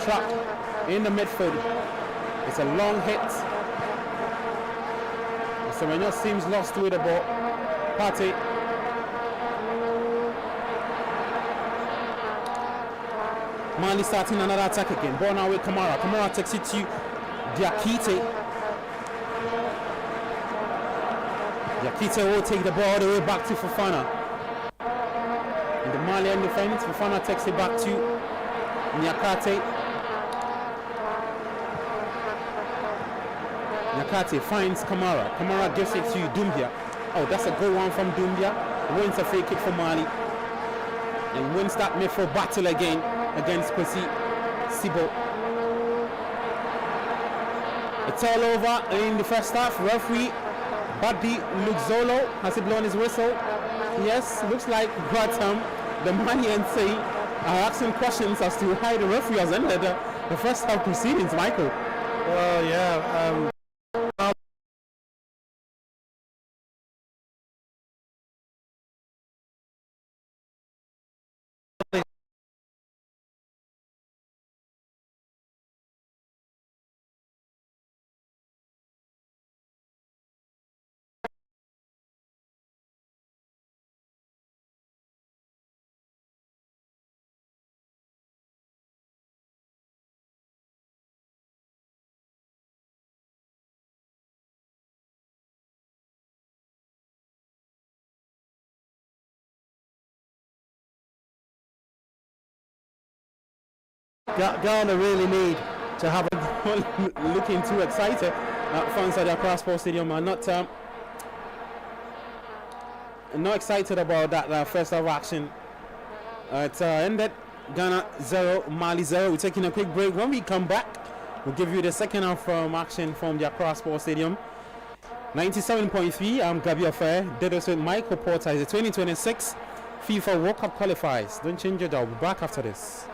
trap in the midfield. It's a long hit. Semenyo seems lost with the ball. Partey. Mali starting another attack again. Ball now with Kamara. Kamara takes it to Diakite. Diakite will take the ball all the way back to Fofana. In the Malian defense, Fofana takes it back to Nyakate. Nyakate finds Kamara. Kamara gives it to Doumbia. Oh, that's a good one from Doumbia. Wins a free kick for Mali. And wins that midfield battle again against Kwesi Sibo. It's all over in the first half. Referee Badi Luxolo has he blown his whistle? Yes, looks like Gratham, the Malian say, are asking questions as to why the referee has ended the first half proceedings, Michael. Well, yeah. Ghana really need to have a goal. Looking too excited. Fans at the Accra Sports Stadium are not excited about that first half action. It ended Ghana 0, Mali 0. We're taking a quick break. When we come back, we'll give you the second half action from the Accra Sports Stadium. 97.3, I'm Gabi Affair. Did this with Michael Porter. It's the 2026 FIFA World Cup qualifiers. Don't change your job. We'll be back after this.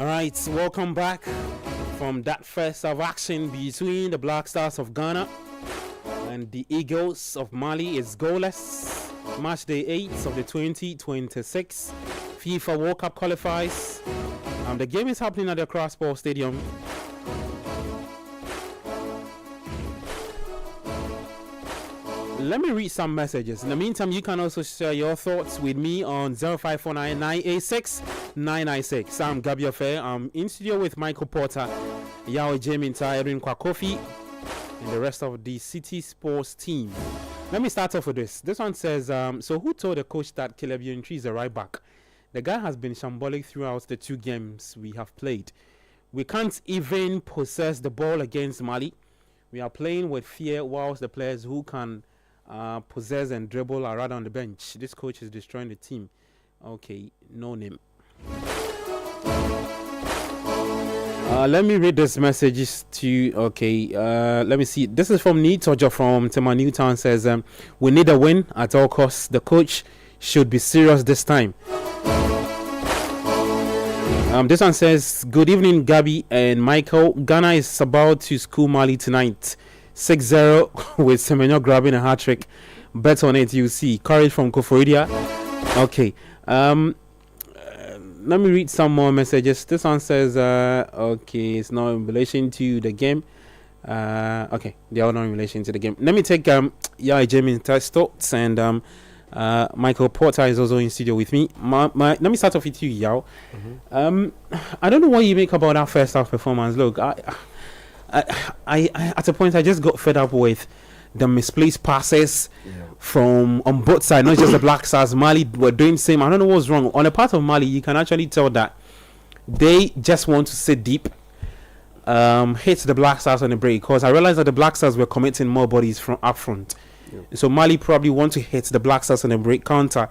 All right, welcome back from that first of action between the Black Stars of Ghana and the Eagles of Mali. Is goalless. Match day 8 of the 2026 FIFA World Cup qualifiers. The game is happening at the Crossport Stadium. Let me read some messages. In the meantime, you can also share your thoughts with me on 0549 986 996. I'm Gabi Affair. I'm in studio with Michael Porter, Yao Jeminta, Erin Kwakofi, and the rest of the City Sports team. Let me start off with this. This one says, so who told the coach that Caleb Yentry is a right back? The guy has been shambolic throughout the 2 games we have played. We can't even possess the ball against Mali. We are playing with fear whilst the players who can possess and dribble are rather on the bench. This coach is destroying the team. Okay, no name. Let me read this messages to you. Okay, let me see. This is from Nitojo from Tema Newtown. Says, we need a win at all costs. The coach should be serious this time. This one says, good evening, Gabi and Michael. Ghana is about to school Mali tonight. 6-0 with Semenyo grabbing a hat-trick. Bet on it, you see. Courage from Koforidia. Okay. Let me read some more messages. This one says, okay, it's not in relation to the game. Okay, they are not in relation to the game. Let me take Yaya Jamin thoughts, and Michael Porter is also in studio with me. Let me start off with you, Yao. I don't know what you make about our first half performance. Look, I at a point I just got fed up with the misplaced passes from on both sides, not just the Black Stars. Mali were doing the same. I don't know what's wrong. On the part of Mali, you can actually tell that they just want to sit deep, hit the Black Stars on the break, because I realized that the Black Stars were committing more bodies from up front. So Mali probably want to hit the Black Stars on the break, counter,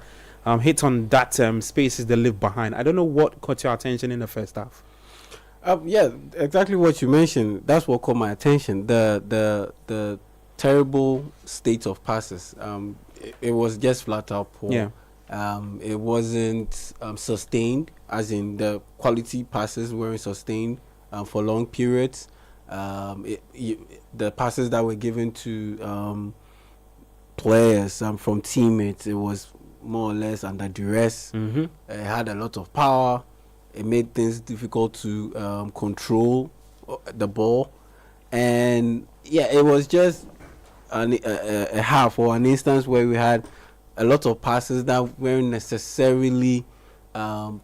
hit on that spaces they leave behind. I don't know what caught your attention in the first half. Yeah, exactly what you mentioned. That's what caught my attention. The terrible state of passes. It was just flat out poor. Yeah. It wasn't sustained, as in the quality passes weren't sustained for long periods. The passes that were given to players from teammates, it was more or less under duress. It had a lot of power. It made things difficult to control the ball, and yeah, it was just a half or an instance where we had a lot of passes that weren't necessarily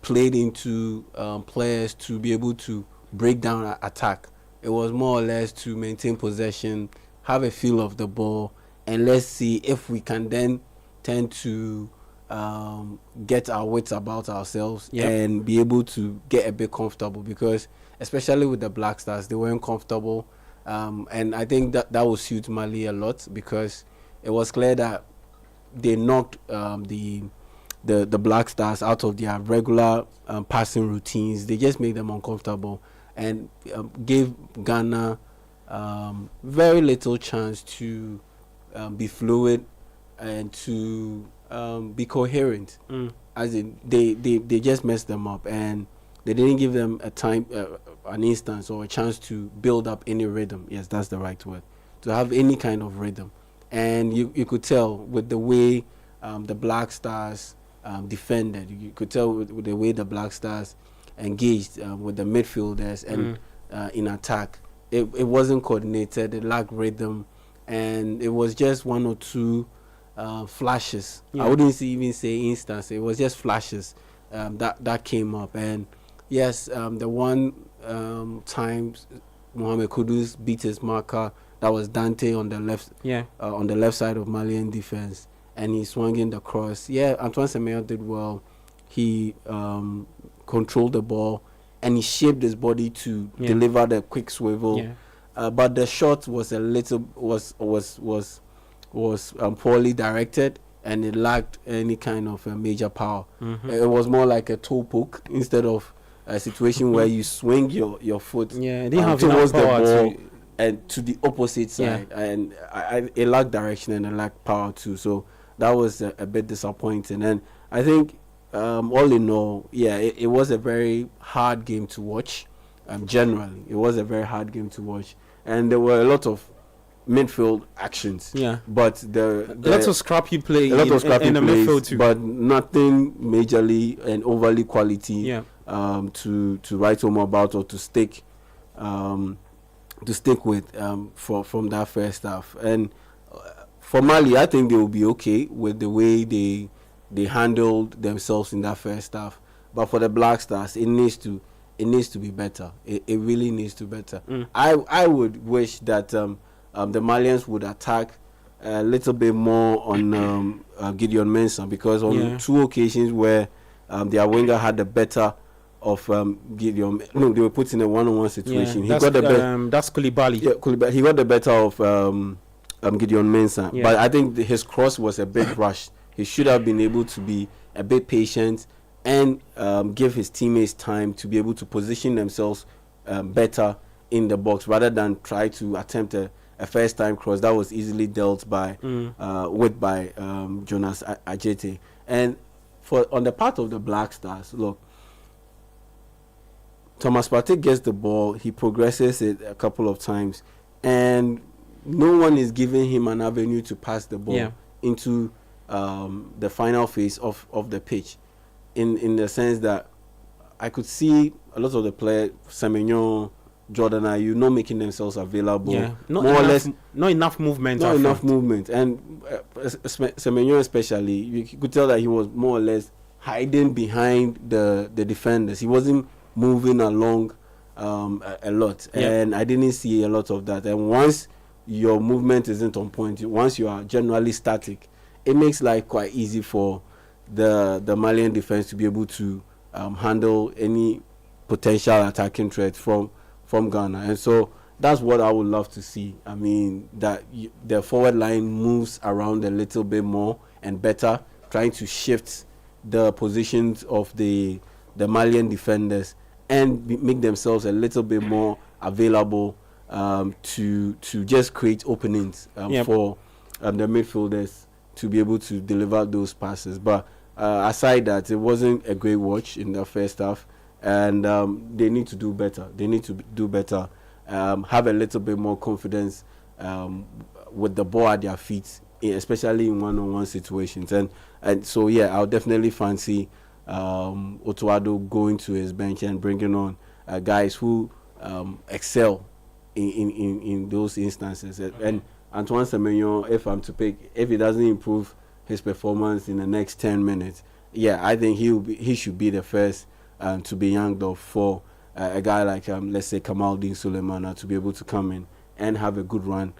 played into players to be able to break down an attack. It was more or less to maintain possession, have a feel of the ball, and let's see if we can then tend to get our wits about ourselves and be able to get a bit comfortable, because especially with the Black Stars, they weren't comfortable, and I think that will suit Mali a lot, because it was clear that they knocked the Black Stars out of their regular passing routines. They just made them uncomfortable and gave Ghana very little chance to be fluid and to be coherent. As in they just messed them up, and they didn't give them a time, an instance or a chance to build up any rhythm. Yes, that's the right word, to have any kind of rhythm. And you could tell with the way the Black Stars defended. You could tell with the way the Black Stars engaged with the midfielders and in attack. It wasn't coordinated. It lacked rhythm, and it was just one or two flashes. I wouldn't even say instance. It was just flashes that came up. And yes, the one time Mohamed Kudus beat his marker, that was Dante on the left, on the left side of Malian defense, and he swung in the cross. Yeah, Antoine Semenyo did well. He controlled the ball, and he shaped his body to deliver the quick swivel. But the shot was a little was poorly directed, and it lacked any kind of major power. It was more like a toe poke instead of a situation where you swing your foot towards the ball and to the opposite side, and it lacked direction and it lacked power too. So that was a bit disappointing. And I think all in all, yeah, it was a very hard game to watch. Generally, it was a very hard game to watch, and there were a lot of midfield actions. Yeah, but the lots of scrappy play a lot of scrappy in the plays, midfield too. but nothing majorly and overly quality. Yeah. To write home about or to stick with from that first half. And for Mali, I think they will be okay with the way they handled themselves in that first half. But for the Black Stars, it needs to be better. It really needs to be better. I would wish that the Malians would attack a little bit more on Gideon Mensah, because on 2 occasions where their winger had the better of Gideon, no, they were put in a one-on-one situation. He got the better. That's Koulibaly. Yeah, Koulibaly. He got the better of Gideon Mensah. Yeah. But I think his cross was a bit rushed. He should have been able to be a bit patient and give his teammates time to be able to position themselves better in the box, rather than try to attempt a first-time cross that was easily dealt by Jonas Ajete. And on the part of the Black Stars, look, Thomas Partey gets the ball, he progresses it a couple of times, and no one is giving him an avenue to pass the ball into the final phase of the pitch. In the sense that I could see a lot of the players, Semenyo, Jordan Ayew, not making themselves available. Yeah, more or less, not enough movement. Not enough movement, and Semenyo especially, you could tell that he was more or less hiding behind the defenders. He wasn't moving along a lot, and I didn't see a lot of that. And once your movement isn't on point, once you are generally static, it makes life quite easy for the Malian defense to be able to handle any potential attacking threat from Ghana. And so that's what I would love to see. I mean, that the forward line moves around a little bit more and better, trying to shift the positions of the Malian defenders and make themselves a little bit more available to just create openings for the midfielders to be able to deliver those passes. But aside that, it wasn't a great watch in the first half, and they need to do better. They need to do better, have a little bit more confidence with the ball at their feet, especially in one-on-one situations. And so, yeah, I'll definitely fancy Otuado going to his bench and bringing on guys who excel in those instances. And Antoine Semenyo, if he doesn't improve his performance in the next 10 minutes, I think he should be the first to be yanked off for a guy like let's say Kamaldeen Sulemana to be able to come in and have a good run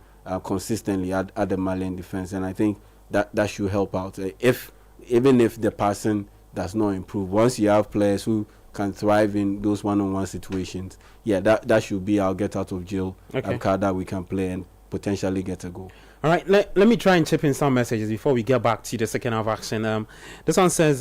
consistently at the Malian defense. And I think that should help out. Even if the person does not improve, once you have players who can thrive in those one-on-one situations, that should be our get out of jail card that we can play and potentially get a goal. All right, let me try and chip in some messages before we get back to the second half action. This one says,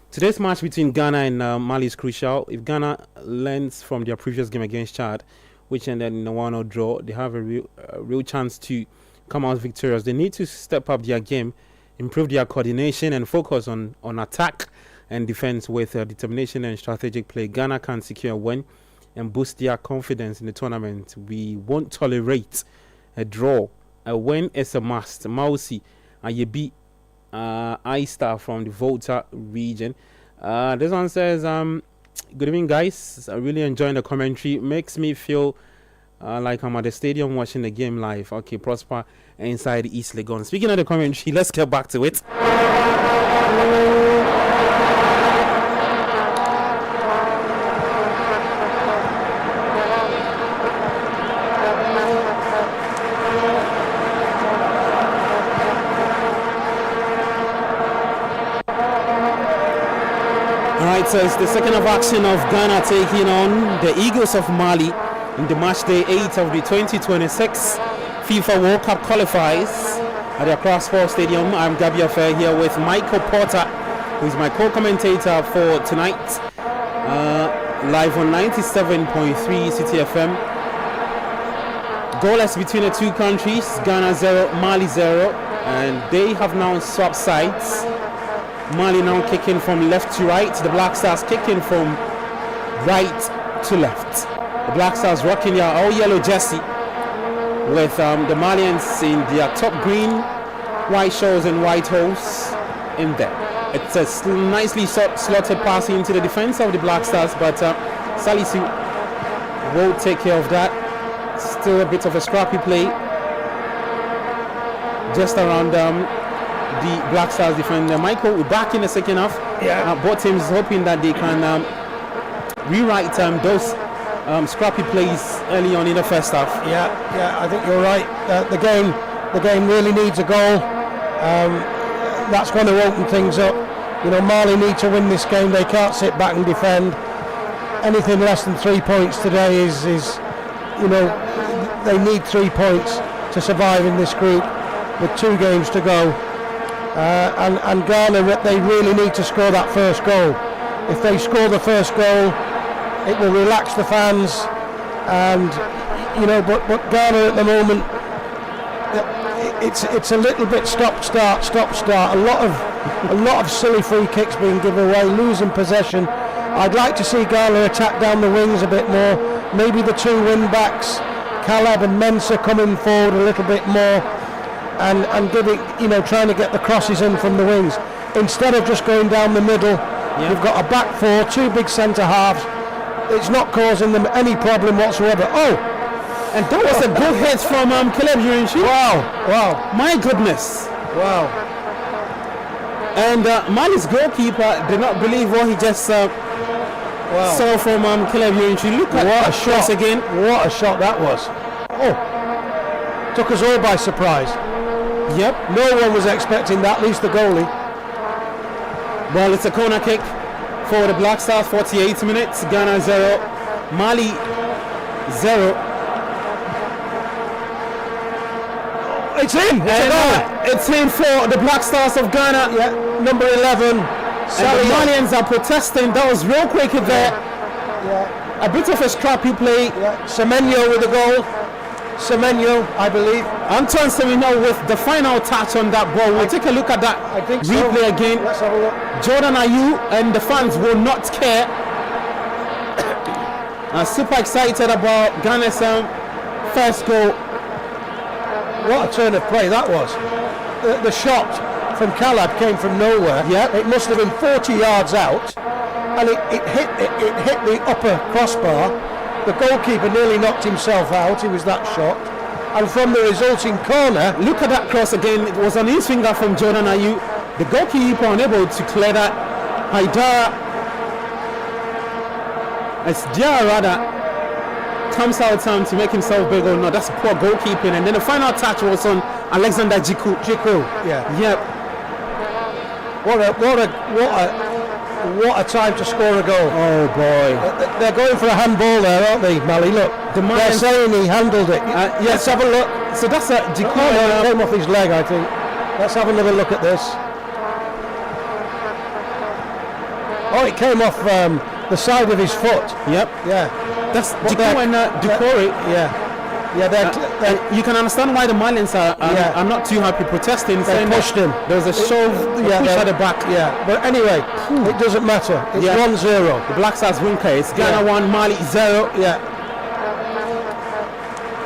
today's match between Ghana and Mali is crucial. If Ghana learns from their previous game against Chad, which ended in a 1-0 draw, they have a real chance to come out victorious. They need to step up their game, improve their coordination, and focus on attack and defense with determination and strategic play. Ghana can secure a win and boost their confidence in the tournament. We won't tolerate a draw. A win is a must. Mausi Ayebi I-Star from the Volta region. This one says, good evening, guys. I really enjoying the commentary. Makes me feel like I'm at the stadium watching the game live. Okay, Prosper inside East Legon. Speaking of the commentary, let's get back to it. So it's the second of action of Ghana taking on the Eagles of Mali in the match day 8 of the 2026 FIFA World Cup qualifiers at the Accra Sports Stadium. I'm Gabi Affair here with Michael Porter, who is my co-commentator for tonight, live on 97.3 CTFM. Goalless between the two countries, Ghana 0, Mali 0, and they have now swapped sides. Mali now kicking from left to right. The Black Stars kicking from right to left. The Black Stars rocking their all yellow jersey with the Malians in their top green, white shorts and white hose in there. It's a nicely slotted pass into the defense of the Black Stars, but Salisu will take care of that. Still a bit of a scrappy play just around the Black Stars defender. Michael, we're back in the second half. Yeah. Both teams hoping that they can rewrite those scrappy plays early on in the first half. Yeah, I think you're right. The game really needs a goal. That's going to open things up. Mali need to win this game. They can't sit back and defend. Anything less than 3 points today is they need 3 points to survive in this group with 2 games to go. And Ghana, they really need to score that first goal. If they score the first goal, it will relax the fans. And but Ghana at the moment, it's a little bit stop start. A lot of silly free kicks being given away, losing possession. I'd like to see Ghana attack down the wings a bit more. Maybe the 2 wing backs, Caleb and Mensah, coming forward a little bit more and giving, trying to get the crosses in from the wings instead of just going down the middle. Yeah. You've got a back 4, 2 big centre halves. It's not causing them any problem whatsoever. Oh, and that was a good hit from Caleb Yurinchi. Wow. My goodness. Wow. And Mali's goalkeeper did not believe what he just saw from Caleb Yurinchi. Look at what a shot again. What a shot that was. Oh, took us all by surprise. Yep. No one was expecting that, at least the goalie. Well, it's a corner kick for the Black Stars. 48 minutes. Ghana 0. Mali 0. It's in. It's in for the Black Stars of Ghana. Yeah, number 11. And the Malians are protesting. That was real quick there. Yeah. A bit of a scrappy play. Yeah. Semenyo with the goal. Semenyo, I believe. Anton Semenyo with the final touch on that ball. We'll take a look at that replay again. Let's have a look. Jordan Ayew and the fans will not care. I'm super excited about Ghana's first goal. What a turn of play that was. The shot from Caleb came from nowhere. Yeah. It must have been 40 yards out, and it hit the upper crossbar. The goalkeeper nearly knocked himself out. He was that shocked. And from the resulting corner, look at that cross again. It was an in-swinger from Jordan Ayew. The goalkeeper unable to clear that. Haidara, as Diarra comes out to make himself big or not. That's poor goalkeeping. And then the final touch was on Alexander Jiku. Yeah. Yep. What a time to score a goal. Oh boy. They're going for a handball there, aren't they, Mali? Look, they're saying he handled it. Yes. Let's have a look. So that's a Jiku. It came off his leg, I think. Let's have another look at this. Oh, it came off the side of his foot. Yep. Yeah. That's Jiku and Dukore. Yeah. Yeah, you can understand why the Malians are not too happy protesting. They pushed him. There was a shove, push at the back. Yeah, but anyway, it doesn't matter. It's 1-0. The Black Stars win case. Ghana 1, Mali 0. Yeah.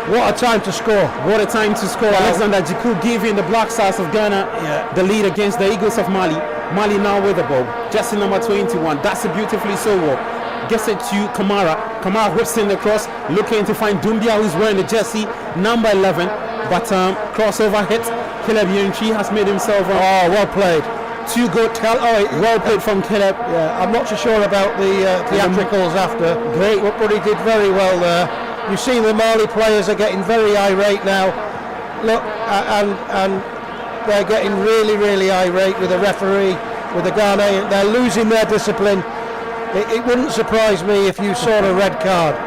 What a time to score. What a time to score. Wow. Alexander Jiku giving the Black Stars of Ghana the lead against the Eagles of Mali. Mali now with the ball. Jersey number 21. That's a beautifully so well. Gets it to Kamara. Kamara whips in the cross, looking to find Dumbia, who's wearing the jersey number 11. But crossover hit. Caleb Yurinchi has made himself. Well played. Too good. Well played from Caleb. Yeah, I'm not so sure about the theatricals after. Great, but he did very well there. You see the Mali players are getting very irate now. Look, and they're getting really, really irate with the referee, with the Ghanaian. They're losing their discipline. It wouldn't surprise me if you saw a red card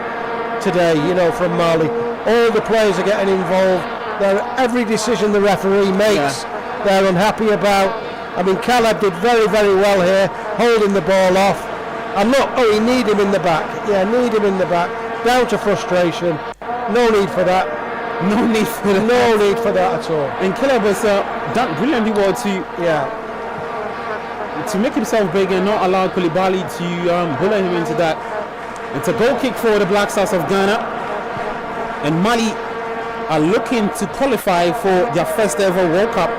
today, from Mali. All the players are getting involved. Every decision the referee makes, they're unhappy about. I mean, Caleb did very, very well here, holding the ball off. And look, you need him in the back. Yeah, need him in the back. Down to frustration. No need for that. No need for that. No need for that at all. And Caleb has done brilliantly well to to make himself big and not allow Koulibaly to bully him into that. It's a goal kick for the Black Stars of Ghana, and Mali are looking to qualify for their first ever World Cup.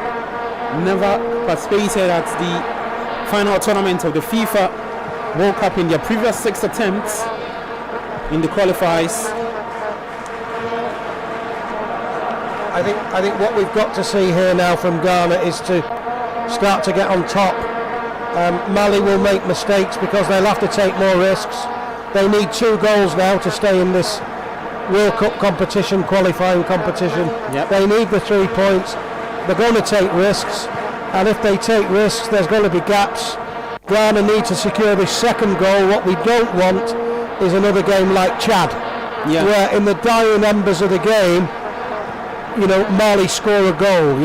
Never participated at the final tournament of the FIFA World Cup in their previous 6 attempts in the qualifiers. I think what we've got to see here now from Ghana is to start to get on top. Mali will make mistakes because they'll have to take more risks. They need 2 goals now to stay in this World Cup competition, qualifying competition. Yep. They need the 3 points. They're going to take risks, and if they take risks, there's going to be gaps. Ghana need to secure this second goal. What we don't want is another game like Chad, where in the dying embers of the game, Mali score a goal.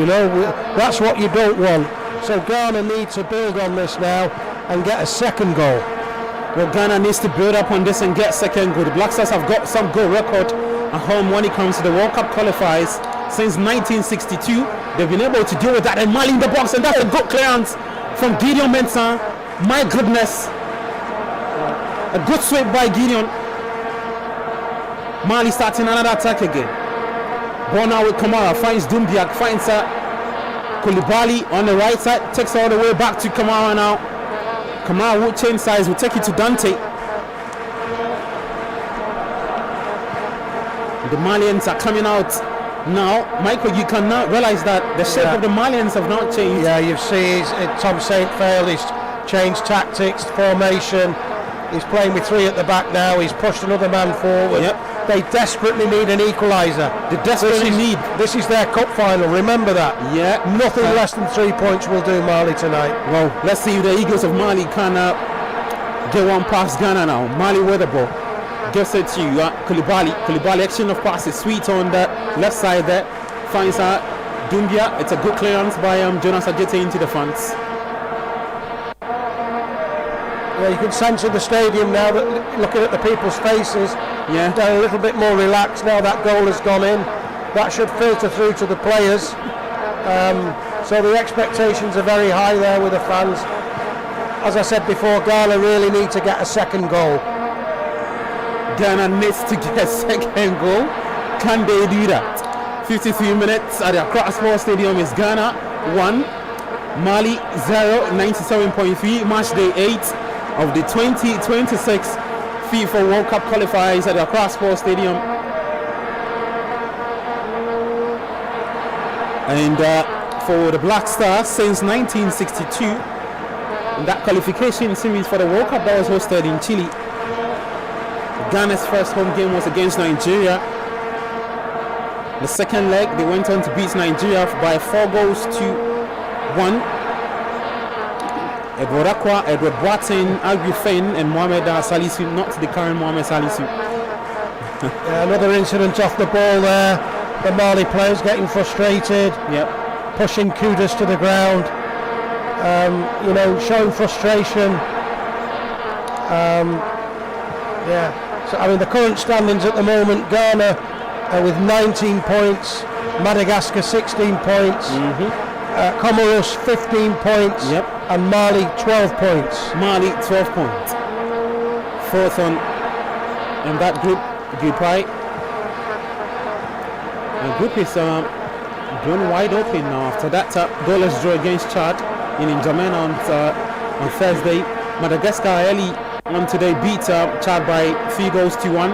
That's what you don't want. So Ghana need to build on this now and get a second goal. Well, Ghana needs to build up on this and get second goal. The Black Stars have got some goal record at home when it comes to the World Cup qualifiers. Since 1962, they've been able to deal with that. And Mali in the box, and that's a good clearance from Gideon Mensah. My goodness. A good sweep by Gideon. Mali starting another attack again. Ball now with Kamara, finds Dumbiak, finds Koulibaly on the right side, takes all the way back to Kamara now. Kamara will change sides, will take it to Dante. The Malians are coming out now. Michael, you can now realize that the shape of the Malians have not changed. Yeah, you see Tom Saintfield, he's changed tactics, formation. He's playing with 3 at the back now. He's pushed another man forward. Yep. They desperately need an equaliser. They desperately need. This is their cup final. Remember that. Yeah. Nothing less than 3 points will do Mali tonight. Well, let's see if the Eagles of Mali can get one past Ghana now. Mali with the ball. Gives it to Koulibaly. Koulibaly exchange of passes. Sweet on the left side there. Finds Dumbia. It's a good clearance by Jonas Ajete into the fence. Yeah, you can sense in the stadium now that looking at the people's faces, they're a little bit more relaxed now that goal has gone in. That should filter through to the players. So the expectations are very high there with the fans. As I said before, Ghana really need to get a second goal. Ghana needs to get a second goal. Can they do that? 53 minutes at the Accra Sports Stadium is Ghana 1, Mali 0, 97.3, match day 8 of the 2026 FIFA World Cup qualifiers at the Accra Sports Stadium. And for the Black Stars, since 1962, in that qualification series for the World Cup that was hosted in Chile, Ghana's first home game was against Nigeria. The second leg, they went on to beat Nigeria by 4 goals to 1. Edward Akwa, Edward Boateng, Agui Fain, and Mohamed Salisu, not the current Mohamed Salisu. Another incident off the ball there. The Mali players getting frustrated. Yep. Pushing Kudus to the ground. Showing frustration. So I mean, the current standings at the moment: Ghana with 19 points, Madagascar 16 points. Comoros 15 points, and Mali 12 points. Mali 12 points. Fourth on in that group I. The group is blown wide open now after that goalless draw against Chad in N'Djamena on Thursday. Madagascar early on today beat Chad by 3 goals to 1.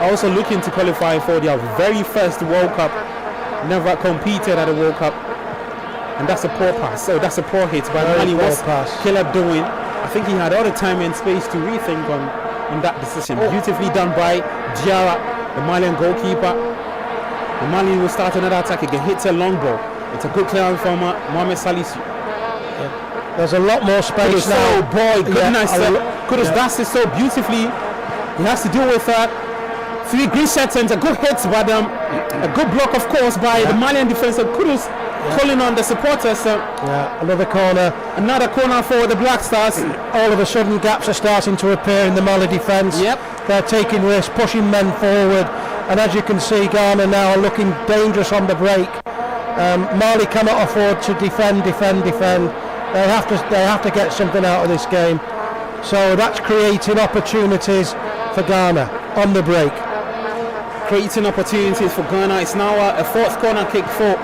Also looking to qualify for their very first World Cup. Never competed at a World Cup, and that's a poor pass. So that's a poor hit by Mali. What's Caleb doing? I think he had all the time and space to rethink on that decision. Beautifully done by Diarra, the Malian goalkeeper. The Mali will start another attack again. Hits a long ball. It's a good clearance from Mohamed Salisu. There's a lot more space now. Oh boy, goodness! Kudus does it so beautifully. He has to deal with 3 green sets and a good hit, but a good block, of course, by the Malian defender. Kudus calling on the supporters. Another corner. Another corner for the Black Stars. All of a sudden, gaps are starting to appear in the Mali defence. They're taking risks, pushing men forward, and as you can see, Ghana now are looking dangerous on the break. Mali cannot afford to defend. They have to get something out of this game. So that's creating opportunities for Ghana on the break. Creating opportunities for Ghana. It's now a fourth corner kick for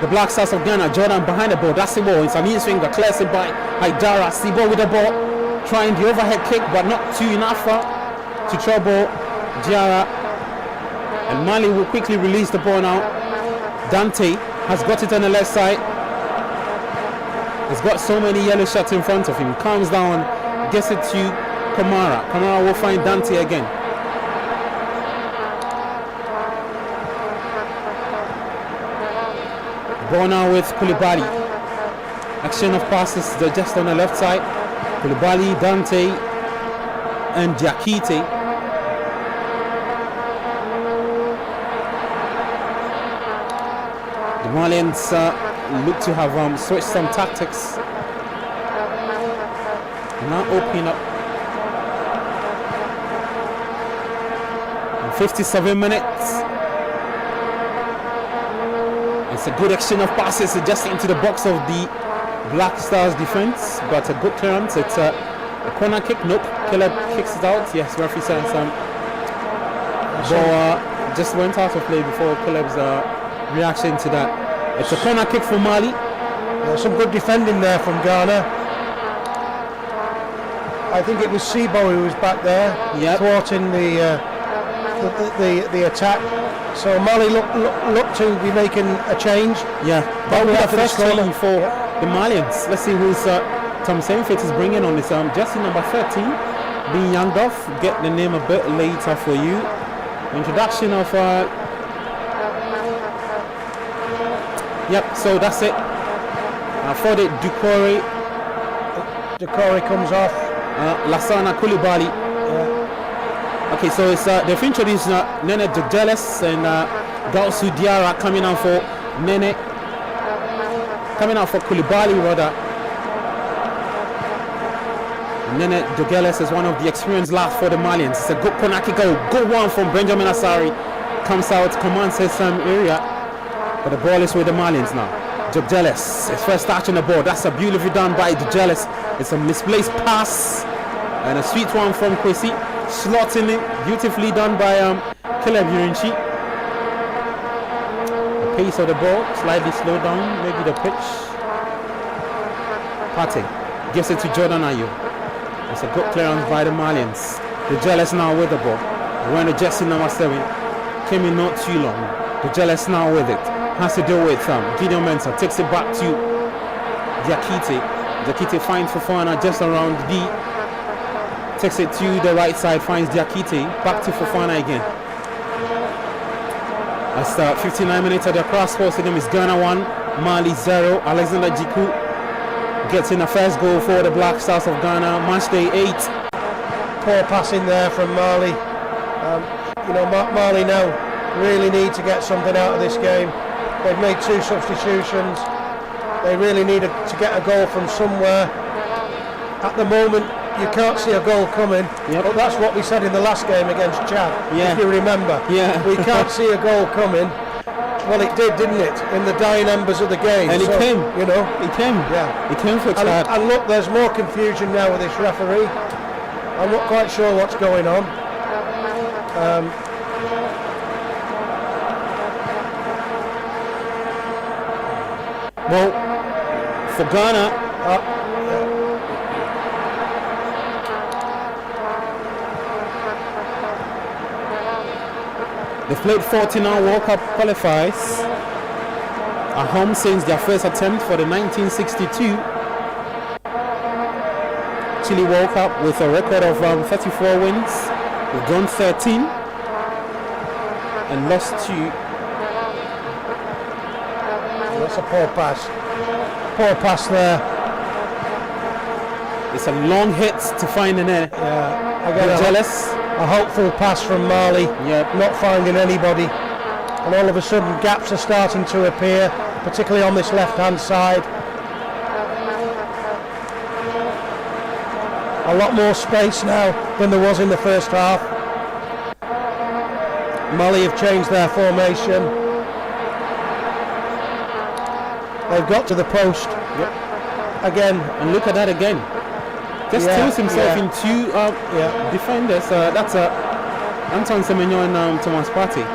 the Black Stars of Ghana. Jordan behind the ball. That's the ball. It's an in-swinger. Clears it by Haidara. Sibo with the ball. Trying the overhead kick, but not too enough to trouble Diarra. And Mali will quickly release the ball now. Dante has got it on the left side. He's got so many yellow shots in front of him. Calms down, gets it to Kamara. Kamara will find Dante again. Ball now with Koulibaly. Action of passes just on the left side. Koulibaly, Dante, and Diakite. The Malians look to have switched some tactics. Now opening up. In 57 minutes. It's a good exchange of passes just into the box of the Black Stars defense, but a good clearance. It's a corner kick. Nope. Caleb kicks it out. Yes, referee says ball just went out of play before Caleb's reaction to that. It's a corner kick for Mali. Some good defending there from Ghana. I think it was Sibo who was back there, thwarting the attack. So Mali look to be making a change. Yeah, that will be the first change for the Malians. Let's see who's Tom Sainfit is bringing on. This jersey number 13, being Yandov. Get the name a bit later for you. Introduction of yep, so that's it. For the Ducore comes off. Lassana Koulibaly. Okay, so it's they've introduced Nene Dugdeles and Gausu Diarra coming out for Nene. Coming out for Koulibaly rather. Nene Dugdeles is one of the experienced lads for the Malians. It's a good corner kick, a good one from Benjamin Asari. Comes out, commands his area. But the ball is with the Malians now. Dugdeles, his first touch on the ball. That's a beautifully done by Dugdeles. It's a misplaced pass. And a sweet one from Kwesi. Slotting it, beautifully done by Caleb Yurinchi. The pace of the ball slightly slowed down, maybe the pitch. Partey gives it to Jordan Ayew. It's a good clearance by the Malians. The Jealous now with the ball. Wearing the jersey number 7. Came in not too long. The Jealous now with it. Has to do with Gideon Mensah. Takes it back to Diakite. Diakite finds Fofana just around D. Takes it to the right side, finds Diakite, back to Fofana again. As 59 minutes of the cross force them is Ghana 1, Mali 0. Alexander Jiku gets in the first goal for the Black Stars of Ghana, match day 8. Poor passing there from Mali. Mali now really need to get something out of this game. They've made 2 substitutions. They really needed to get a goal from somewhere. At the moment, you can't see a goal coming, but that's what we said in the last game against Chad, if you remember. We can't see a goal coming. Well, it did, didn't it, in the dying embers of the game. And it came. It came. It came for Chad. And look, there's more confusion now with this referee. I'm not quite sure what's going on. Well, for Ghana, they've played 49 World Cup qualifiers at home since their first attempt for the 1962 Chile World Cup with a record of 34 wins. They've drawn 13 and lost 2. That's a poor pass. Poor pass there. It's a long hit to find the net. I get Jealous. A hopeful pass from Mali, not finding anybody, and all of a sudden gaps are starting to appear, particularly on this left-hand side. A lot more space now than there was in the first half. Mali have changed their formation. They've got to the post. again. And look at that again. Just tilts himself in two defenders. That's Anton Semenyo and Thomas Partey.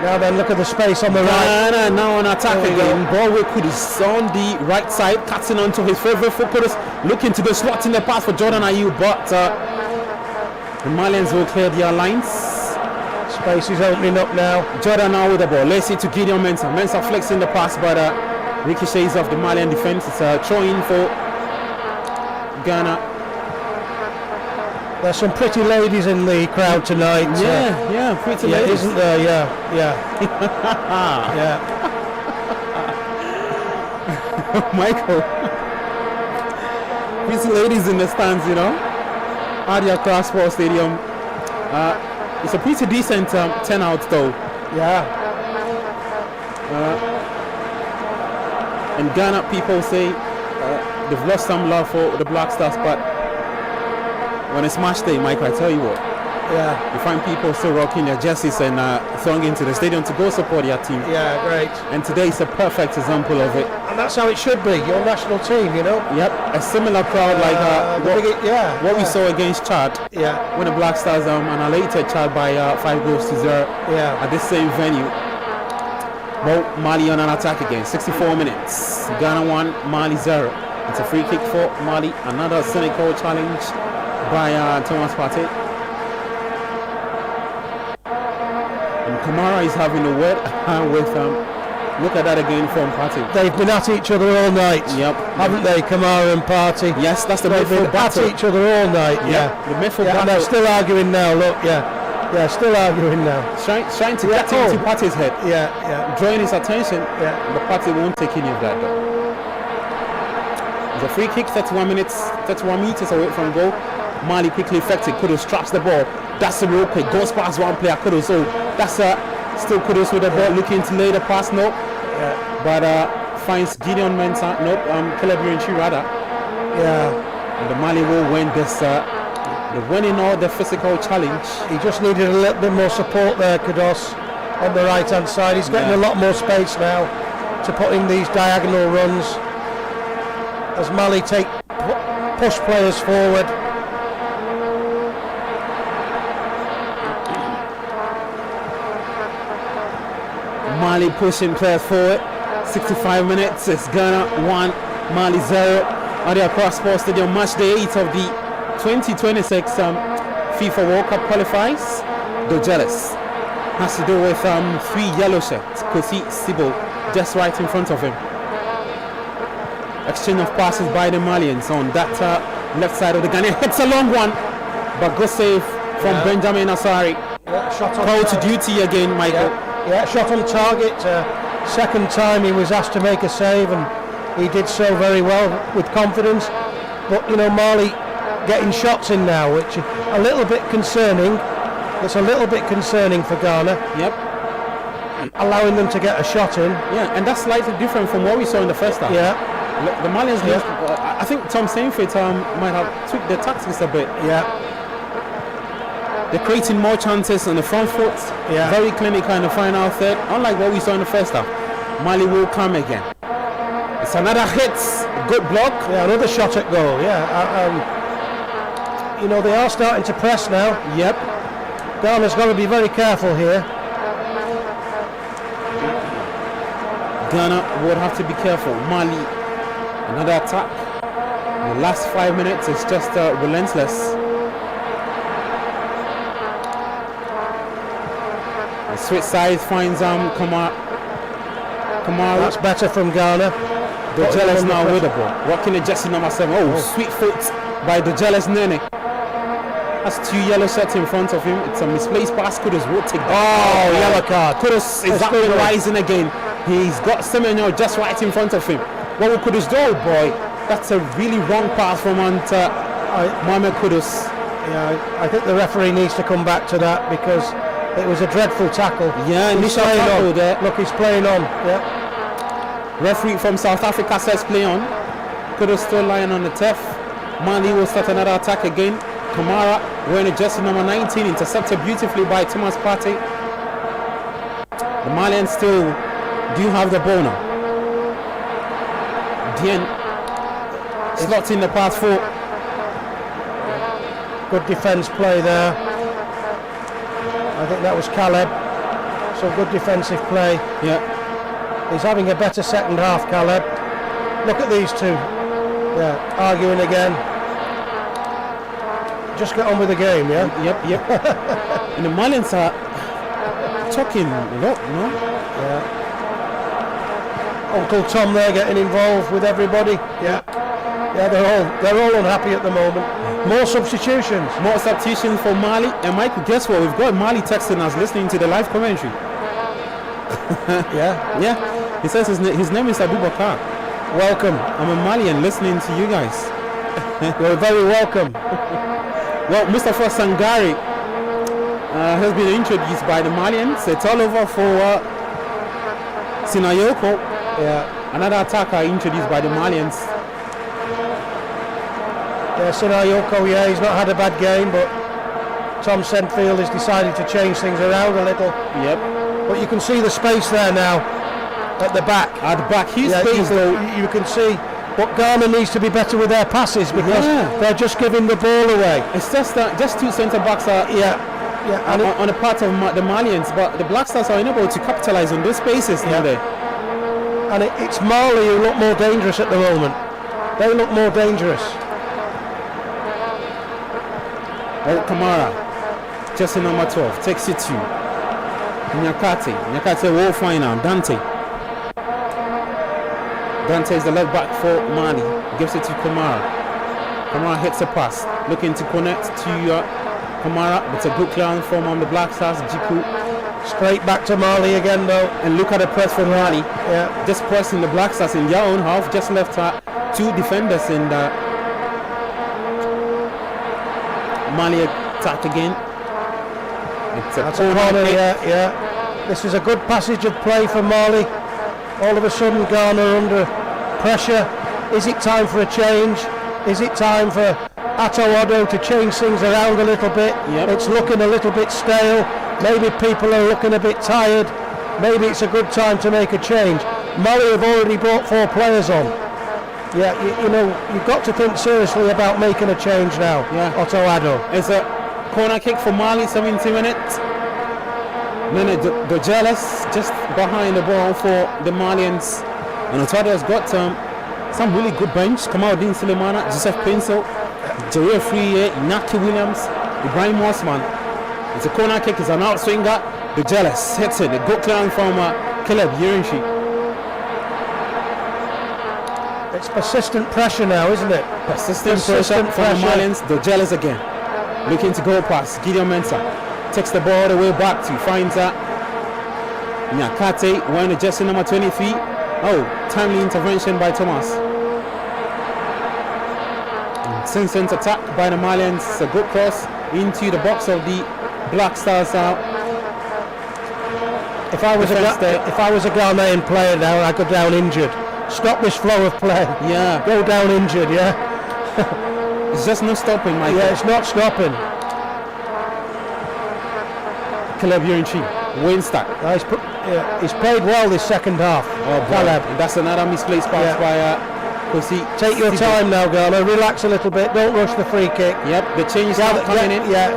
Now then, look at the space on the right. Now on attack again. Ball with Kudus on the right side, cutting onto his favorite foot. Kudus looking to the slot in the pass for Jordan Ayew, but the Malians will clear their lines. Space is opening up now. Jordan now with the ball. Let's see to Gideon Mensah. Mensah flexing the pass, but ricochets off the Malian defense. It's a throw-in for Ghana. There's some pretty ladies in the crowd tonight. Pretty ladies. Isn't there? Yeah. Michael. Pretty ladies in the stands, you know. Adia Cross Sports Stadium. It's a pretty decent turnout though. Yeah. And Ghana people say they've lost some love for the Black Stars, but when it's match day, Mike, I tell you what, you find people still rocking their jerseys and thronging into the stadium to go support their team. Yeah, great. And today is a perfect example of it. And that's how it should be, your national team, you know? Yep, a similar crowd like what we saw against Chad. Yeah. When the Black Stars annihilated Chad by 5-0 at this same venue. Well, Mali on an attack again, 64 minutes. Ghana 1, Mali 0. It's a free kick for Mali. Another cynical challenge by Thomas Partey. And Kamara is having a word with look at that again from Partey. They've been at each other all night. Yep. Haven't they, Kamara and Partey? Yes, that's the They've been midfield battle. at each other all night. Yeah. The midfield And battle. they're still arguing now, look, still arguing now. Trying to get into Partey's head. Yeah. Drawing his attention. Yeah. But Partey won't take any of that though. It's a free kick, 31 meters away from goal. Mali quickly effected. Kudus traps the ball. That's a real quick. Goes past one player. Kudus. Oh, that's still Kudus with the ball, looking to lay the pass. Nope. But finds Gideon Mensah. Nope. Caleb Yurinchi rather. Yeah. And the Mali will win this. They're winning all the physical challenge. He just needed a little bit more support there, Kudus, on the right hand side. He's getting a lot more space now to put in these diagonal runs as Mali push players forward. Mali pushing players forward. 65 minutes. It's Ghana 1, Mali 0. Adia Cross Sports Stadium, match day 8 of the 2026 FIFA World Cup qualifiers. Dojeles has to do with 3 yellow shirts. Kosi Sibo just right in front of him. Exchange of passes by the Malians on that left side of the Ghana. Hits a long one, but good save from Benjamin Asari. Shot on Called to duty again, Michael. Shot on target. Second time he was asked to make a save, and he did so very well with confidence. But you know, Mali getting shots in now, which is a little bit concerning. It's a little bit concerning for Ghana. Yep. Allowing them to get a shot in. Yeah, and that's slightly different from what we saw in the first half. Yeah. The Malians, I think Tom Saintfield might have tweaked the tactics a bit. Yeah. They're creating more chances on the front foot. Yeah. Very clinical in the final third, unlike what we saw in the first half. Mali will come again. It's another hit. Good block. Yeah, another shot at goal. Yeah. You know, they are starting to press now. Yep. Ghana's got to be very careful here. Ghana would have to be careful. Mali, another attack. In the last 5 minutes, it's just relentless. The switch side finds Kamara. That's better from Ghana. Dojeles now with the ball. Rocking the jersey number 7. Oh, sweet foot by Dojeles Nene. That's 2 yellow shirts in front of him. It's a misplaced pass. Kudus will take that. Yellow card. Kudus is up and rising again. He's got Semenyo just right in front of him. What will Kudus do, boy? That's a really wrong pass from Mohamed Kudus. Yeah, I think the referee needs to come back to that because it was a dreadful tackle. Yeah, initial tackle there. Look, he's playing on. Yeah. Referee from South Africa says play on. Kudus still lying on the turf. Mali will start another attack again. Kamara wearing a jersey number 19, intercepted beautifully by Thomas Partey. The Malians still do have the ball now. Dien slots in the pass for. Good defence play there. I think that was Caleb. So good defensive play. Yeah. He's having a better second half, Caleb. Look at these two. Yeah, arguing again. Just get on with the game, yeah? Yep. And the Malians are talking a lot, no? Yeah. Uncle Tom there getting involved with everybody. Yeah. Yeah, they're all unhappy at the moment. More substitutions. More substitutions for Mali. And Michael, guess what? We've got Mali texting us, listening to the live commentary. Yeah. He says his name is Abubakar. Welcome. I'm a Malian listening to you guys. You're very welcome. Well, Mustafa Sangari has been introduced by the Malians. It's all over for Sinayoko. Yeah. Another attacker introduced by the Malians. Yeah, Sinayoko, he's not had a bad game, but Tom Sentfield has decided to change things around a little. Yep. But you can see the space there now at the back. At the back, his Yeah, space though. you can see. But Ghana needs to be better with their passes because they're just giving the ball away. It's just two centre backs are on the part of the Malians, but the Black Stars are unable to capitalize on those spaces now there. And it's Mali who look more dangerous at the moment. They look more dangerous. Oh, Kamara, just in number 12, takes it to Nyakate. Nyakate will find now. Dante is the left back for Mali. Gives it to Kamara. Kamara hits a pass, looking to connect to Kamara. It's a good clearance from the Black Stars. Jiku Straight back to Mali again though. and look at the press from Mali. Yeah. Just pressing the Black Stars in their own half. Just left two defenders in the Mali attack again. It's a corner kick. Yeah. This is a good passage of play for Mali. All of a sudden Ghana under pressure. Is it time for a change? Is it time for Atawado to change things around a little bit? Yep. It's looking a little bit stale. Maybe people are looking a bit tired. Maybe it's a good time to make a change. Mali have already brought 4 players on. Yeah, you know, you've got to think seriously about making a change now. Yeah. Atawado. It's a corner kick for Mali, 70 minutes. Then the jealous just behind the ball for the Malians. And Otado has got some really good bench. Kamaldeen Sulemana, Joseph Pinso, Jareer Free, Inaki Williams, Ibrahim Osman. It's a corner kick, it's an outswinger. The jealous hits it. A good clearance from Caleb Yurinshi. It's persistent pressure now, isn't it? Persistent pressure from the Malians. The jealous again. Looking to go past Gideon Mensah. Takes the ball all the way back to finds Nyakate wearing the jersey number 23. Oh, timely intervention by Thomas. Instant attack by the Malians. It's a good cross into the box of the Black Stars. If I was a Ghanaian player now, I'd go down injured. Stop this flow of play. Yeah. Go down injured. Yeah. It's just no stopping, Michael. Yeah, it's not stopping. Caleb Yurinchi, Winstack. He's played well this second half. Oh, Caleb. That's another misplaced pass by Kosi. Take your time now, Ghana. Relax a little bit. Don't rush the free kick. Yep, the change is now coming in. Yeah.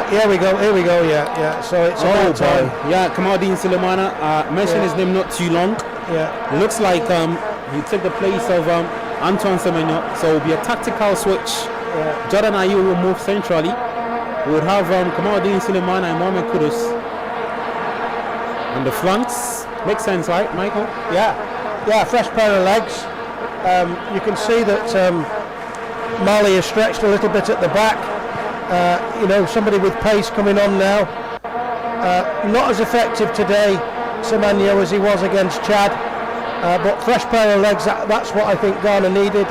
Here we go. Yeah. So it's about time. Yeah, Kamaldeen Sulemana. Mentioned his name not too long. Yeah. It looks like he took the place of Antoine Semenyo. So it will be a tactical switch. Yeah. Jordan Ayew will move centrally. We would have Kamaldeen Sulemana and Mohamed Kudus on the flanks. Makes sense, right, Michael? Yeah, fresh pair of legs. You can see that Mali is stretched a little bit at the back. Somebody with pace coming on now. Not as effective today, Semenyo, as he was against Chad. But fresh pair of legs, that's what I think Ghana needed.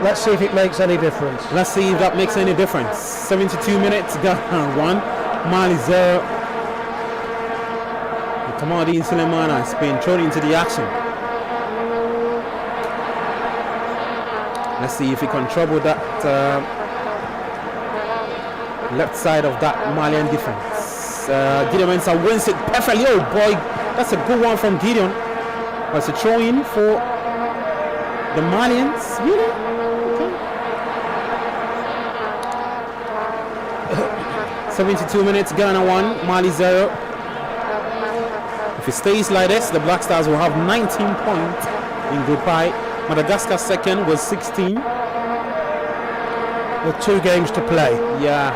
Let's see if it makes any difference. Let's see if that makes any difference. 72 minutes, Ghana 1, Mali 0. Kamaldeen Sulemana has been thrown into the action. Let's see if he can trouble that left side of that Malian defense. Gideon Mensah wins it perfectly. Oh boy, that's a good one from Gideon. That's a throw in for The Malians, really? Okay. 72 minutes, Ghana 1, Mali 0. If it stays like this, the Black Stars will have 19 points in Group I. Madagascar second was 16. With 2 games to play. Yeah.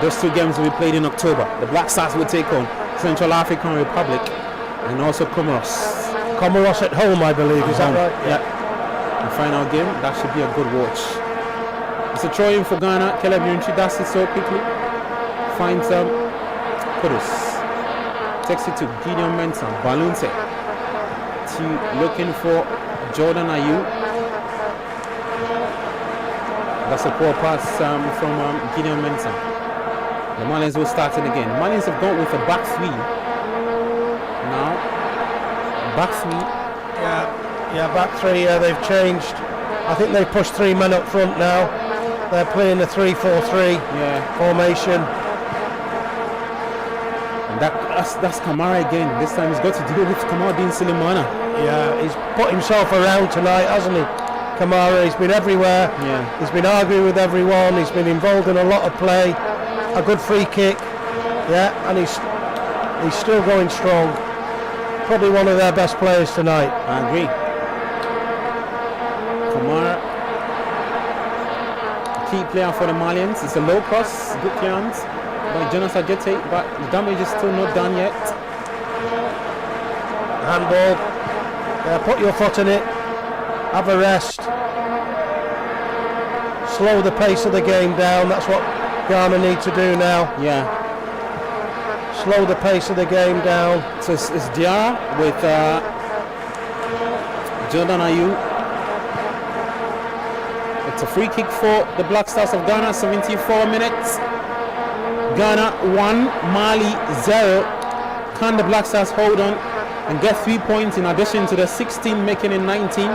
Those 2 games will be played in October. The Black Stars will take on Central African Republic and also Comoros. Comoros at home, I believe. Is that right? Yeah. The final game, that should be a good watch. It's a throw-in for Ghana. Caleb Yunchi does it so quickly. Finds Kudus. Takes it to Gideon Mensah. Balunte. Looking for Jordan Ayew. That's a poor pass from Gideon Mensah. The Malians will start it again. Malians have gone with a back 3. Now, back 3. Yeah, back 3. They've changed. I think they've pushed 3 men up front now. They're playing the 3-4-3 formation. And that's Kamara again. This time he's got to deal with Kamaldeen Sulemana. Yeah, he's put himself around tonight, hasn't he? Kamara, he's been everywhere. Yeah. He's been arguing with everyone. He's been involved in a lot of play. A good free kick. Yeah, and he's still going strong. Probably one of their best players tonight. I agree. Kamara, key player for the Malians. It's a low cross, good clearance by Jonas Ajete, but the damage is still not done yet. Handball. Put your foot in it. Have a rest. Slow the pace of the game down. That's what Ghana need to do now. Yeah. Slow the pace of the game down. So it's Diarra with Jordan Ayew. It's a free kick for the Black Stars of Ghana. 74 minutes. Ghana 1, Mali 0. Can the Black Stars hold on and get 3 points in addition to the 16, making it 19?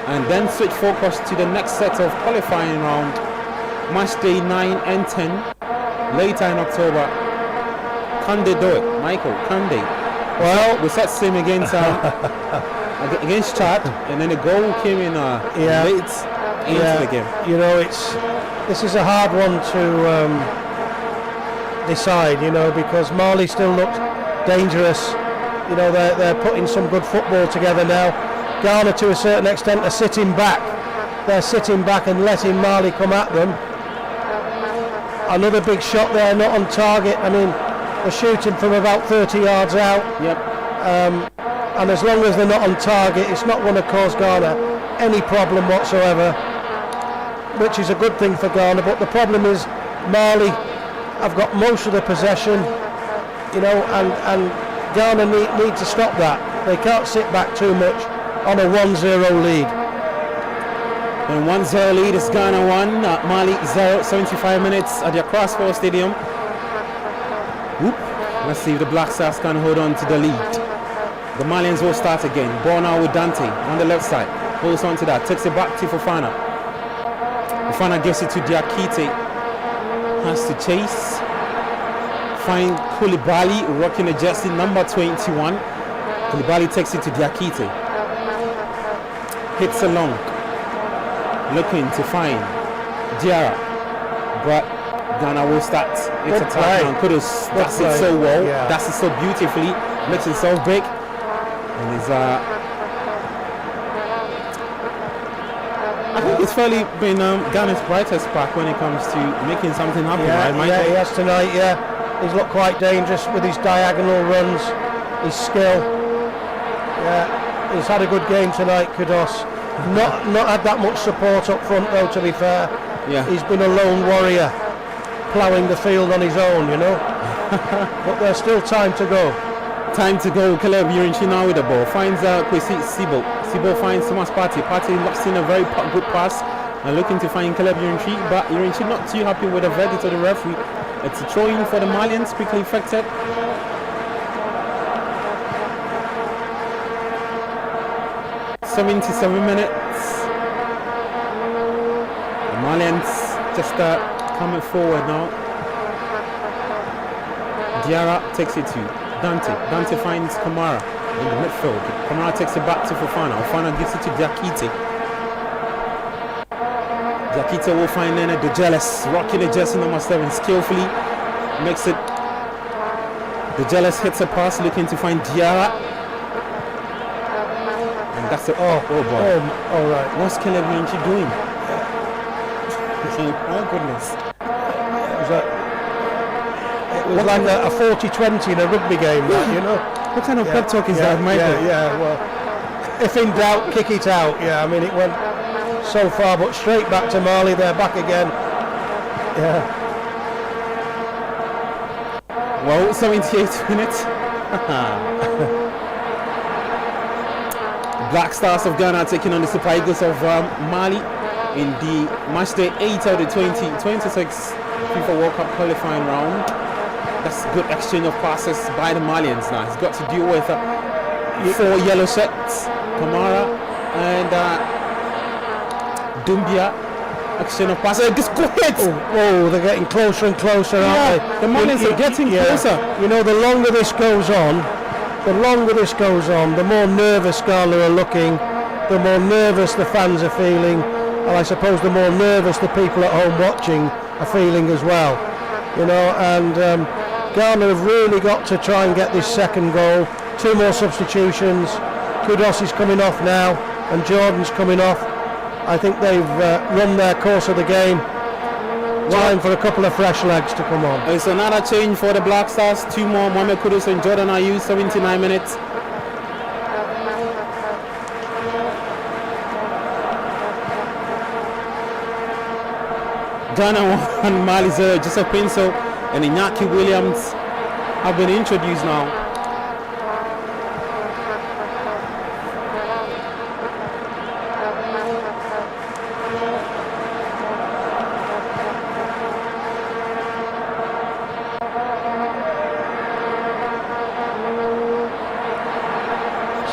And then switch focus to the next set of qualifying round, match day 9 and 10, later in October. Can they do it, Michael? Can they? Well, we set same against Chad, and then the goal came in late into the game. You know, this is a hard one to decide. You know, because Mali still looks dangerous. You know, they're putting some good football together now. Ghana, to a certain extent, are sitting back. They're sitting back and letting Mali come at them. Another big shot there, not on target. I mean, they're shooting from about 30 yards out. Yep. And as long as they're not on target, it's not going to cause Ghana any problem whatsoever, which is a good thing for Ghana. But the problem is Mali have got most of the possession, you know, and Ghana need to stop that. They can't sit back too much on a 1-0 lead. And 1-0 lead is Ghana 1, Mali 0, 75 minutes at the Crossfire Stadium. Whoop. Let's see if the Black Stars can hold on to the lead. The Malians will start again. Ball now with Dante on the left side. Holds on to that, takes it back to Fofana. Fofana gives it to Diakite. Has to chase. Find Koulibaly rocking the jersey number 21. Koulibaly takes it to Diakite. Hits along. Looking to find Diarra. But Ghana will start its attack now. Kudus does it so well. Yeah. Does it so beautifully. Makes himself big. And is I think it's fairly been Ghana's brightest spark when it comes to making something happen. Yeah, right, yeah, he has tonight. Yeah, he's looked quite dangerous with his diagonal runs, his skill. Yeah, he's had a good game tonight, Kudos. Not had that much support up front though, to be fair. Yeah. He's been a lone warrior, ploughing the field on his own, you know. But there's still time to go. Time to go. Caleb Yurinchi now with the ball. Finds Kwesi Sibo. Sibo finds Thomas Partey. Partey locks in a very good pass. And looking to find Caleb Yurinchi. But Yurinchi not too happy with the verdict of the referee. It's a throw-in for the Malians. Quickly effected. .77 minutes. The Malians just coming forward now. Diarra takes it to Dante. Dante finds Kamara. in the midfield. Kamara takes it back to Fofana. Fofana gives it to Diakite. Diakite will find Nene De Jealous, rocking the jersey number 7 skillfully. Makes it. De Jealous hits a pass, looking to find Diarra. And that's it. Oh boy. Oh, all right. What's Caleb Lynch doing? Oh goodness. It was like a 40-20 in a rugby game, that, you know. What kind of pep talk is that, Michael? Well, if in doubt, kick it out. Yeah, I mean, it went so far, but straight back to Mali. They're back again. Yeah. Well, 78 minutes. Black Stars of Ghana taking on the Super Eagles of Mali in the match day 8 of the 2026 FIFA World Cup qualifying round. That's a good exchange of passes by the Malians now. He's got to deal with 4 yellow shirts, Kamara and Dumbia. Exchange of passes. Just go ahead! Oh, they're getting closer and closer, aren't they? The Malians are getting closer. You know, the longer this goes on, the more nervous Ghana are looking, the more nervous the fans are feeling, and I suppose the more nervous the people at home watching are feeling as well. You know, and Ghana have really got to try and get this second goal. 2 more substitutions. Kudos is coming off now, and Jordan's coming off. I think they've run their course of the game. Time for a couple of fresh legs to come on. It's another change for the Black Stars. 2 more. Mohamed Kudus and Jordan Ayew, 79 minutes. Ghana 1, Mali 0. Joseph Pinso and Iñaki Williams have been introduced now.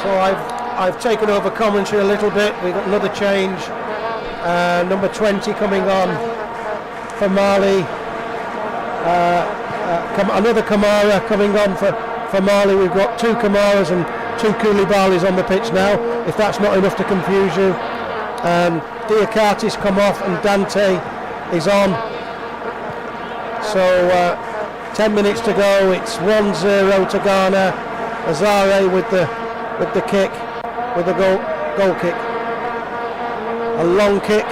So I've taken over commentary a little bit. We've got another change. Number 20 coming on for Mali. Another Kamara coming on for Mali. We've got 2 Kamaras and 2 Koulibalis on the pitch now, if that's not enough to confuse you. Diakite's come off and Dante is on. So 10 minutes to go. It's 1-0 to Ghana. Azare with the kick, with the goal kick. A long kick.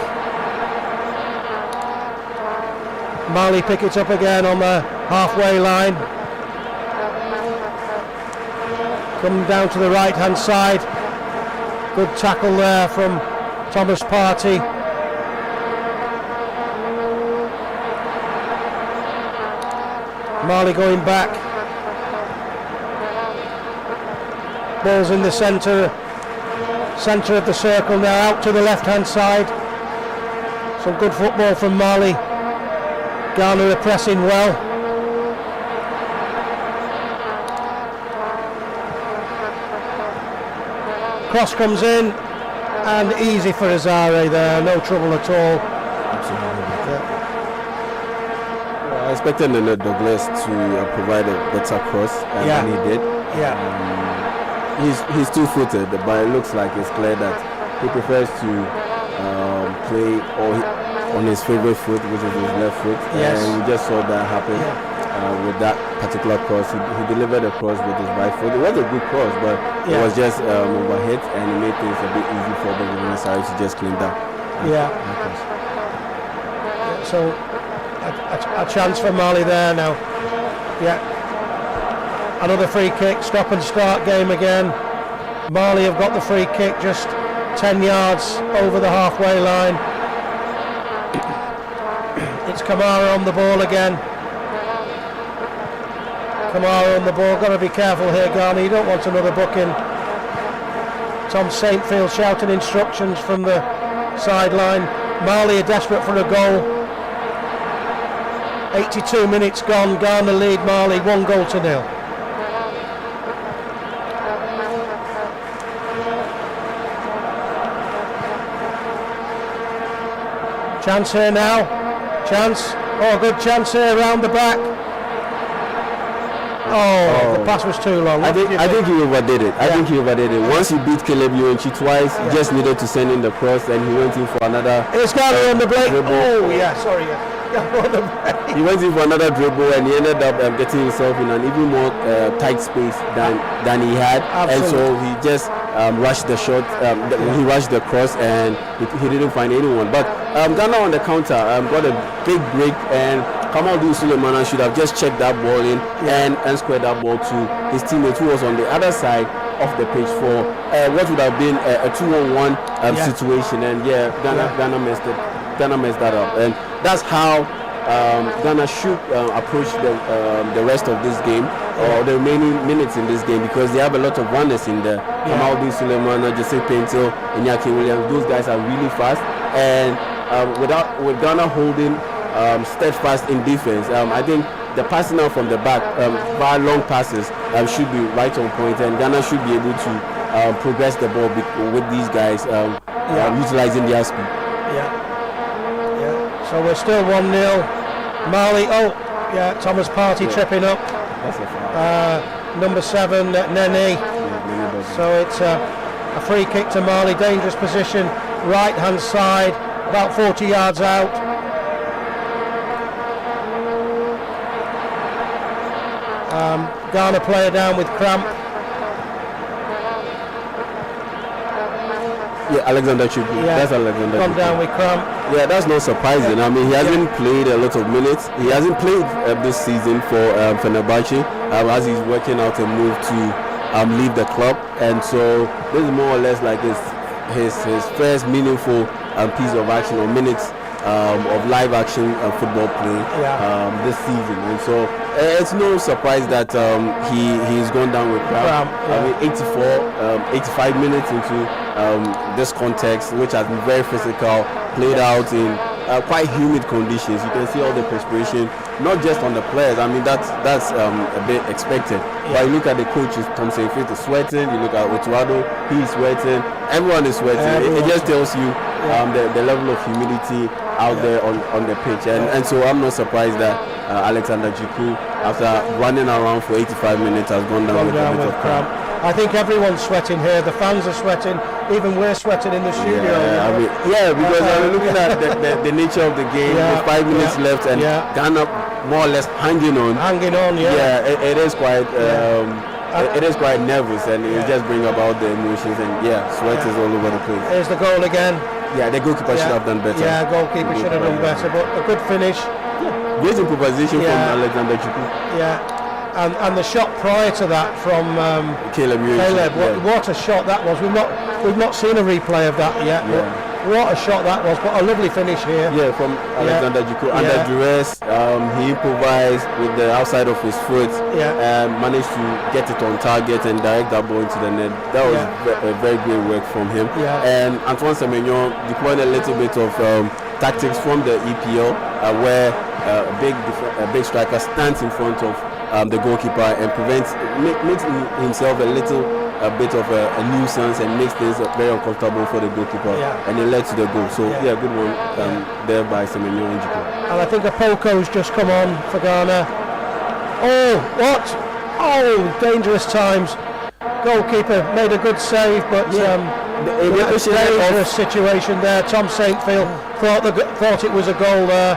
Mali pick it up again on the halfway line. Come down to the right hand side. Good tackle there from Thomas Partey. Mali going back. Ball's in the centre of the circle now, out to the left hand side. Some good football from Mali. Ghana are pressing well. Cross comes in and easy for Azare there, no trouble at all. Absolutely. I expected Leonard Douglas to provide a better cross, and he did. He's two-footed, but it looks like it's clear that he prefers to play on his favorite foot, which is his left foot. Yes. And we just saw that happen with that particular cross. He delivered a cross with his right foot. It was a good cross, but it was just overhit, and it made things a bit easy for the Venezuelans to just clean that. So a chance for Mali there now. Another free kick, stop and start game again. Mali have got the free kick just 10 yards over the halfway line. It's Kamara on the ball again. Kamara on the ball, got to be careful here, Ghana, you don't want another booking. Tom Saintfield shouting instructions from the sideline. Mali are desperate for a goal. 82 minutes gone, Ghana lead Mali 1-0. Chance here now. Chance. Oh, good chance here around the back. Oh, the pass was too long. I think he overdid it. I think he overdid it. Once he beat Caleb Ewanchi twice, he just needed to send in the cross, and he went in for another. It's got on the break. Dribble. Oh yeah, sorry. He went in for another dribble, and he ended up getting himself in an even more tight space than he had. Absolutely. And so he just rushed the shot. He rushed the cross, and he didn't find anyone. But Ghana on the counter got a big break, and Kamaldeen Sulemana should have just checked that ball in and squared that ball to his teammate who was on the other side of the pitch for what would have been a 2-on-1 situation. And Ghana messed it. Ghana messed that up, and that's how Ghana should approach the rest of this game or the remaining minutes in this game, because they have a lot of runners in there. Kamaldeen Sulemana, Jose Pinto, Iñaki Williams. Those guys are really fast, and with Ghana holding steadfast in defense, I think the passing out from the back via long passes should be right on point, and Ghana should be able to progress the ball with these guys utilizing their speed. So we're still 1-0. Mali, Thomas Partey tripping up. That's a foul. Number 7, Nene. So it's a free kick to Mali, dangerous position, right hand side, about 40 yards out. Ghana player down with cramp. Yeah, Alexander Chukwu. That's Alexander Gone Chukwu. down with cramp. Yeah, that's no surprising. I mean, he hasn't played a lot of minutes. He hasn't played this season for Fenerbahce as he's working out a move to leave the club. And so this is more or less like his first meaningful piece of action or minutes of live action football play this season. And so it's no surprise that he's gone down with cramp. I mean, 85 minutes into this context, which has been very physical, played out in quite humid conditions. You can see all the perspiration, not just on the players. I mean, that's a bit expected. But you look at the coaches, Thompson Fit is sweating. You look at Otuado, he's sweating. Everyone is sweating. It just tells you the level of humidity out there on the pitch. And so I'm not surprised that Alexander Chukwu, after running around for 85 minutes, has gone down with a bit of cramp. I think everyone's sweating here. The fans are sweating. Even we're sweating in the studio. Because I'm looking at the nature of the game. With 5 minutes left, and Ghana more or less hanging on. It is quite. It is quite nervous, and it just bring about the emotions, and sweat is all over the place. Here's the goal again. Yeah, the goalkeeper should have done better. Yeah, goalkeeper should have done better, but a good finish. Great improvisation from Alexander Chukwu. And the shot prior to that from Caleb. What a shot that was. We've not seen a replay of that yet. What a shot that was, but a lovely finish here. Yeah, from Alexander Chukwu. Under duress, he improvised with the outside of his foot and managed to get it on target and direct that ball into the net. That was a very great work from him. And Antoine Semenyo deployed a little bit of tactics from the EPL where a big striker stands in front of the goalkeeper and makes himself a bit of a nuisance and makes things very uncomfortable for the goalkeeper, and it led to the goal. So good one there by Semenyo Njiko. And I think a Poco's just come on for Ghana. Oh, what? Oh, dangerous times. Goalkeeper made a good save, but dangerous situation there. Tom Saintfield thought it was a goal there.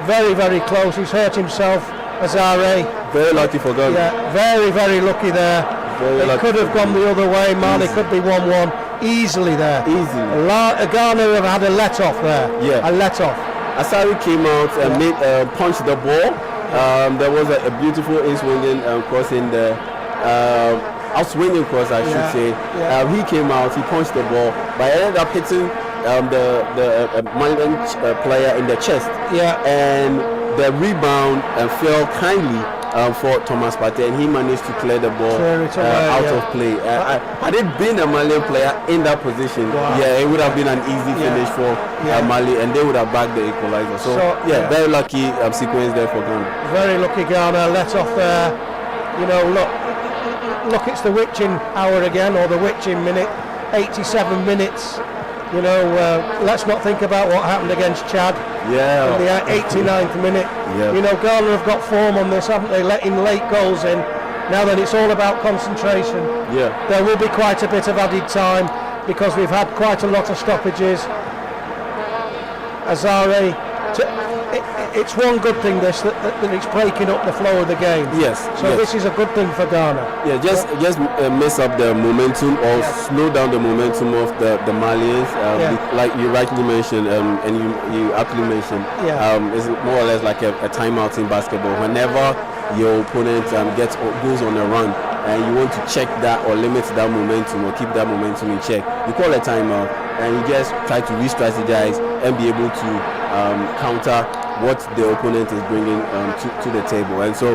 Very, very close. He's hurt himself. Azare. Very lucky for Ghana. Yeah, very, very lucky there. It could have gone the other way. Mali could be 1-1 easily there. Ghana have had a let off there. A let off. Asari came out and punched the ball. There was a beautiful in-swinging cross in there. Out-swinging cross, I should say. He came out, he punched the ball, but ended up hitting the Malian player in the chest. And the rebound fell kindly for Thomas Partey, and he managed to clear the ball out of play. Had it been a Malian player in that position, it would have been an easy finish for Mali, and they would have bagged the equalizer. So very lucky sequence there for Ghana. Very lucky Ghana, let off there. You know, look, it's the witching hour again, or the witching minute. 87 minutes. You know, let's not think about what happened against Chad in the 89th minute. You know, Ghana have got form on this, haven't they? Letting late goals in. Now then, it's all about concentration. Yeah. There will be quite a bit of added time because we've had quite a lot of stoppages. Azare, it's one good thing that it's breaking up the flow of the game. Yes. So yes. this is a good thing for Ghana. Yeah, just mess up the momentum or slow down the momentum of the Malians. Like you rightly mentioned, and you aptly mentioned, it's more or less like a timeout in basketball. Whenever your opponent goes on a run and you want to check that or limit that momentum or keep that momentum in check, you call a timeout and you just try to re-strategize and be able to counter what the opponent is bringing to the table. And so,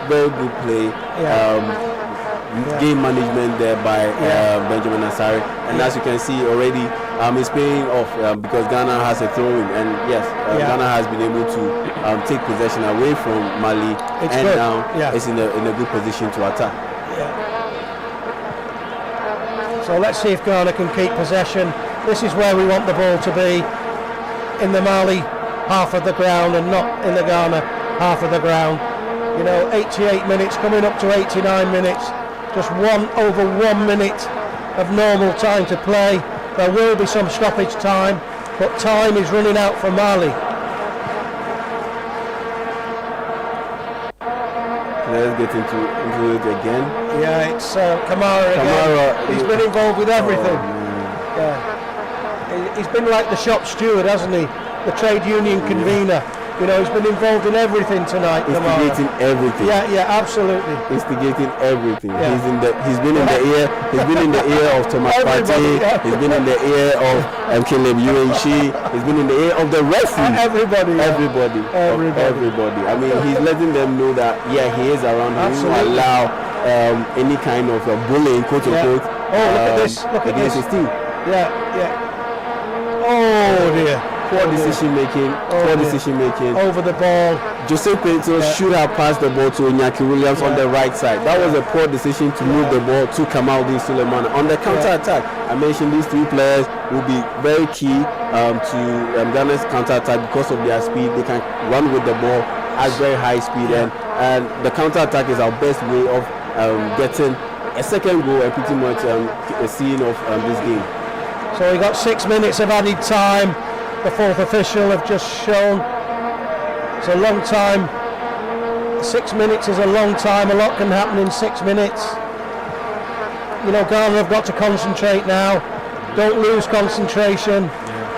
very good play. Game management there by Benjamin Asare. And as you can see already, it's paying off because Ghana has a throw-in. And yes, Ghana has been able to take possession away from Mali. Now it's in a good position to attack. So let's see if Ghana can keep possession. This is where we want the ball to be, in the Mali half of the ground and not in the Ghana half of the ground. 88 minutes coming up to 89 minutes, just over 1 minute of normal time to play. There will be some stoppage time, but time is running out for Mali. Let's get into it again. Yeah, it's Kamara again. He's been involved with everything. He's been like the shop steward, hasn't he? The trade union convener. He's been involved in everything tonight. Instigating everything. Yeah, absolutely. Instigating everything. He's been in the ear. He's been in the ear of Thomas Partey. He's been in the ear of Caleb Uenchi. He's been in the ear of the referee. Everybody. I mean, he's letting them know that he is around. He won't allow any kind of bullying, quote unquote. Oh, look at this! Look at this! His team. Yeah. Oh dear. Poor decision making. Over the ball. Jose Pinto should have passed the ball to Iñaki Williams on the right side. That was a poor decision to move the ball to Kamaldeen Suleiman. On the counter-attack, I mentioned these three players will be very key to Ghana's counter-attack because of their speed. They can run with the ball at very high speed, and the counter-attack is our best way of getting a second goal and pretty much seeing of this game. So we got 6 minutes of added time. The fourth official have just shown. It's a long time. 6 minutes is a long time. A lot can happen in 6 minutes. Ghana have got to concentrate now. Don't lose concentration.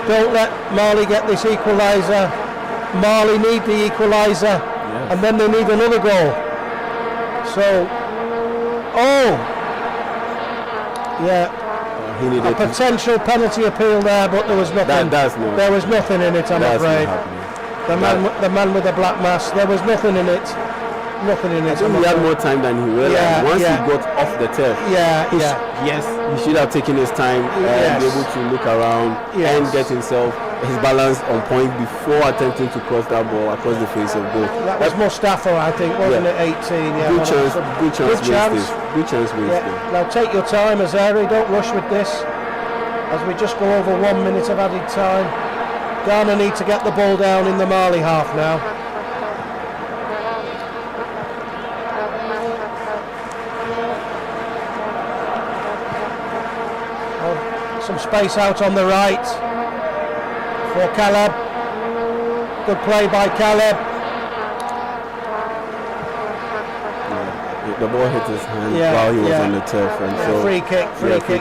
Don't let Mali get this equaliser. Mali need the equaliser, and then they need another goal. So, a potential penalty appeal there, but there was nothing. There was nothing in it, I'm afraid. The man with the black mask, there was nothing in it. Nothing in it. I think he had more time than he realized. Once he got off the turf, he should have taken his time and be able to look around and get his balance on point before attempting to cross that ball across the face of goal. That was Mustafa, I think, wasn't it? 18. Good chance wasted. Now take your time, Azari. Don't rush with this. As we just go over 1 minute of added time, Ghana need to get the ball down in the Mali half now. Some space out on the right for Caleb. Good play by Caleb. The ball hit his hand while he was on the turf, and so free kick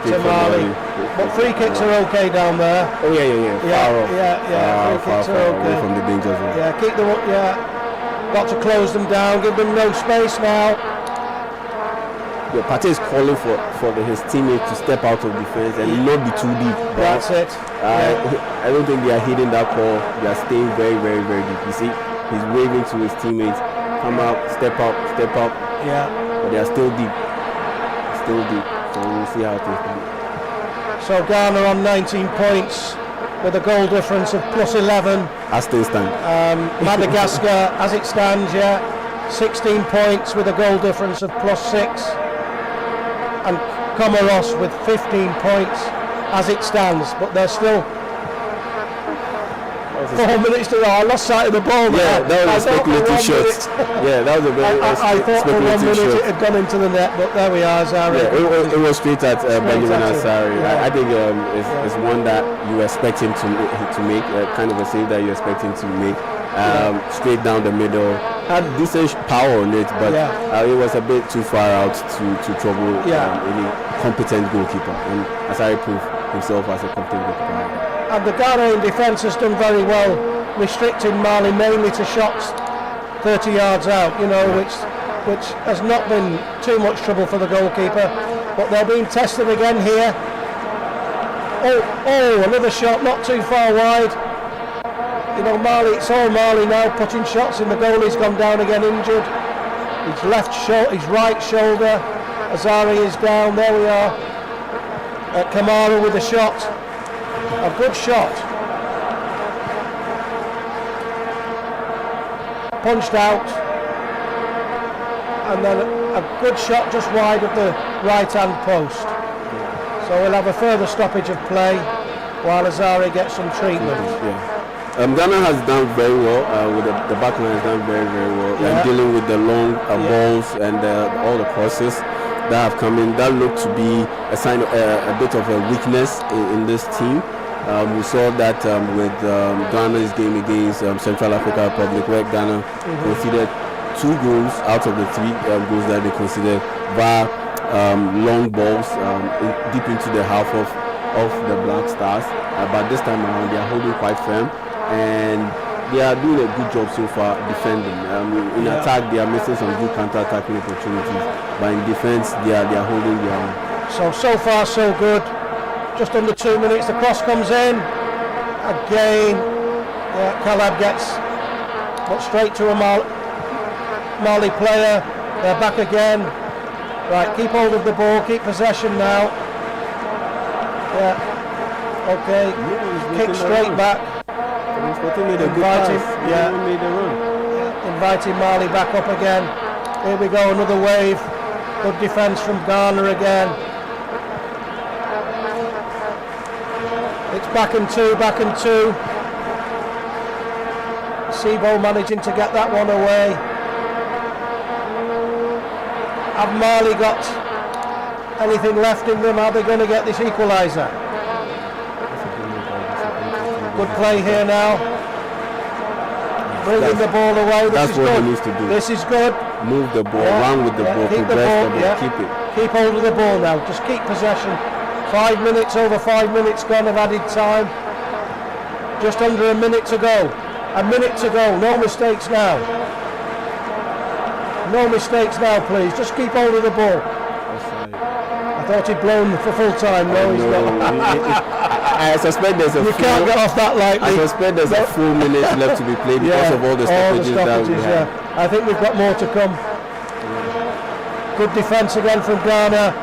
to Mali. But free kicks are okay down there. Free kicks are okay away from the danger zone. Got to close them down. Give them no space now. Partey is calling for his teammates to step out of defense and not be too deep. That's it. I don't think they are hitting that call. They are staying very, very, very deep. You see, he's waving to his teammates, come out, step up. But they are still deep. So we'll see how things go. So Ghana on 19 points with a goal difference of plus 11. As things stand. Madagascar, as it stands, 16 points with a goal difference of plus 6. And Comoros with 15 points as it stands, but they're still. That was 4 minutes to go. I lost sight of the ball. Yeah, that was a speculative shot. Yeah, that was a very I thought for 1 minute it had gone into the net, but there we are, Azari. Yeah, it was straight at Benjamin Asari. Yeah. I think it's one that you expect him to make, kind of a save that you expect him to make. Straight down the middle, had decent power on it, but it was a bit too far out to trouble any competent goalkeeper. And Asari proved himself as a competent goalkeeper. And the Ghanaian defence has done very well, restricting Mali mainly to shots 30 yards out, which has not been too much trouble for the goalkeeper. But they're being tested again here. Oh, another shot, not too far wide. Mali, it's all Mali now, putting shots in. The goalie's gone down again, injured. His right shoulder. Azari is down, there we are. Kamara with a shot. A good shot. Punched out. And then a good shot just wide of the right-hand post. So we'll have a further stoppage of play while Azari gets some treatment. Ghana has done very well, with the back line has done very, very well, dealing with the long balls and all the crosses that have come in. That looked to be a sign of a bit of a weakness in this team. We saw that with Ghana's game against Central African Republic, where Ghana conceded 2 goals out of the 3 goals that they conceded via long balls deep into the half of the Black Stars. But this time around, they are holding quite firm. And they are doing a good job so far defending. In attack, they are missing some good counter-attacking opportunities, but in defense, they are holding their own. So far, so good. Just under 2 minutes, the cross comes in. Again, Calab gets but straight to a Mali player. They're back again. Right, keep hold of the ball, keep possession now. Okay, kick straight back. Inviting Mali back up again. Here we go, another wave. Good defence from Ghana again. It's back and two. Sibo managing to get that one away. Have Mali got anything left in them? Are they going to get this equaliser? Good play here now. Bringing the ball away. That's what he needs to do. This is good. Move the ball, run with the ball, progress the ball, keep it. Keep hold of the ball now. Just keep possession. 5 minutes, over 5 minutes gone of added time. Just under a minute to go. A minute to go. No mistakes now. No mistakes now, please. Just keep hold of the ball. I thought he'd blown for full time. No, he's not. I suspect there's a you can't get off that lightly. I suspect there's a full minute left to be played because of all the stoppages that we have. I think we've got more to come. Good defence again from Ghana.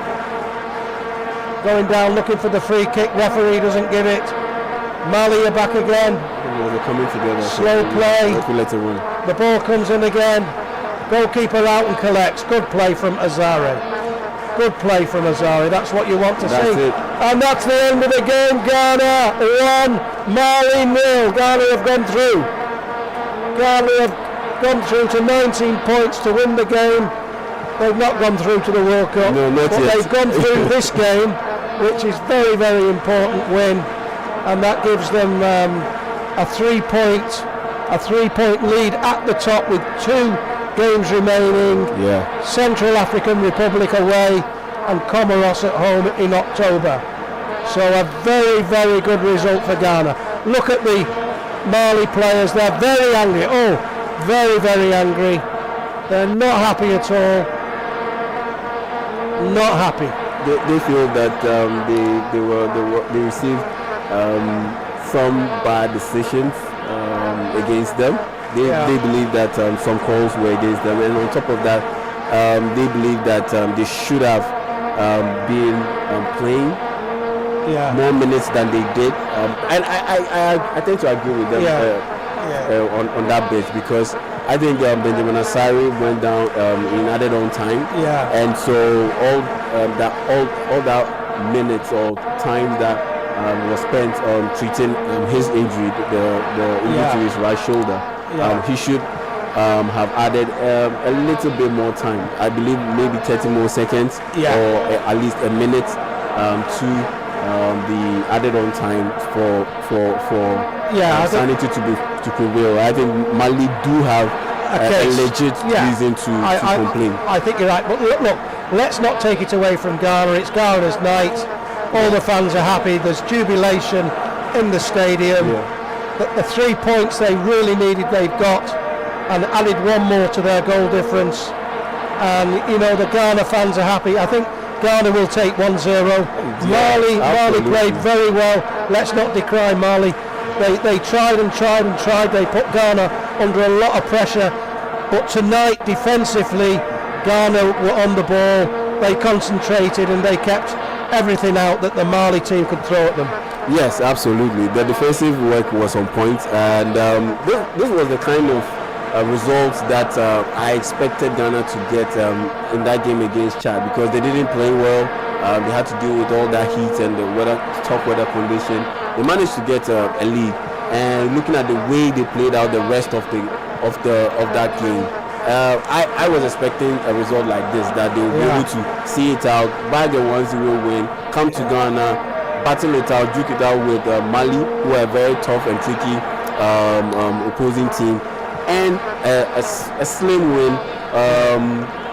Going down looking for the free kick. Referee doesn't give it. Mali are back again. They're coming together. Slow play. Let it run. The ball comes in again. Goalkeeper out and collects. Good play from Azari. Good play from Azari. That's what you want to see. It. And that's the end of the game. Ghana 1, Mali 0. Ghana have gone through. Ghana have gone through to 19 points to win the game. They've not gone through to the World Cup. No, not but yet. They've gone through this game, which is very, very important win. And that gives them a 3-point lead at the top with 2 games remaining. Central African Republic away and Comoros at home in October. So a very, very good result for Ghana. Look at the Mali players, they're very angry. Oh, very, very angry. They're not happy at all. Not happy. They feel that they received some bad decisions against them. They believe that some calls were against them, and on top of that, they believe that they should have been playing more minutes than they did. And I tend to agree with them on that bit, because I think Benjamin Asari went down in added on time, and so all that minutes or time that was spent on treating his injury, the injury to his right shoulder. He should have added a little bit more time. I believe maybe 30 more seconds or at least a minute to the added on time for sanity to prevail. I think Mali do have a legit reason to complain. I think you're right, but look, let's not take it away from Ghana. It's Ghana's night. All the fans are happy. There's jubilation in the stadium. The 3 points they really needed, they've got, and added one more to their goal difference. And the Ghana fans are happy. I think Ghana will take 1-0. Mali played very well. Let's not decry Mali. They tried and tried and tried. They put Ghana under a lot of pressure. But tonight, defensively, Ghana were on the ball. They concentrated and they kept everything out that the Mali team could throw at them. Yes, absolutely. The defensive work was on point, and this was the kind of results that I expected Ghana to get in that game against Chad, because they didn't play well. They had to deal with all that heat and the tough weather condition. They managed to get a lead, and looking at the way they played out the rest of that game, I was expecting a result like this, that they would be able to see it out, bag a 1-0 win, come to Ghana, battle it out, duke it out with Mali, who are a very tough and tricky opposing team, and a slim win,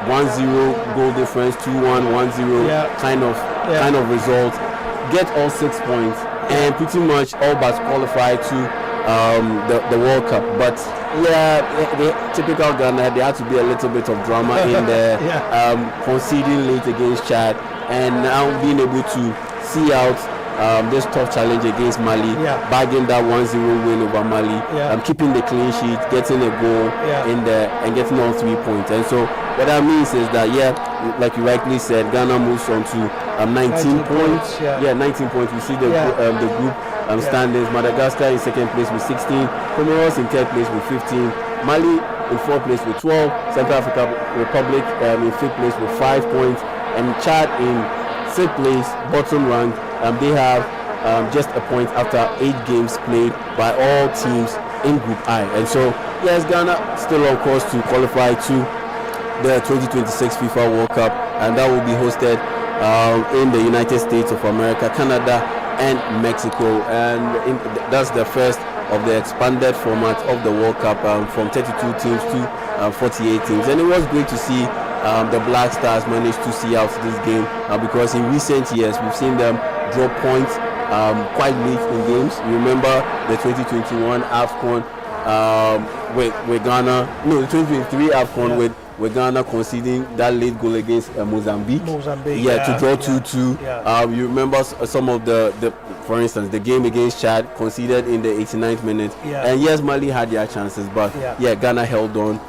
1-0 goal difference, 2-1, 1-0 kind of result, get all 6 points, and pretty much all but qualify to the World Cup. But the typical Ghana, there had to be a little bit of drama in there, conceding late against Chad, and now being able to see out this tough challenge against Mali, bagging that 1-0 win over Mali, keeping the clean sheet, getting a goal in there, and getting all 3 points. And so what that means is that, like you rightly said, Ghana moves on to 19 points. 19 points. We see the group standings. Madagascar in second place with 16, Comoros in third place with 15, Mali in fourth place with 12, Central African Republic in fifth place with 5 points, and Chad in sixth place, bottom rank. They have just a point after 8 games played by all teams in Group I. And so, yes, Ghana still on course to qualify to the 2026 FIFA World Cup, and that will be hosted in the United States of America, Canada, and Mexico. And that's the first of the expanded format of the World Cup, from 32 teams to 48 teams. And it was great to see the Black Stars manage to see out this game, because in recent years we've seen them drop points quite late in games. You remember the 2021 AFCON with Ghana, the 2023 AFCON with Ghana conceding that late goal against Mozambique. To draw 2-2. You remember some of the, for instance, the game against Chad, conceded in the 89th minute. And yes, Mali had their chances, but Ghana held on.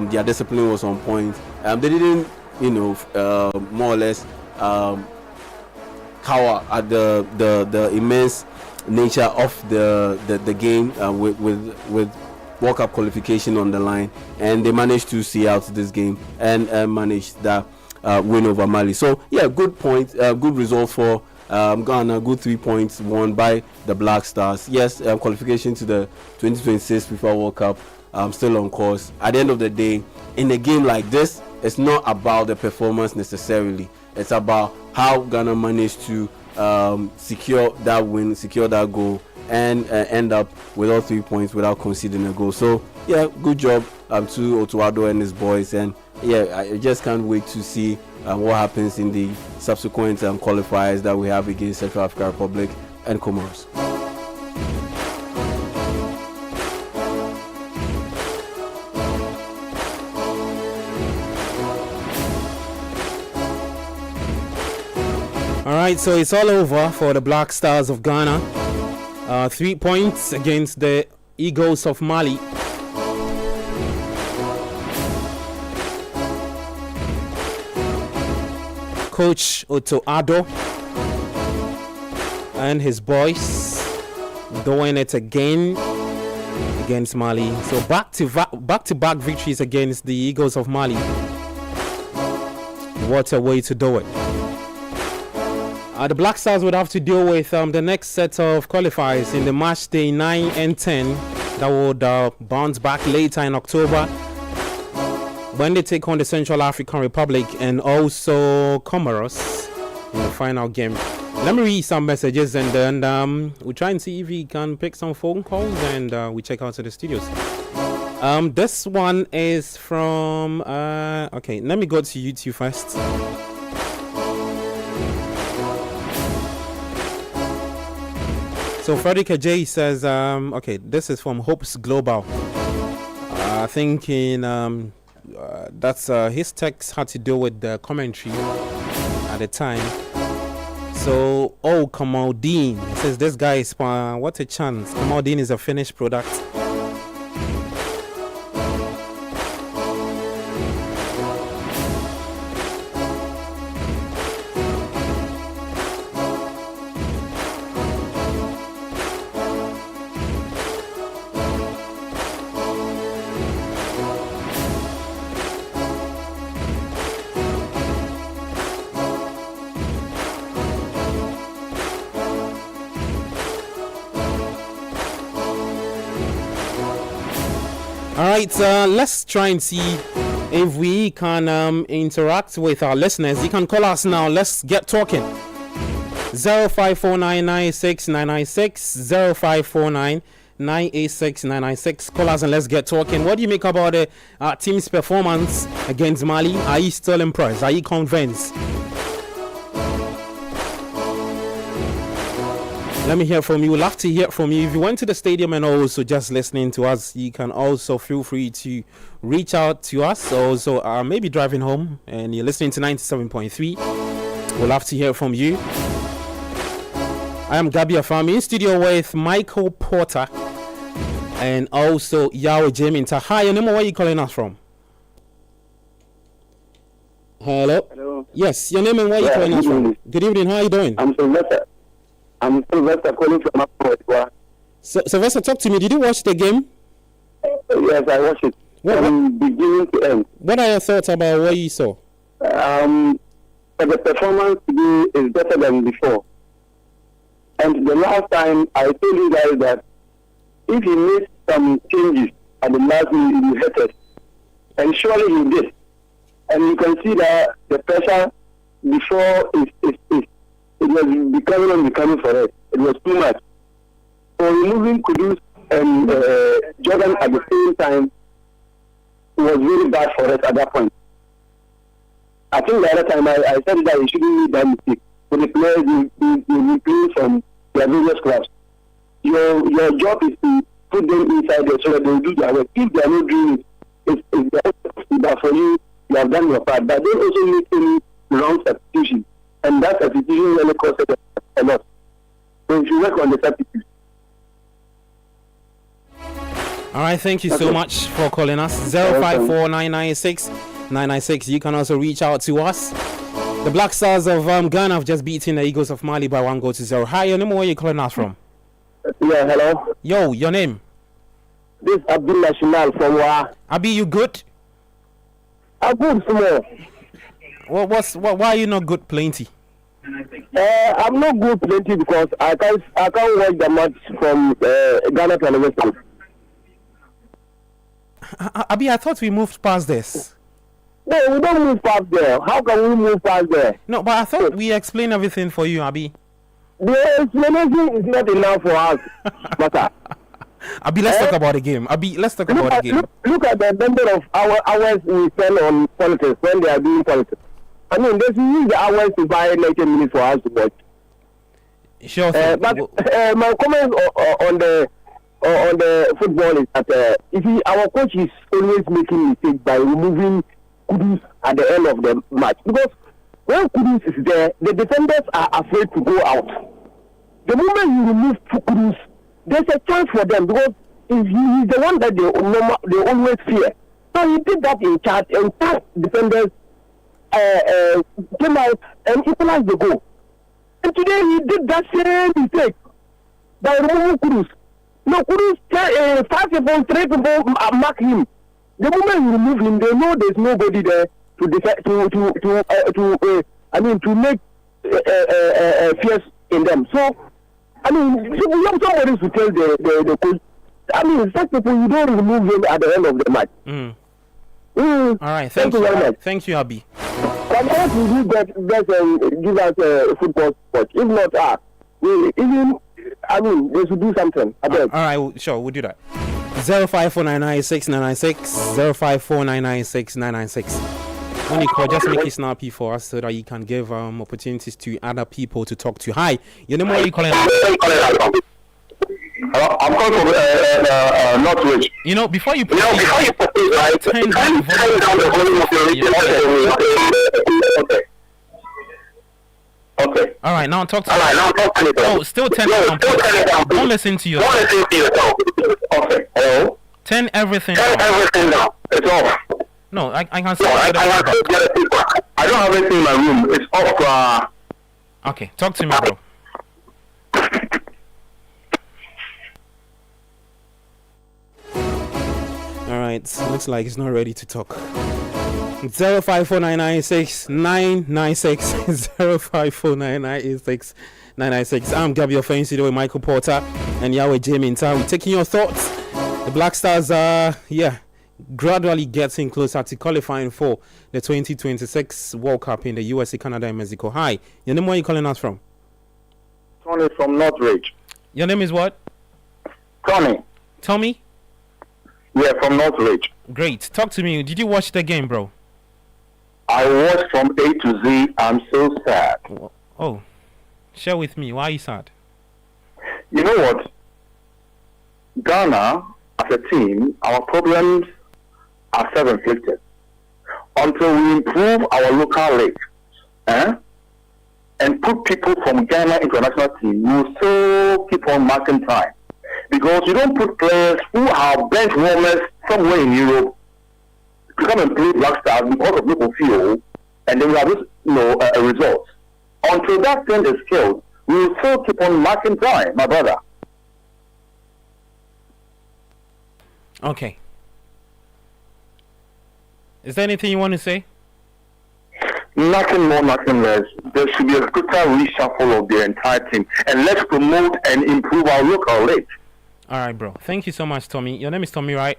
Their discipline was on point. They didn't, more or less cower at the immense nature of the game with World Cup qualification on the line, and they managed to see out this game and managed that win over Mali. So good point, good result for Ghana. Good 3 points won by the Black Stars. Yes, qualification to the 2026 FIFA World Cup still on course. At the end of the day, in a game like this, it's not about the performance necessarily. It's about how Ghana managed to secure that win, secure that goal, and end up with all 3 points without conceding a goal. So good job to Otuado and his boys, and I just can't wait to see what happens in the subsequent qualifiers that we have against Central African Republic and Comoros. All right, so it's all over for the Black Stars of Ghana. 3 points against the Eagles of Mali. Coach Otto Addo and his boys doing it again against Mali. So back-to-back victories against the Eagles of Mali. What a way to do it. The Black Stars would have to deal with the next set of qualifiers in the match day 9 and 10 that would bounce back later in October when they take on the Central African Republic and also Comoros in the final game. Let me read some messages and then we'll try and see if we can pick some phone calls and we check out to the studios. This one is from okay, let me go to YouTube first. So Frederick Ajay says okay, this is from Hopes Global. I think in that's his text had to do with the commentary at the time. So Kamaldeen says this guy is what a chance. Kamaldeen is a finished product. Alright, let's try and see if we can interact with our listeners. You can call us now. Let's get talking. 0549969996 0549986996. Call us and let's get talking. What do you make about the team's performance against Mali? Are you still impressed? Are you convinced? Let me hear from you. We'd love to hear from you. If you went to the stadium and also just listening to us, you can also feel free to reach out to us. Also, maybe driving home and you're listening to 97.3. We'd love to hear from you. I am Gabi Afami in studio with Michael Porter and also Yao Jaminta. Hi, your name, where are you calling us from? Hello? Hello. Yes, your name and where are you calling us from? Good evening, how are you doing? I'm Sylvester. Calling from Africa. Sylvester, talk to me. Did you watch the game? Yes, I watched it. From beginning to end. What are your thoughts about what you saw? The performance today is better than before. And the last time I told you guys that if he made some changes at the last minute, he hurt us. And surely he did. And you can see that the pressure before it was becoming for us. It was too much. So removing Kudus and Jordan at the same time was really bad for us at that point. I think the other time I said that he shouldn't make that mistake. So the players will play from their various clubs. Your job is to put them inside there so that they will do their work. If they are not doing it, it's for you. You have done your part. But don't also make any wrong substitution. And that substitution really costs us a lot. So if you work on the substitution. All right, thank you so much for calling us. 0549969996. You can also reach out to us. The Black Stars of Ghana have just beaten the Eagles of Mali by 1-0. Hi, your name, where are you calling us from? Yeah, hello. Yo, your name? This is Abdullah Shimal from Wa. Abi, you good? I'm good, small. Why are you not good plenty? I'm not good plenty because I can't watch the match from Ghana television. Abi, I thought we moved past this. No, we don't move past there. How can we move past there? No, but I thought we explained everything for you, Abi. The explanation is not enough for us. But, Abi, let's talk about the game. Abi, let's talk about the game. Look at the number of hours we spend on politics when they are doing politics. I mean, they use the hours to buy 90 minutes for us to watch. Sure. But my comment on the football is that our coach is always making mistakes by removing Kudus at the end of the match. Because when Kudus is there, the defenders are afraid to go out. The moment you remove Kudus, there's a chance for them because he's the one that they always fear. So he did that in Chad, and Chad defenders came out and equalized the goal. And today he did that same mistake by removing Kudus. No, Kudus, 5 people, 3 people mark him. The moment you remove him, they know there's nobody there to make fears in them. So, I mean, you have somebody to tell the coach. I mean, such people, you don't remove them at the end of the match. All right, thank you very much. Thank you, Abi. Sometimes we do get give us a football sport. If not, I mean, they should do something. I beg. All right, sure, we'll do that. 054996996 054996996. When you call, just make it snappy for us so that you can give opportunities to other people to talk to. Hi, your name, where are you calling? I'm calling from Northwich. You know, before you proceed, right? Turn down the volume of your radio. Okay. All right, now talk to me. Oh, still turn it down. Don't listen to yourself. Okay. Hello? Turn everything down. It's off. No, I can see. I don't have anything in my room. It's off. Okay, talk to me, bro. All right, looks like he's not ready to talk. 054996996 0549986 I'm Gabriel Fancy with Michael Porter and Yahweh Jamie in town. We're taking your thoughts. The Black Stars are gradually getting closer to qualifying for the 2026 World Cup in the USA, Canada, and Mexico. Hi, your name, where are you calling us from? Tony from Northridge. Your name is what? Tommy. Yeah, from Northridge. Great. Talk to me. Did you watch the game, bro? I watched from A to Z. I'm so sad. Oh, share with me. Why are you sad? You know what? Ghana, as a team, our problems are self-inflicted. Until we improve our local league, and put people from Ghana into a national team, we will still keep on marking time. Because you don't put players who are bench warmers somewhere in Europe to come and play Black Stars because of local feel, and then we have this, a result. Until that thing is killed, we will still keep on marking time, my brother. Okay. Is there anything you want to say? Nothing more, nothing less. There should be a total reshuffle of the entire team, and let's promote and improve our local league. All right, bro. Thank you so much, Tommy. Your name is Tommy, right?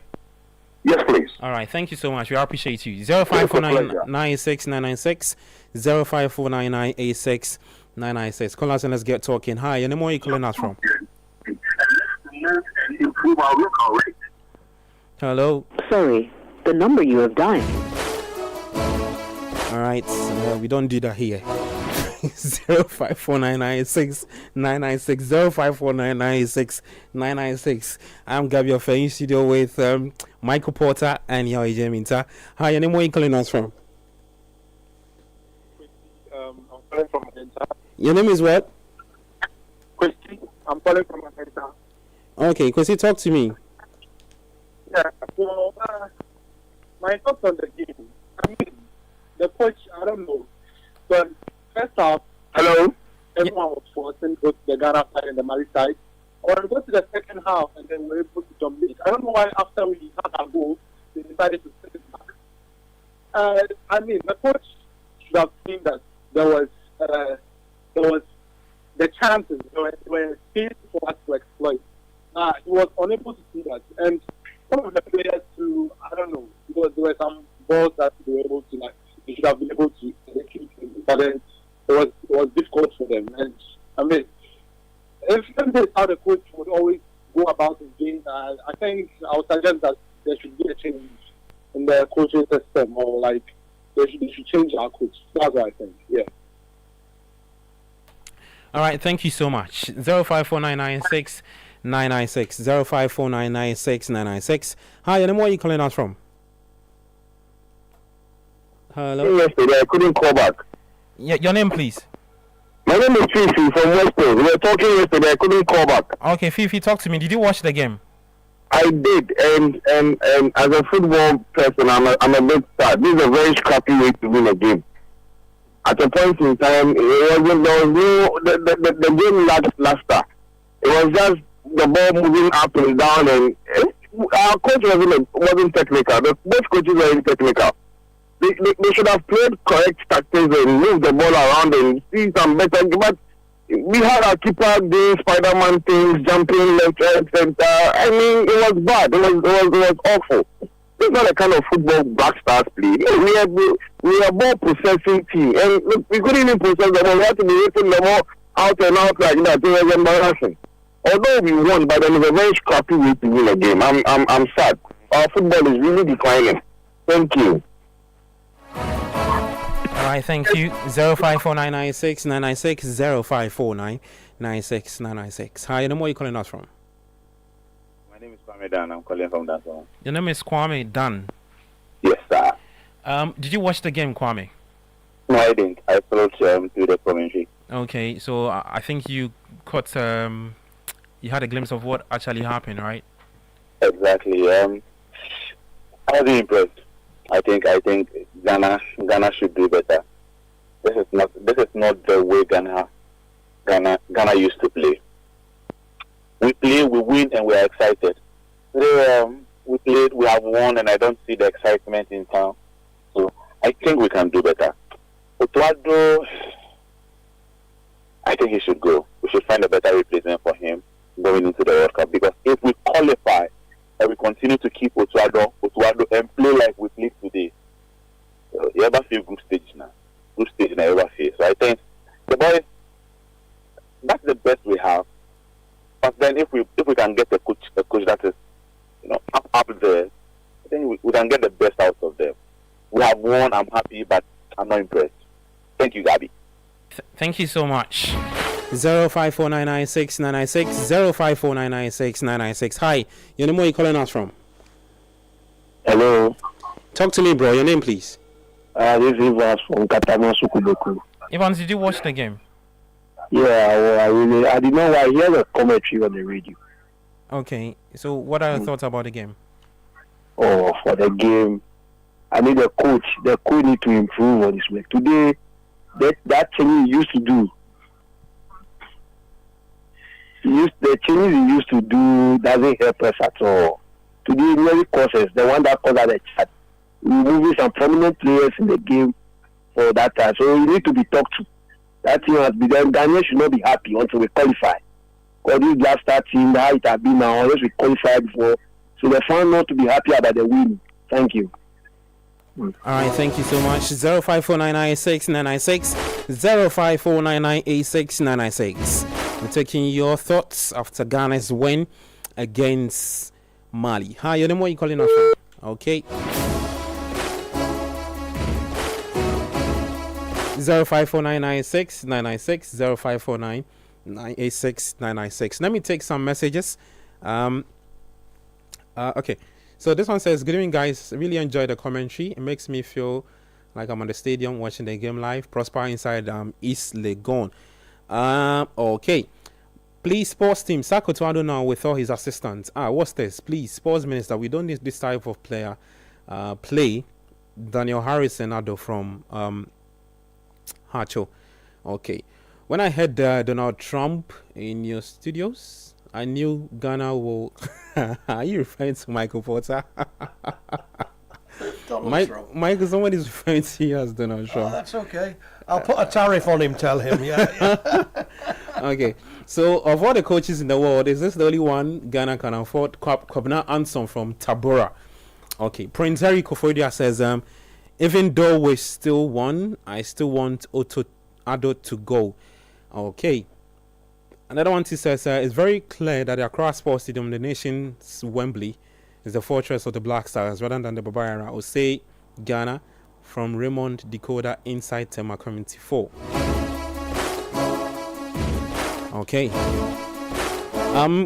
Yes, please. All right. Thank you so much. We appreciate you. 0549986 0549986 Call us and let's get talking. Hi. Your name, where are you calling us from? Improve our local league. Hello. Sorry, the number you have dialed. All right. We don't do that here. 0549986 0549986 I'm Gabriel Faye in studio with Michael Porter and Yahweh Jaminta. Hi, your name, where are you calling us from? I'm calling from Atlanta. Your name is what? Christy. I'm calling from Atlanta. Okay, Christy, talk to me. Yeah, so my thoughts on the game. I mean, the coach, I don't know. But first half, hello, everyone was forcing both the Ghana side and the Mali side. Or we go to the second half and then we're able to dominate. I don't know why after we had our goal, they decided to set it back. I mean, the coach should have seen that there was the chances, there were space for us to exploit. He was unable to see that. And some of the players too, I don't know, because there were some balls that they were able to, they should have been able to execute, but then it was difficult for them. And I mean, if this is how the coach would always go about his game, I think I would suggest that there should be a change in the coaching system, or they should change our coach. That's what I think. Yeah. All right, thank you so much. 0549996 0549996 Hi, and where are you calling us from? Hello. Yesterday I couldn't call back. Yeah, your name, please. My name is Fifi from Westfield. We were talking yesterday. I couldn't call back. Okay, Fifi, talk to me. Did you watch the game? I did, and as a football person, I'm a bit sad. This is a very scrappy way to win a game. At a point in time, the game lacked luster. It was just the ball moving up and down, and our coach wasn't technical. Both coaches were technical. They should have played correct tactics and moved the ball around and see some better. But we had our keeper doing Spider-Man things, jumping left, right, center. I mean, it was bad. It was awful. It's not the kind of football Black Stars play. We are ball possessing team, and look, we couldn't even possess the ball. We had to be hitting the ball out and out like that. It was embarrassing. Although we won, but then it was a very scrappy way to win a game. I'm sad. Our football is really declining. Thank you. All right, thank you. 054996 996. Hi, where are you calling us from? My name is Kwame Dan. I'm calling from that one. Your name is Kwame Dan. Yes, sir. Did you watch the game, Kwame? No, I didn't. I followed through the commentary. Okay, so I think you caught you had a glimpse of what actually happened, right? Exactly. I was impressed. I think Ghana should do better. This is not the way Ghana used to play. We play, we win, and we are excited. Today, we played, we have won, and I don't see the excitement in town. So I think we can do better. Otuado, I think he should go. We should find a better replacement for him going into the World Cup, because if we qualify and we continue to keep Otuado and play like we played today, you ever feel good stage now ever feel. So I think the boys, that's the best we have. But then if we can get a coach that is up there, I think we can get the best out of them. We have won, I'm happy, but I'm not impressed. Thank you, Gabby. Thank you so much. 054996 Hi, your name, where are you calling us from? Hello. Talk to me, bro. Your name, please. This is Ivas from Katama Sukudoku. Evans, did you watch the game? Yeah, I did not hear the commentary on the radio. Okay, so what are your thoughts about the game? Oh, for the game, I need the coach. The coach need to improve on his work. Today, that thing he used to do, the changes he used to do doesn't help us at all. Today, really causes the one that caused the chat. Removing some prominent players in the game for that time. So we need to be talked to. That team has been done. Daniel should not be happy until we qualify. Because this Black Star team, how it has been now, unless we qualify before. So the fans not to be happy about the win. Thank you. All right, thank you so much. 054996 054996. We're taking your thoughts after Ghana's win against Mali. Hi, your name, where are you calling us from? Okay. 054996 054996. Let me take some messages. Okay. So this one says, good evening, guys. Really enjoy the commentary. It makes me feel like I'm on the stadium watching the game live. Prosper inside East Legon. Okay. Please, sports team, Sako Tuado now with all his assistants. What's this? Please, sports minister, we don't need this type of player. Play Daniel Harrison Ado from Hacho. Okay. When I heard Donald Trump in your studios, I knew Ghana will. Are you referring to Michael Porter? Michael, somebody is referring to you as Donald Trump. Oh, that's okay. I'll put a tariff on him, tell him. Yeah. Okay. So, of all the coaches in the world, is this the only one Ghana can afford? Kwabena Anson from Tabora. Okay. Prince Harry Kofodia says, even though we still won, I still want Otto Addo to go. Okay. Another one says, it's very clear that the Accra Sports Stadium, the nation's Wembley, is the fortress of the Black Stars rather than the Barbarian. I would say Ghana from Raymond Dakota inside Tema Community 4. Okay.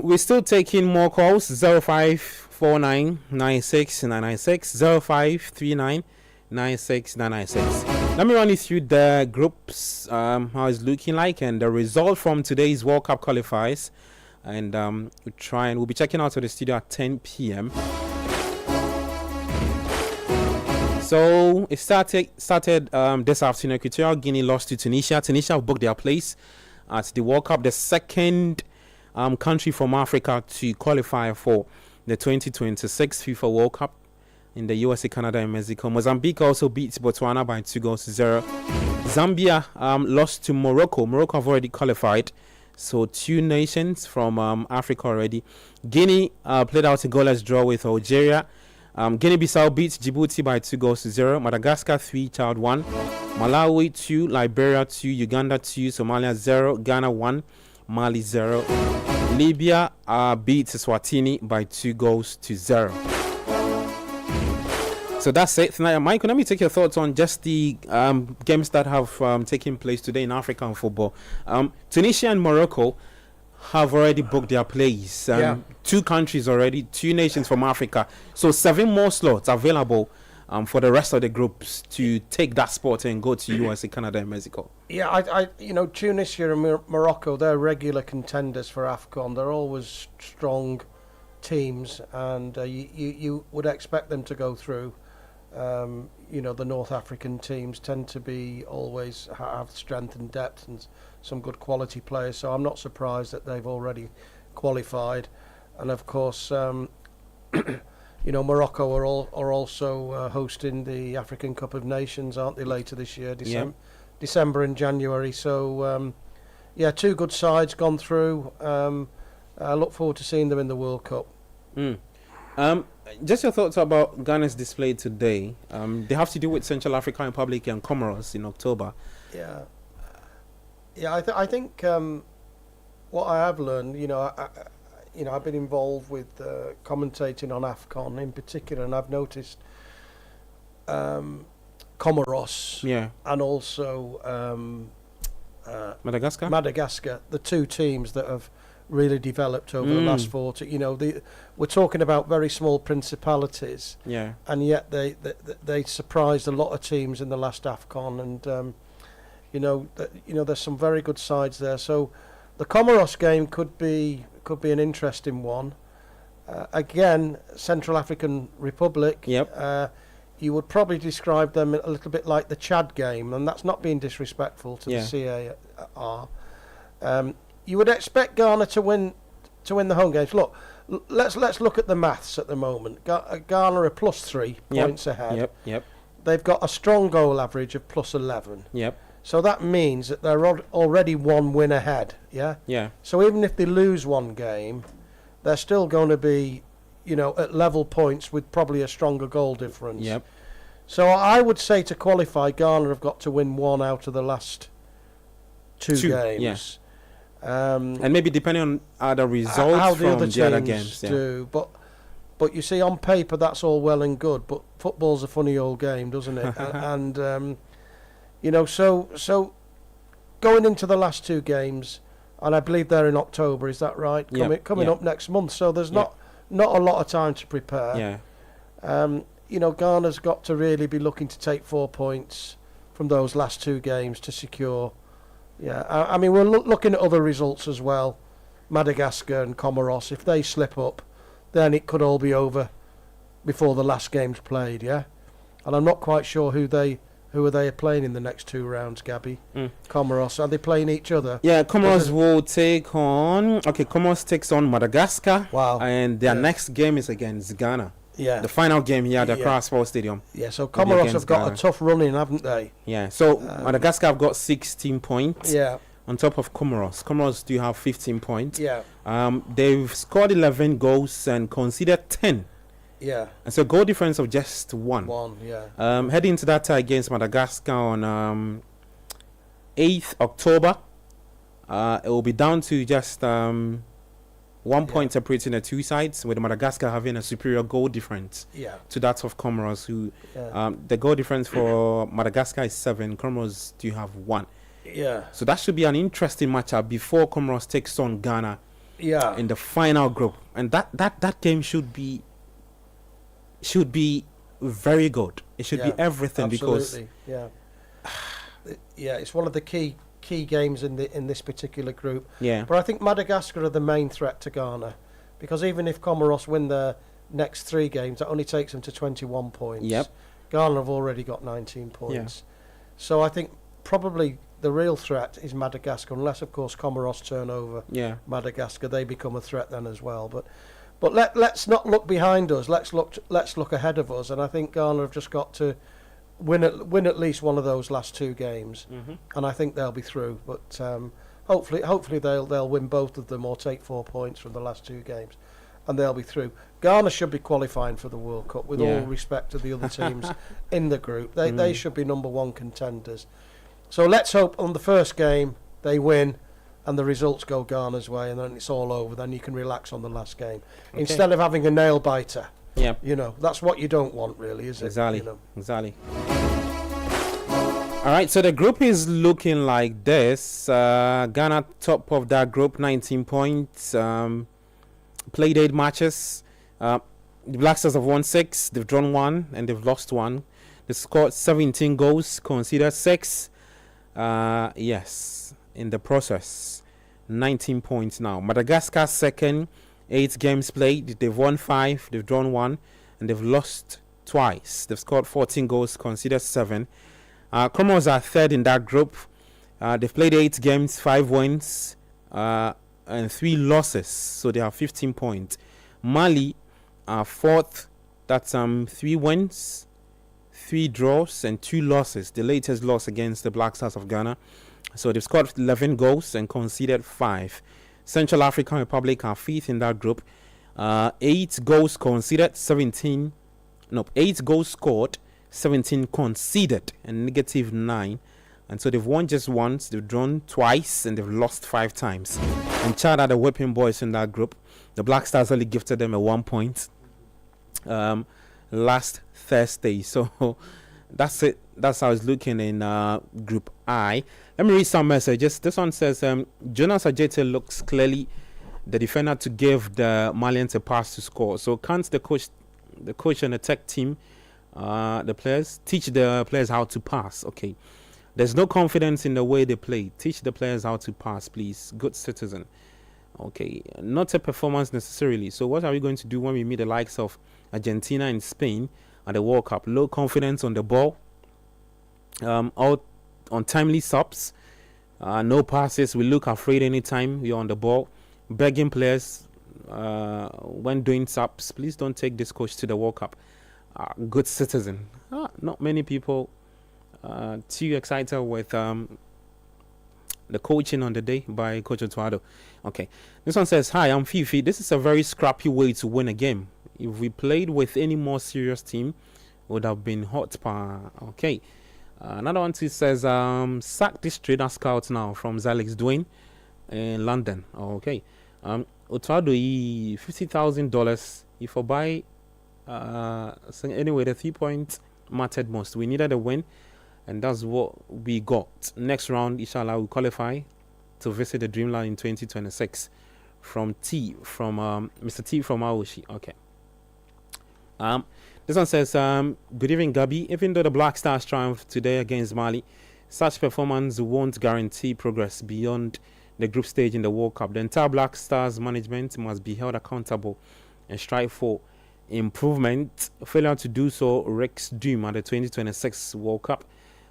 We're still taking more calls. 0549 96 996 0539 96996. Let me run you through the groups, how it's looking like, and the result from today's World Cup qualifiers. And we'll be checking out to the studio at 10 p.m. So it started this afternoon. Equatorial Guinea lost to Tunisia. Tunisia have booked their place at the World Cup, the second country from Africa to qualify for the 2026 FIFA World Cup in the USA, Canada, and Mexico. Mozambique also beat Botswana by 2-0. Zambia lost to Morocco. Morocco have already qualified. So 2 nations from Africa already. Guinea played out a goalless draw with Algeria. Guinea-Bissau beat Djibouti by 2-0. Madagascar 3, Chad 1. Malawi 2, Liberia 2, Uganda 2, Somalia 0, Ghana 1, Mali 0. Libya beat Swatini by 2-0. So that's it tonight. Mike, let me take your thoughts on just the games that have taken place today in African football. Tunisia and Morocco have already booked their place. 2 countries already, 2 nations from Africa. So 7 more slots available for the rest of the groups to take that spot and go to USA, Canada, and Mexico. Yeah, I Tunisia and Morocco, they're regular contenders for AFCON. They're always strong teams, and you would expect them to go through. The North African teams tend to be always have strength and depth and some good quality players, so I'm not surprised that they've already qualified. And of course, Morocco are also hosting the African Cup of Nations, aren't they, later this year, December and January. So 2 good sides gone through. I look forward to seeing them in the World Cup. Just your thoughts about Ghana's display today. They have to do with Central African Republic and Comoros in October. I think what I have learned, I've been involved with commentating on AFCON in particular, and I've noticed Comoros and also Madagascar, the 2 teams that have really developed over the last 40. We're talking about very small principalities, and yet they surprised a lot of teams in the last AFCON, and there's some very good sides there. So the Comoros game could be an interesting one. Again, Central African Republic. You would probably describe them a little bit like the Chad game, and that's not being disrespectful to the CAR. You would expect Ghana to win the home games. Look, let's look at the maths at the moment. Ghana are +3 points ahead. They've got a strong goal average of +11. So that means that they're already 1 win ahead. So even if they lose 1 game, they're still going to be, at level points with probably a stronger goal difference. So I would say to qualify, Ghana have got to win 1 out of the last 2 games. And maybe depending on the results how from the other games do. But you see, on paper that's all well and good, but football's a funny old game, doesn't it? and so going into the last 2 games, and I believe they're in October, is that right? Coming up next month, so there's not a lot of time to prepare. Ghana's got to really be looking to take 4 points from those last 2 games to secure. I mean, we're looking at other results as well. Madagascar and Comoros, if they slip up, then it could all be over before the last game's played, And I'm not quite sure who are they playing in the next 2 rounds, Gabby? Comoros, are they playing each other? Comoros will take on... Comoros takes on Madagascar. Wow. And their next game is against Ghana. The final game here at the Accra Sports Stadium. So Comoros have got a tough run in, haven't they? So Madagascar have got 16 points. On top of Comoros. Comoros do have 15 points. They've scored 11 goals and conceded 10. And so goal difference of just 1. Heading into that tie against Madagascar on 8th October, it will be down to just 1 point separating the 2 sides, with Madagascar having a superior goal difference to that of Comoros, who the goal difference for Madagascar is 7, Comoros do have 1. So that should be an interesting matchup before Comoros takes on Ghana in the final group, and that game should be very good. It should be everything. Absolutely. Because it's one of the key games in this particular group. But I think Madagascar are the main threat to Ghana, because even if Comoros win their next 3 games, that only takes them to 21 points. Ghana have already got 19 points. So I think probably the real threat is Madagascar, unless of course Comoros turn over Madagascar. They become a threat then as well. But let's not look behind us. Let's look ahead of us. And I think Ghana have just got to win at least one of those last 2 games, and I think they'll be through. But hopefully they'll win both of them or take 4 points from the last 2 games, and they'll be through. Ghana should be qualifying for the World Cup with all respect to the other teams in the group. They should be number 1 contenders. So let's hope on the first game they win and the results go Ghana's way, and then it's all over. Then you can relax on the last game instead of having a nail biter. Yeah, That's what you don't want, really, is it? Exactly. Exactly. All right, so the group is looking like this. Ghana top of that group, 19 points. Played 8 matches. The Black Stars have won 6. They've drawn 1 and they've lost 1. They scored 17 goals, conceded 6. Yes, in the process, 19 points now. Madagascar second, 8 games played. They've won 5. They've drawn 1 and they've lost twice. They've scored 14 goals, conceded 7. Comoros are third in that group. They've played 8 games, 5 wins and 3 losses, so they have 15 points. Mali are fourth. That's 3 wins, 3 draws and 2 losses. The latest loss against the Black Stars of Ghana. So they've scored 11 goals and conceded 5. Central African Republic are 5th in that group. 8 goals conceded, 8 goals scored, 17 conceded, and negative 9. And so they've won just once, they've drawn twice, and they've lost 5 times. And Chad are the whipping boys in that group. The Black Stars only gifted them a 1 point last Thursday. So that's it. That's how it's looking in Group I. Let me read some messages. This one says, Jonas Ajete looks clearly the defender to give the Malians a pass to score. So can't the coach and the tech team, the players, teach the players how to pass? Okay. There's no confidence in the way they play. Teach the players how to pass, please. Good citizen. Okay. Not a performance necessarily. So what are we going to do when we meet the likes of Argentina and Spain at the World Cup? Low confidence on the ball. All untimely subs. No passes. We look afraid anytime we're on the ball. Begging players when doing subs, please don't take this coach to the World Cup. Good citizen. Not many people too excited with the coaching on the day by Coach Otuado. Okay, this one says, hi, I'm Fifi. This is a very scrappy way to win a game. If we played with any more serious team, would have been hot. Okay. Another one says, sack this trader scout now from Zalex Dwayne in London. Okay. Otuado, $50,000 if I buy. So anyway, the 3 points mattered most. We needed a win, and that's what we got. Next round, inshallah, we qualify to visit the Dreamland in 2026. From Mr. T from Aoshi. Okay. This one says, good evening, Gabi. Even though the Black Stars triumphed today against Mali, such performance won't guarantee progress beyond the group stage in the World Cup. The entire Black Stars management must be held accountable and strive for improvement. Failure to do so wrecks dream at the 2026 World Cup.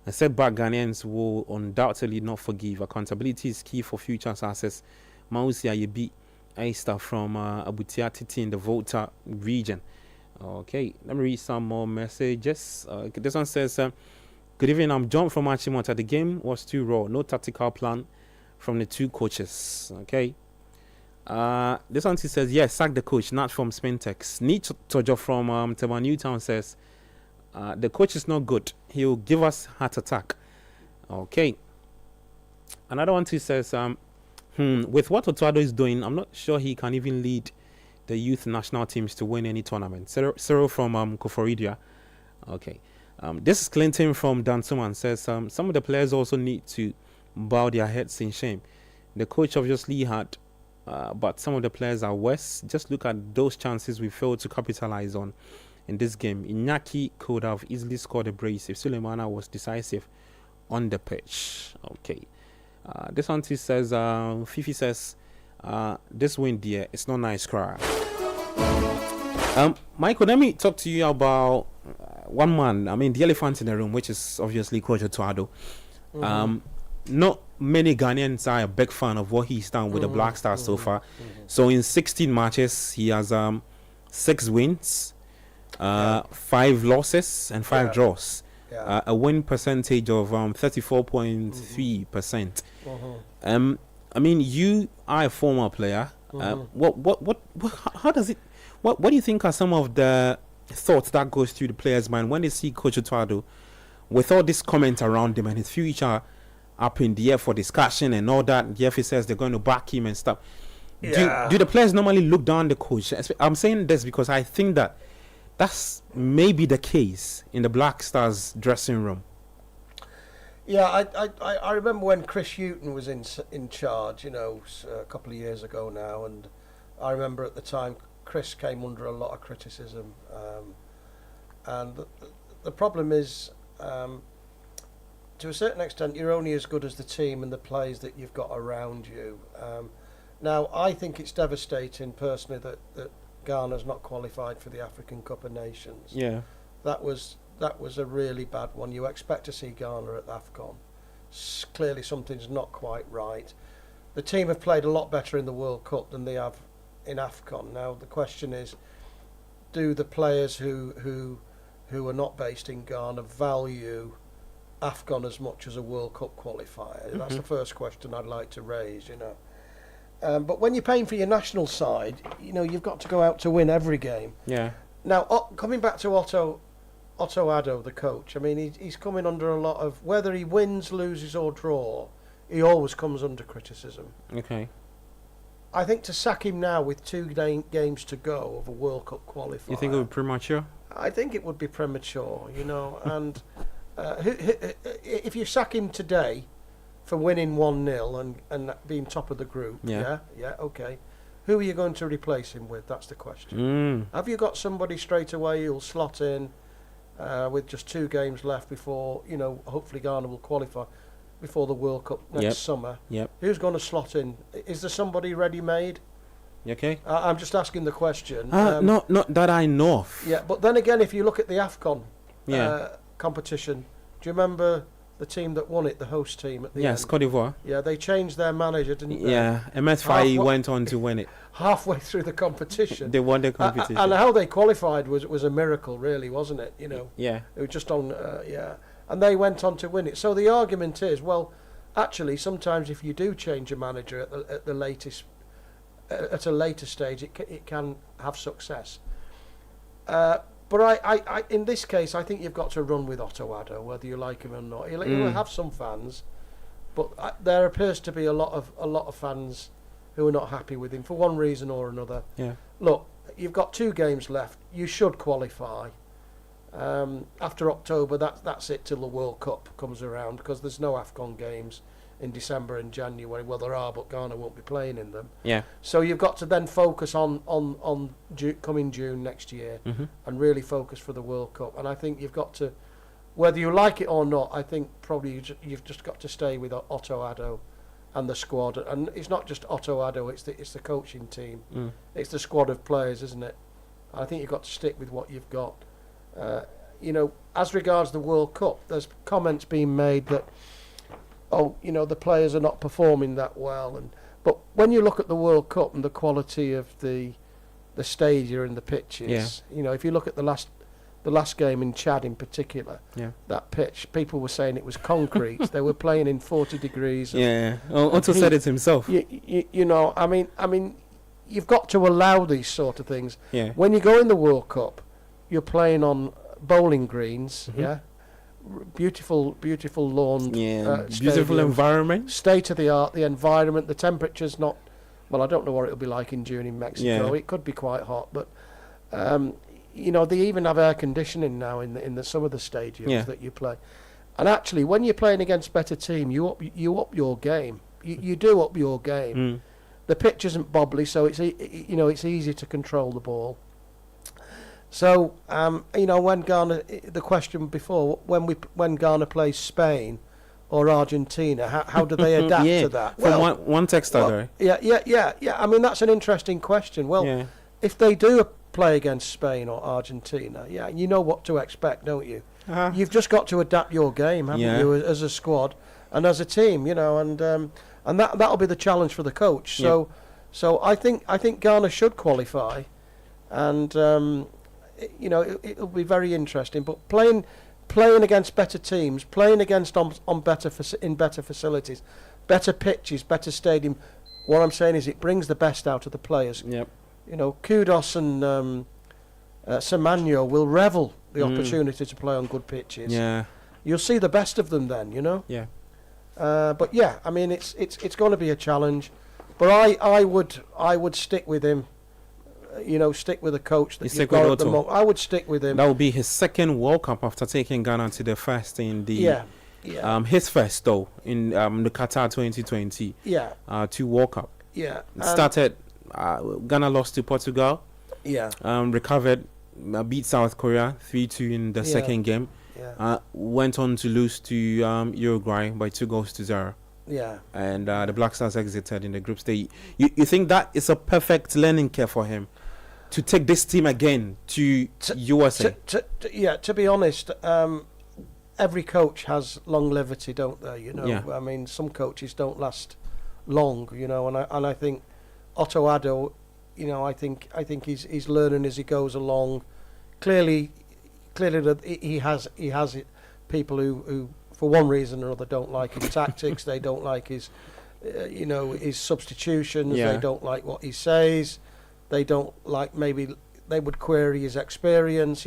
And setback Ghanaians will undoubtedly not forgive. Accountability is key for future success. Mausi Ayebi Aista from Abutia Titi in the Volta region. Okay, let me read some more messages. This one says, good evening, I'm John from Achimota. The game was too raw. No tactical plan from the 2 coaches. Okay. This one says, yes, sack the coach, not from Spintex. Neat Tojo from Tema Newtown says, the coach is not good. He'll give us heart attack. Okay. Another one says, with what Otuado is doing, I'm not sure he can even lead the youth national teams to win any tournament. Cyril from Koforidia. Okay. This is Clinton from Dansuman says, some of the players also need to bow their heads in shame. The coach obviously had, but some of the players are worse. Just look at those chances we failed to capitalize on in this game. Iñaki could have easily scored a brace if Sulemana was decisive on the pitch. Okay. This one says, Fifi says, this win, dear, it's not nice, cry. Michael, let me talk to you about one man. I mean, the elephant in the room, which is obviously Coach Otuado. not many Ghanaians are a big fan of what he's done with the Black Stars so far. So in 16 matches, he has 6 wins, 5 losses, and 5 draws. Yeah. A win percentage of 34.3%. I mean, you are a former player. How does it? What do you think are some of the thoughts that goes through the players' mind when they see Coach Otuado with all this comment around him and his future up in the air for discussion and all that? The FA says they're going to back him and stuff. Yeah. Do the players normally look down the coach? I'm saying this because I think that's maybe the case in the Black Stars dressing room. Yeah, I remember when Chris Hughton was in charge, a couple of years ago now, and I remember at the time Chris came under a lot of criticism, and the problem is, to a certain extent, you're only as good as the team and the players that you've got around you. Now, I think it's devastating personally that Ghana's not qualified for the African Cup of Nations. Yeah, that was a really bad one. You expect to see Ghana at AFCON. Clearly something's not quite right. The team have played a lot better in the World Cup than they have in AFCON. Now the question is, do the players who are not based in Ghana value AFCON as much as a World Cup qualifier? That's the first question I'd like to raise, But when you're paying for your national side, you've got to go out to win every game. yeah. Now, coming back to Otto Addo, the coach, I mean, he's coming under a lot of, whether he wins, loses or draw, he always comes under criticism. Okay. I think to sack him now with 2 games to go of a World Cup qualifier... You think it would be premature? I think it would be premature, and if you sack him today for winning 1-0 and being top of the group, okay, who are you going to replace him with? That's the question. Have you got somebody straight away who'll slot in with just 2 games left before, hopefully Ghana will qualify before the World Cup next summer? Yep. Who's going to slot in? Is there somebody ready-made? Okay. I'm just asking the question. Not that I know of. Yeah, but then again, if you look at the AFCON competition, do you remember the team that won it, the host team at the end? Yes, Cote d'Ivoire. Yeah, they changed their manager, didn't they? Yeah, MS Faye went on to win it. Halfway through the competition. They won the competition. And how they qualified was a miracle, really, wasn't it? Yeah. It was just on, and they went on to win it. So the argument is, well, actually, sometimes if you do change a manager at a later stage, it can have success. But I in this case, I think you've got to run with Otto Addo, whether you like him or not. He'll have some fans, but there appears to be a lot of fans who are not happy with him for one reason or another. Yeah. Look, you've got 2 games left. You should qualify. After October, that's it till the World Cup comes around, because there's no AFCON games in December and January. Well, there are, but Ghana won't be playing in them. Yeah. So you've got to then focus on coming June next year and really focus for the World Cup. And I think you've got to, whether you like it or not, I think probably you've just got to stay with Otto Addo and the squad. And it's not just Otto Addo; it's the coaching team, it's the squad of players, isn't it? I think you've got to stick with what you've got. As regards the World Cup, there's comments being made that, the players are not performing that well, but when you look at the World Cup and the quality of the stadia and the pitches, if you look at the last game in Chad in particular, that pitch, people were saying it was concrete. They were playing in 40 degrees. Otto said it himself. I mean, you've got to allow these sort of things. Yeah. When you go in the World Cup, you're playing on bowling greens, beautiful lawn, beautiful environment, state of the art. The environment, the temperature's not. Well, I don't know what it'll be like in June in Mexico. It could be quite hot, but they even have air conditioning now in some of the stadiums that you play. And actually, when you're playing against better team, you up your game. You do up your game. The pitch isn't bobbly, so it's easy to control the ball. So, when Ghana, the question before, when Ghana plays Spain or Argentina, how do they adapt to that? From one texter, Yeah. I mean, that's an interesting question. Well, if they do play against Spain or Argentina, you know what to expect, don't you? You've just got to adapt your game, haven't you, as a squad? and as a team, and that'll be the challenge for the coach. So I think Ghana should qualify, and it'll be very interesting. But playing against better teams, playing against on better facilities, better pitches, better stadium. What I'm saying is it brings the best out of the players. Yep. Kudos and Semenyo will revel the opportunity to play on good pitches. Yeah. You'll see the best of them then, Yeah. But yeah, I mean it's going to be a challenge. But I would stick with him. Stick with the coach that you've got at the moment. I would stick with him. That will be his second World Cup after taking Ghana to the first in the. Yeah. His first though in the Qatar 2020. Yeah. To World Cup. Yeah. It started. Ghana lost to Portugal. Yeah. Recovered, beat South Korea 3-2 in the second game. Yeah. Went on to lose to Uruguay by 2-0. Yeah. And the Black Stars exited in the group stage. You think that is a perfect learning curve for him to take this team again to USA? To be honest, every coach has longevity, don't they? Yeah. I mean, some coaches don't last long, and I think Otto Addo, I think he's learning as he goes along. Clearly that he has people who for one reason or another don't like his tactics. They don't like his substitutions. Yeah. They don't like what he says. They don't like, maybe they would query his experience.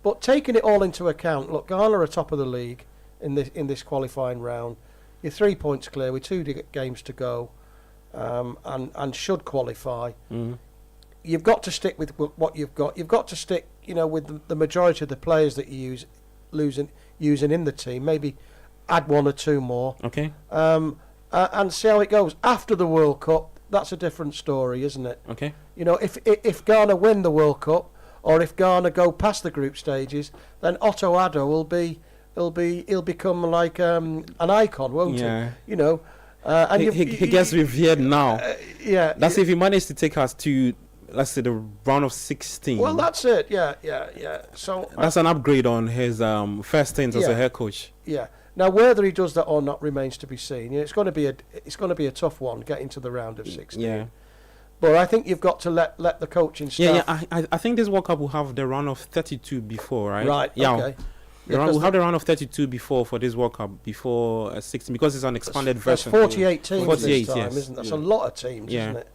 But taking it all into account, look, Ghana are top of the league in this qualifying round. You're 3 points clear with 2 games to go, and should qualify. You've got to stick with what you've got. You've got to stick, with the majority of the players that you using in the team. Maybe add 1 or 2 more. Okay. And see how it goes after the World Cup. That's a different story, isn't it? Okay. If Ghana win the World Cup, or if Ghana go past the group stages, then Otto Addo he'll become like an icon, won't he? And he gets revered now. That's if he managed to take us to, let's say, the round of 16. Well, that's it. Yeah. So that's an upgrade on his first stint as a head coach. Yeah. Now, whether he does that or not remains to be seen. It's going to be a tough one getting to the round of 16. Yeah. But I think you've got to let the coaching staff. Yeah. I think this World Cup will have the round of 32 before, right? Right. Yeah. Okay. We'll have the round of 32 before for this World Cup before 16 because it's an expanded version. That's 48 teams 48, this time, yes. isn't it? That's a lot of teams, isn't it?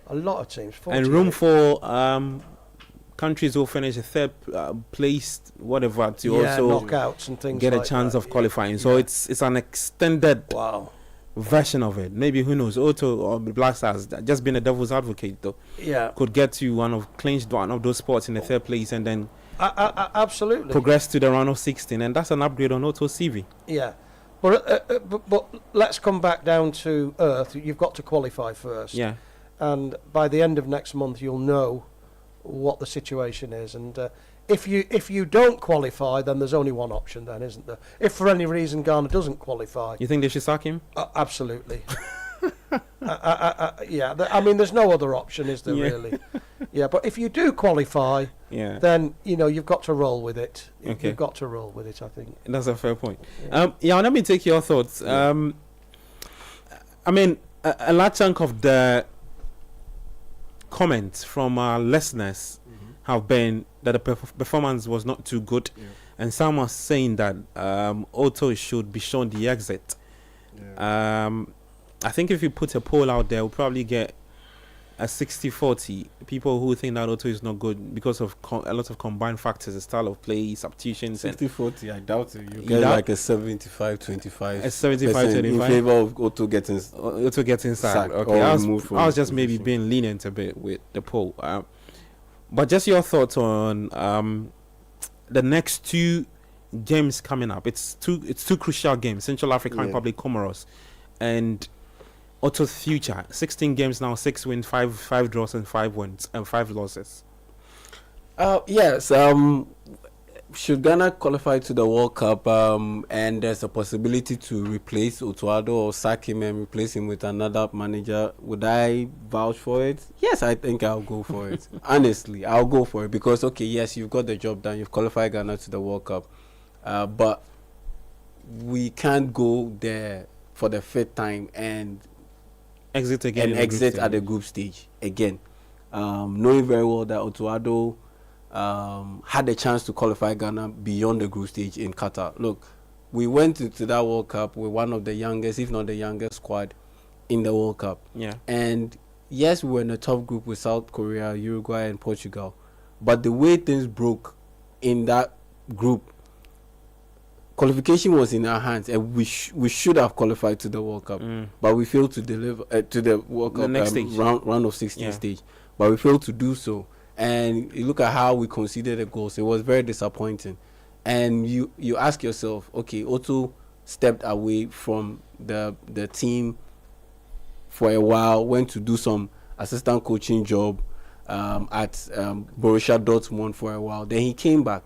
A lot of teams. 48. And room for countries who finish a third place, whatever, to also knockouts and things get like a chance that. of qualifying. So it's an extended version of it. Maybe, who knows, Otto or the Black Stars, just being a devil's advocate though, could get to clinched one of those spots in the third place and then absolutely progress to the round of 16, and that's an upgrade on Otto's CV. Yeah. But let's come back down to earth. You've got to qualify first. Yeah. And by the end of next month, you'll know what the situation is. And if you don't qualify, then there's only one option, then, isn't there? If for any reason Ghana doesn't qualify, You think they should sack him? Absolutely. Yeah. I mean, there's no other option, is there? Really? Yeah. But if you do qualify, then you've got to roll with it. Okay. You've got to roll with it, I think. That's a fair point. Let me take your thoughts. I mean, a large chunk of the comments from our listeners have been that the performance was not too good, and some are saying that Otto should be shown the exit. I think if you put a poll out there, we'll probably get a 60-40 people who think that Otto is not good because of a lot of combined factors, the style of play, substitutions. 60-40, I doubt it. You get like a 75-25. A 75-25 in favor of Otto getting sacked. Okay, I was just maybe being lenient a bit with the poll. But just your thoughts on the next 2 games coming up. It's two crucial games: Central African Republic, Comoros, and Otto's future. 16 games now, 6 wins, 5 draws, and 5 wins and 5 losses. Yes. Should Ghana qualify to the World Cup, and there's a possibility to replace Otuado or sack him and replace him with another manager, would I vouch for it? Yes, I think I'll go for it. Honestly, I'll go for it because, okay, yes, you've got the job done. You've qualified Ghana to the World Cup. But we can't go there for the fifth time and exit again exit at the group stage again, knowing very well that Otuado had a chance to qualify Ghana beyond the group stage in Qatar. Look, we went to that World Cup with one of the youngest, if not the youngest squad in the World Cup. Yeah. And yes, we were in a tough group with South Korea, Uruguay, and Portugal. But the way things broke in that group, qualification was in our hands, and we should have qualified to the World Cup. But we failed to deliver to the World Cup next stage. round of 16 stage. But we failed to do so. And you look at how we conceded the goals. It was very disappointing. And you ask yourself, okay, Otto stepped away from the team for a while, went to do some assistant coaching job at Borussia Dortmund for a while. Then he came back.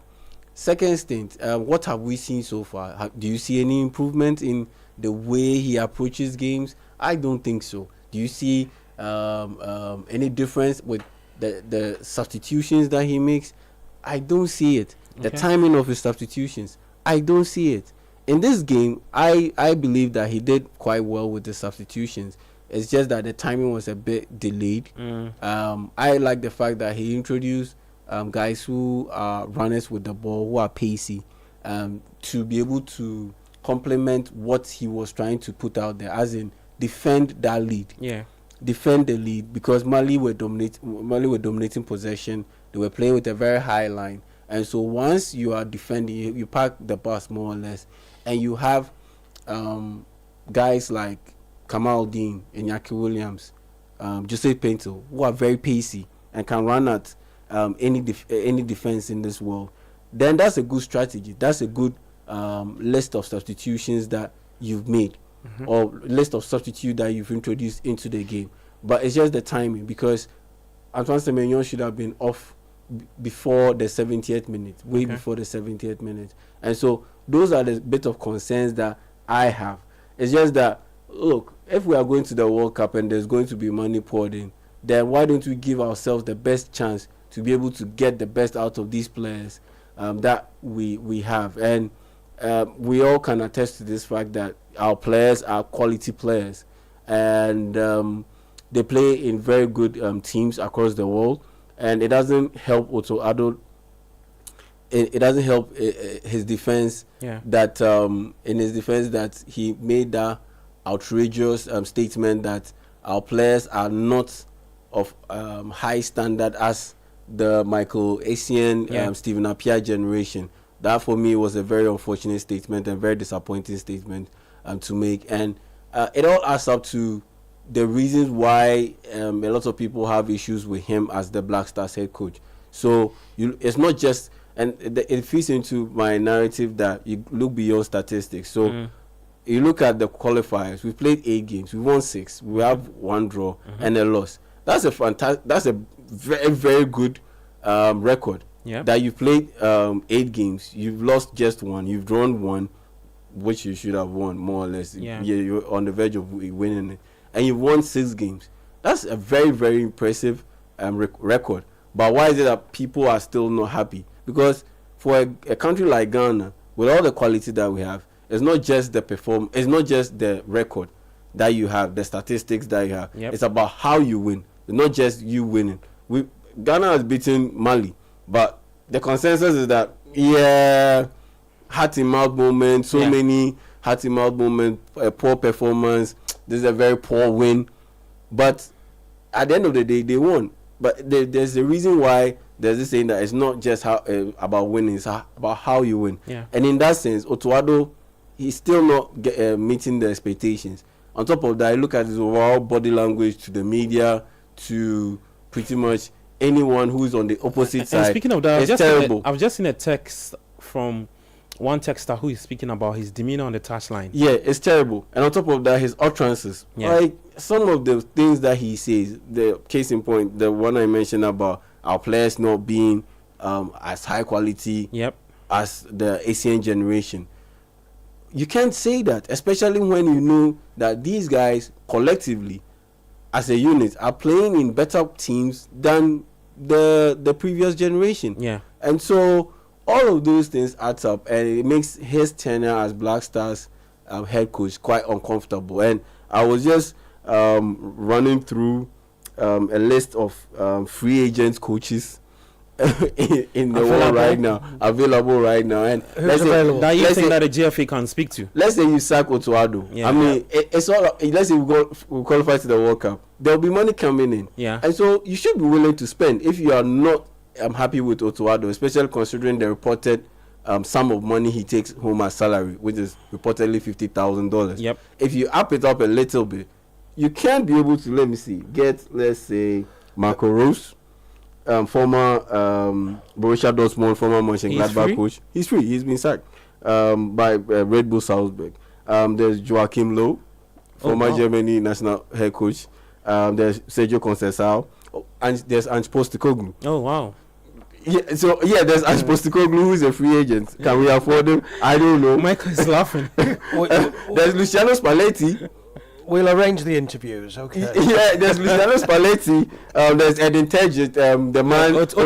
Second stint, what have we seen so far? Do you see any improvement in the way he approaches games? I don't think so. Do you see any difference with the substitutions that he makes? I don't see it. The timing of his substitutions, I don't see it. In this game, I believe that he did quite well with the substitutions. It's just that the timing was a bit delayed. I like the fact that he introduced guys who are runners with the ball, who are pacey, to be able to complement what he was trying to put out there, as in defend that lead. Yeah. Defend the lead, because Mali were dominating possession. They were playing with a very high line. And so once you are defending, you park the bus more or less, and you have guys like Kamal Dean, Iñaki Williams, Jose Pinto, who are very pacey and can run at any defense in this world, then that's a good strategy. That's a good list of substitutions that you've made, or list of substitutes that you've introduced into the game. But it's just the timing, because Antoine Semenyo should have been off before the 70th minute, way before the 70th minute. And so those are the bit of concerns that I have. It's just that, look, if we are going to the World Cup and there's going to be money poured in, then why don't we give ourselves the best chance to be able to get the best out of these players that we have? And we all can attest to this fact that our players are quality players, and they play in very good teams across the world. And it doesn't help Otto Addo. It doesn't help his defense. Yeah. That in his defense that he made that outrageous statement that our players are not of high standard as the Michael Essien, Stephen Appiah generation. That for me was a very unfortunate statement and very disappointing statement to make. And it all adds up to the reasons why a lot of people have issues with him as the Black Stars head coach. So it's not just, and it fits into my narrative that you look beyond statistics. So you look at the qualifiers. We played 8 games. We won 6. We have 1 draw and a loss. That's a very, very good record. That you played 8 games. You've lost just 1. You've drawn 1, which you should have won more or less. You're on the verge of winning it. And you've won 6 games. That's a very, very impressive record. But why is it that people are still not happy? Because for a country like Ghana, with all the quality that we have, it's not just it's not just the record that you have, the statistics that you have. It's about how you win. It's not just you winning. Ghana has beaten Mali, but the consensus is that heart-in-mouth moments, many heart-in-mouth moments, a poor performance. This is a very poor win, but at the end of the day, they won. But there's a reason why there's this saying that it's not just about winning, it's about how you win. And in that sense, Otuado, he's still not meeting the expectations. On top of that, I look at his overall body language to the media, to pretty much anyone who's on the opposite side. Speaking of that, it's terrible. I've just seen a text from one texter who is speaking about his demeanor on the touchline. Yeah, it's terrible. And on top of that, his utterances. Like some of the things that he says, the case in point, the one I mentioned about our players not being as high quality as the Asian generation. You can't say that, especially when you know that these guys collectively, as a unit, are playing in better teams than the previous generation. And so all of those things adds up, and it makes his tenure as Black Stars head coach quite uncomfortable. And I was just running through a list of free agent coaches in the world right now, available right now. And who's available? That you think that the GFA can speak to? Let's say you sack Otuado. Yeah. I mean, it's all. Let's say we qualify to the World Cup. There'll be money coming in. Yeah. And so you should be willing to spend if you are not happy with Otuado, especially considering the reported sum of money he takes home as salary, which is reportedly $50,000. Yep. If you up it up a little bit, you can be able to get, let's say, Marco Rose. Former Borussia Dortmund, former Mönchengladbach coach. He's free. He's been sacked by Red Bull Salzburg. There's Joachim Low, former Germany national head coach. There's Sergio Conceição, and there's Ange Postecoglou. Oh wow! Yeah, so there's Ange Postecoglou, who's a free agent. Can we afford him? I don't know. Michael is laughing. There's Luciano Spalletti. We'll arrange the interviews, okay? Yeah, there's Luciano Spalletti. There's Edin Terzic, the man worked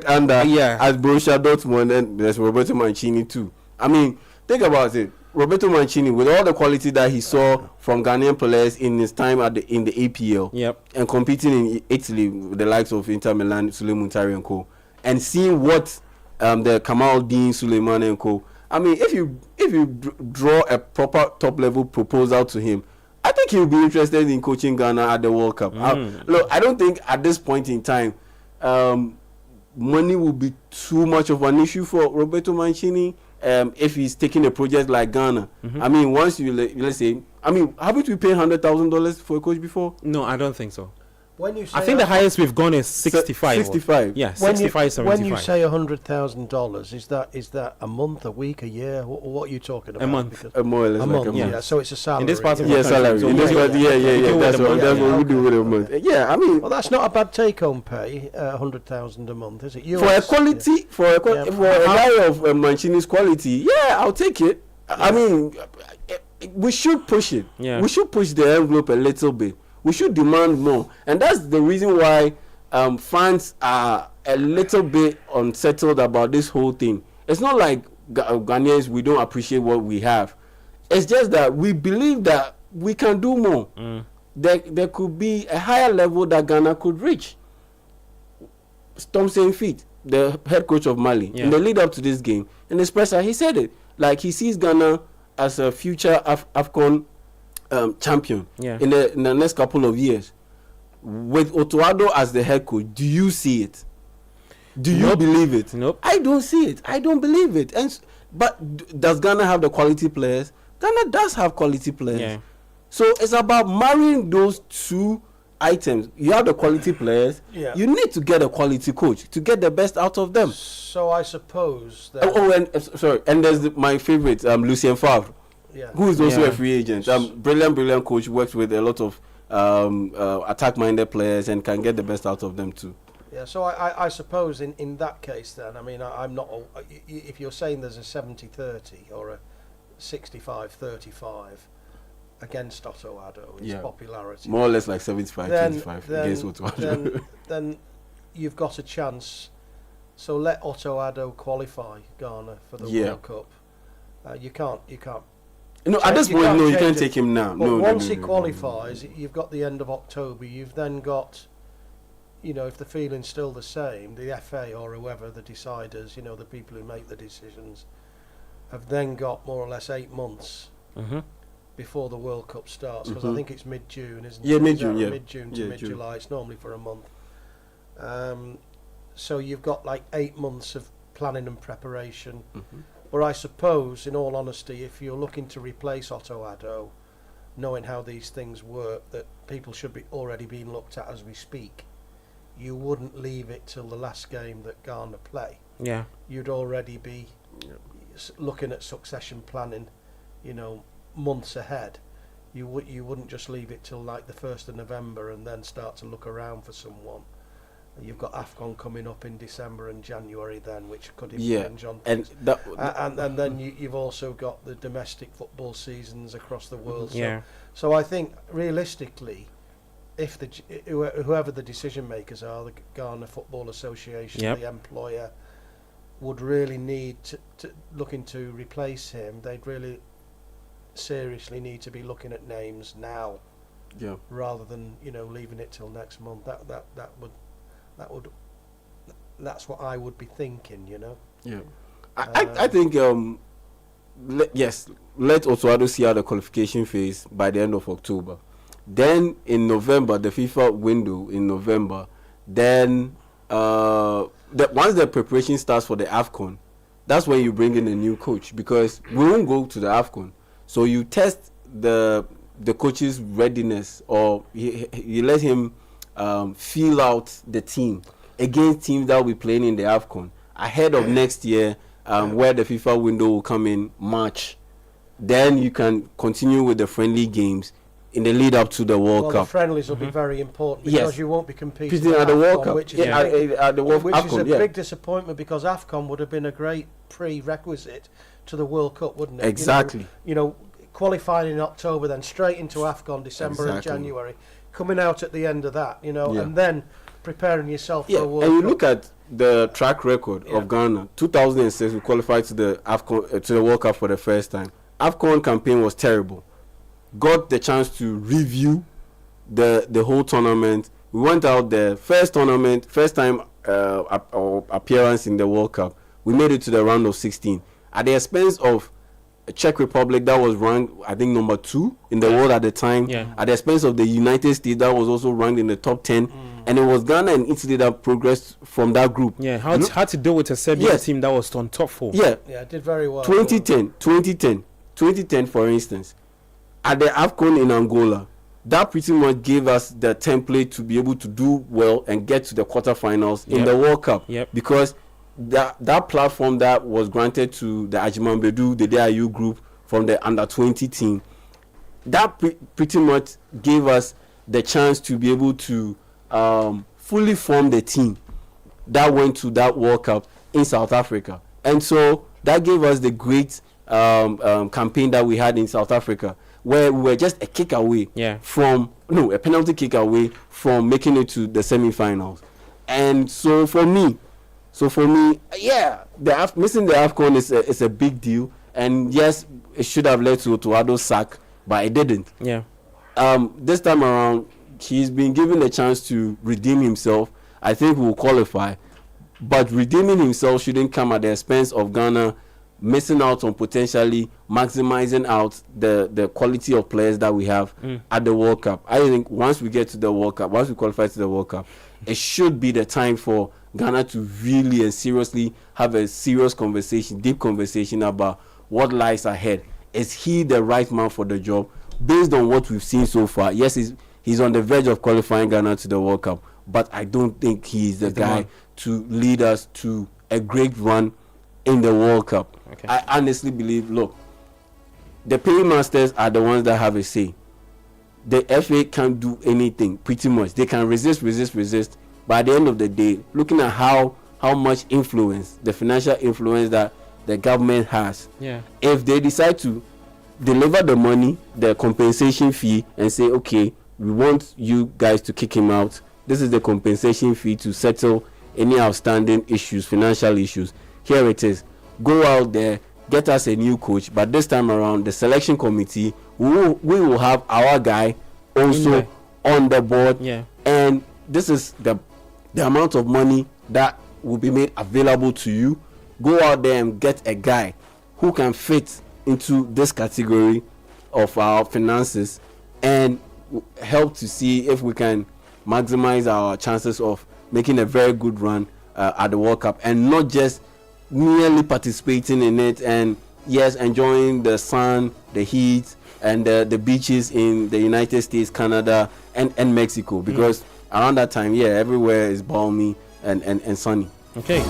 under at Borussia Dortmund, and there's Roberto Mancini too. I mean, think about it. Roberto Mancini, with all the quality that he saw from Ghanaian players in his time in the APL, and competing in Italy with the likes of Inter Milan, Suleiman Muntari and co, and seeing what the Kamal Dean, Suleiman and co. I mean, if you draw a proper top level proposal to him, I think he'll be interested in coaching Ghana at the World Cup. Look, I don't think at this point in time, money will be too much of an issue for Roberto Mancini if he's taking a project like Ghana. I mean, once let's say, haven't we paid $100,000 for a coach before? No, I don't think so. When you say I think the highest we've gone is 65. 65. Yeah, 65, 75. When you say $100,000, is that a month, a week, a year? What are you talking about? A month. More or less a like month. a month. Yeah. So it's a salary. In this part of Yeah, salary. So In this part, That's what we do with a month. Yeah, I mean, Well, that's not a bad take-home pay, $100,000 a month, is it? for a quality, for a guy of Mancini's quality, I'll take it. I mean, we should push it. Yeah. We should push the envelope a little bit. We should demand more, and that's the reason why fans are a little bit unsettled about this whole thing. It's not like Ghanaians, we don't appreciate what we have. It's just that we believe that we can do more. There could be a higher level that Ghana could reach. Thompson Feet, the head coach of Mali, in the lead up to this game, in his presser, he said it. Like, he sees Ghana as a future AFCON champion in the next couple of years. With Otuado as the head coach, do you see it? Do you believe it? Nope. I don't see it. I don't believe it. But does Ghana have the quality players? Ghana does have quality players. Yeah. So it's about marrying those two items. You have the quality players. Yeah. You need to get a quality coach to get the best out of them. So I suppose that... And there's my favorite, Lucien Favre. Yeah. Who is also a free agent. Brilliant coach, works with a lot of attack-minded players and can get the best out of them too. Yeah, so I suppose in that case then, I mean, I'm not... If you're saying there's a 70-30 or a 65-35 against Otuado, his popularity... More or less like 75-25 against Otuado. Then you've got a chance. So let Otuado qualify Ghana for the World Cup. You can't... No, at this point, you can't take him now. But once he qualifies, you've got the end of October. You've then got, if the feeling's still the same, the FA or whoever the deciders, the people who make the decisions, have then got more or less 8 months before the World Cup starts. Because I think it's mid-June, isn't it? Yeah, mid-June. Mid-June to mid-July. It's normally for a month. So you've got like 8 months of planning and preparation. But I suppose, in all honesty, if you're looking to replace Otuado, knowing how these things work, that people should be already being looked at as we speak, you wouldn't leave it till the last game that Ghana play. Yeah. You'd already be looking at succession planning, months ahead. You wouldn't just leave it till like the 1st of November and then start to look around for someone. You've got AFCON coming up in December and January then, which could infringe on things. And then you've also got the domestic football seasons across the world. So I think, realistically, if whoever the decision makers are, the Ghana Football Association, the employer, would really need to looking to replace him, they'd really seriously need to be looking at names now, rather than leaving it till next month. That's what I would be thinking. Yeah, I think yes, let Otuado see out the qualification phase by the end of October. Then in November, the FIFA window in November. Then once the preparation starts for the AFCON, that's when you bring in a new coach, because we won't go to the AFCON. So you test the coach's readiness, or you let him feel out the team against teams that will be playing in the AFCON ahead of next year, where the FIFA window will come in March. Then you can continue with the friendly games in the lead up to the World Cup. The friendlies will be very important, because you won't be competing at the World Cup, which is a big disappointment, because AFCON would have been a great prerequisite to the World Cup, wouldn't it? Exactly. Qualifying in October, then straight into AFCON, December and January, coming out at the end of that, and then preparing yourself for a World Cup. And you look at the track record of Ghana. 2006, we qualified to the AFCON, to the World Cup for the first time. AFCON campaign was terrible. Got the chance to review the whole tournament. We went out there, first time appearance in the World Cup. We made it to the round of 16 at the expense of Czech Republic, that was ranked, I think, number 2 in the world at the time. At the expense of the United States, that was also ranked in the top 10. And it was Ghana and Italy that progressed from that group. How to deal with a Serbian team that was on top 4. It did very well. 2010, for instance, at the AFCON in Angola, that pretty much gave us the template to be able to do well and get to the quarterfinals in the World Cup. Because that platform that was granted to the Ajimambedu, the DIU group from the under-20 team, that pretty much gave us the chance to be able to fully form the team that went to that World Cup in South Africa. And so that gave us the great campaign that we had in South Africa, where we were just a kick away a penalty kick away from making it to the semi-finals. And so for me, missing the AFCON is a big deal. And yes, it should have led to Otuado's sack, but it didn't. This time around, he's been given a chance to redeem himself. I think we will qualify, but redeeming himself shouldn't come at the expense of Ghana missing out on potentially maximizing out the quality of players that we have at the World Cup. I think once we get to the World Cup, once we qualify to the World Cup, it should be the time for Ghana to really and seriously have a serious conversation, deep conversation about what lies ahead. Is he the right man for the job? Based on what we've seen so far, yes, he's on the verge of qualifying Ghana to the World Cup, but I don't think he's the guy to lead us to a great run in the World Cup. I honestly believe, look, the paymasters are the ones that have a say. The FA can't do anything, pretty much. They can resist, but at the end of the day, looking at how much influence, the financial influence that the government has, if they decide to deliver the money, the compensation fee, and say, okay, we want you guys to kick him out, this is the compensation fee to settle any outstanding issues, financial issues, here it is. Go out there, get us a new coach, but this time around, the selection committee, we will have our guy also on the board, and this is the amount of money that will be made available to you. Go out there and get a guy who can fit into this category of our finances and help to see if we can maximize our chances of making a very good run at the World Cup, and not just merely participating in it and enjoying the sun, the heat, and the beaches in the United States, Canada, and Mexico, because around that time, everywhere is balmy and sunny. Okay,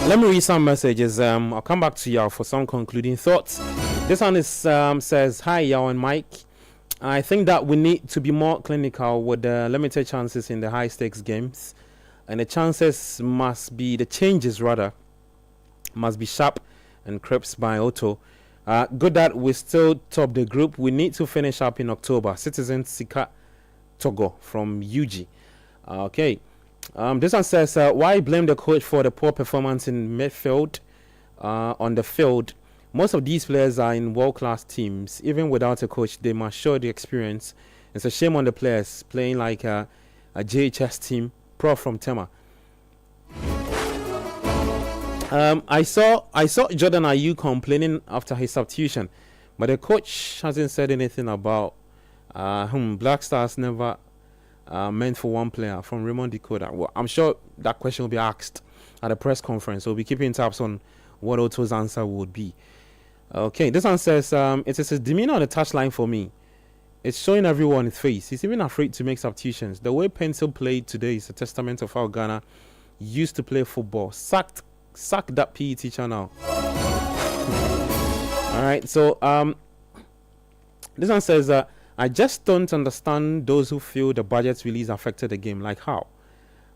let me read some messages. I'll come back to y'all for some concluding thoughts. This one is says, hi y'all and Mike. I think that we need to be more clinical with the limited chances in the high stakes games, and the changes must be sharp and crisp by Otto. Good that we still top the group. We need to finish up in October. Citizen Sika Togo from UG. Okay. This one says, why blame the coach for the poor performance in midfield? On the field, most of these players are in world-class teams. Even without a coach, they must show the experience. It's a shame on the players playing like a JHS team, pro from Tema. I saw Jordan Ayew complaining after his substitution, but the coach hasn't said anything about Black Stars never meant for one player from Raymond Decoder. Well, I'm sure that question will be asked at a press conference. So we'll be keeping tabs on what Otto's answer would be. Okay, this one says it is his demeanor on the touchline for me. It's showing everyone his face. He's even afraid to make substitutions. The way Pencil played today is a testament of how Ghana used to play football. Sack that PE teacher now. All right, so this one says I just don't understand those who feel the budget release affected the game. Like how?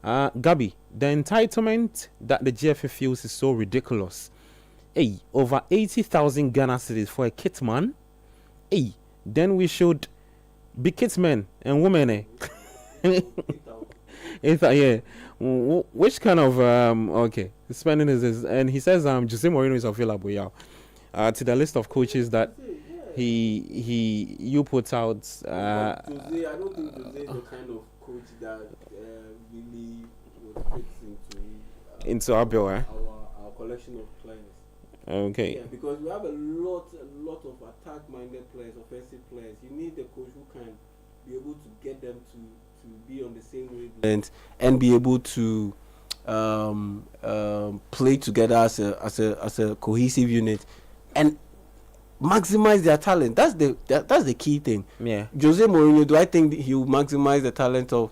Gabi, the entitlement that the GFA feels is so ridiculous. Hey, over 80,000 Ghana cedis for a kit man. Hey, then we should be kit men and women. Yeah. Which kind of okay spending is this? And he says Jose Mourinho is available. Yeah. To the list of coaches that you put out. Jose, I don't think Jose is the kind of coach that really fits into our bill, our collection of players. Okay. Yeah, because we have a lot of attack-minded players, offensive players. You need a coach who can be able to get them to be on the same wavelength and be able to play together as a cohesive unit and maximize their talent. That's the key thing. Yeah. Jose Mourinho, do I think he will maximize the talent of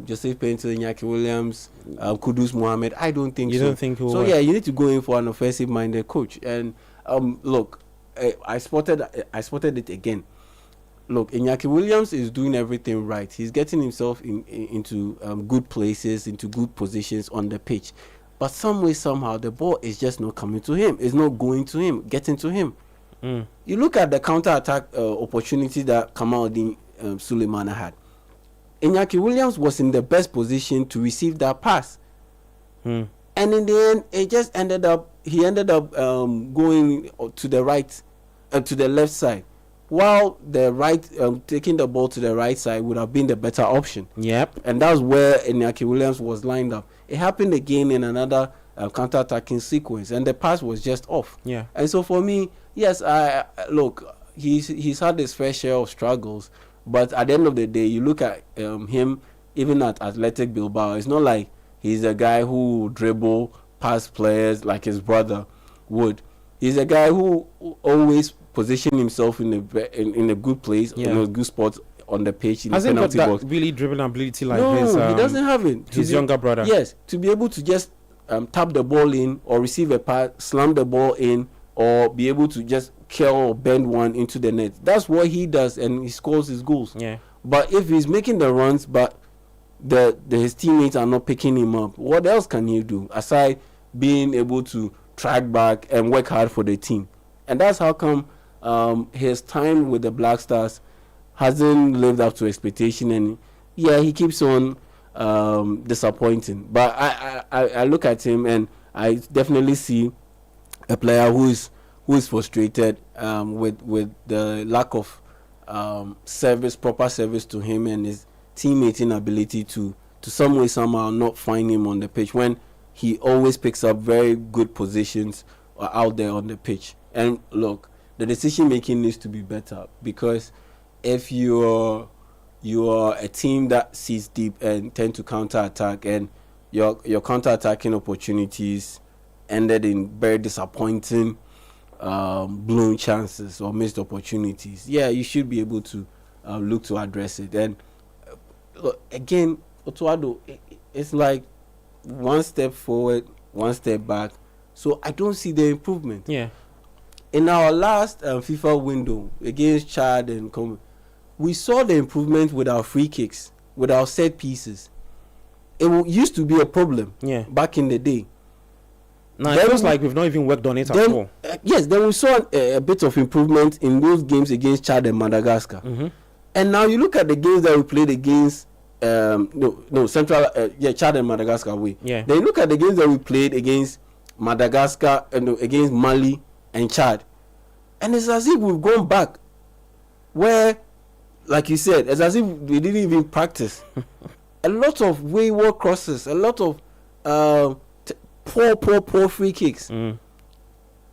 Joseph Painter, Iñaki Williams, Kudus Mohammed? I don't think so. You don't think so? Yeah, you need to go in for an offensive-minded coach. And look, I spotted it again. Look, Iñaki Williams is doing everything right. He's getting himself into good places, into good positions on the pitch. But some way, somehow, the ball is just not coming to him. It's not going to him, getting to him. You look at the counter-attack opportunity that Kamaldeen Suleimana had. Iñaki Williams was in the best position to receive that pass. And in the end, it just ended up going to the right, to the left side. While the right, taking the ball to the right side would have been the better option. Yep. And that's where Iñaki Williams was lined up. It happened again in another counter-attacking sequence, and the pass was just off. Yeah. And so for me, yes, look, he's had his fair share of struggles, but at the end of the day, you look at him, even at Athletic Bilbao, it's not like he's a guy who will dribble past players like his brother would. He's a guy who always position himself in a good place, in a good spot on the pitch, in the penalty box. Really dribbling ability like his. No, he doesn't have it. His younger brother. Yes, to be able to just tap the ball in or receive a pass, slam the ball in, or be able to just curl or bend one into the net. That's what he does, and he scores his goals. Yeah. But if he's making the runs, but his teammates are not picking him up, what else can he do aside being able to track back and work hard for the team? And that's how come his time with the Black Stars hasn't lived up to expectation, and he keeps on disappointing. But I look at him and I definitely see a player who is frustrated with the lack of proper service to him, and his teammates' inability to some way somehow not find him on the pitch when he always picks up very good positions out there on the pitch. And look, the decision making needs to be better, because if you are a team that sits deep and tend to counter attack, and your counter attacking opportunities ended in very disappointing blown chances or missed opportunities, you should be able to look to address it. And look, again, Otuado, it's like one step forward, one step back. So I don't see the improvement. Yeah. In our last FIFA window against Chad and Congo, we saw the improvement with our free kicks, with our set pieces. It used to be a problem back in the day. Now it feels like we've not even worked on it at all. Yes, then we saw a bit of improvement in those games against Chad and Madagascar. Mm-hmm. And now you look at the games that we played against Chad and Madagascar away. Yeah. Then you look at the games that we played against Madagascar and against Mali and Chad. And it's as if we've gone back where, like you said, it's as if we didn't even practice. A lot of wayward crosses, a lot of poor free kicks.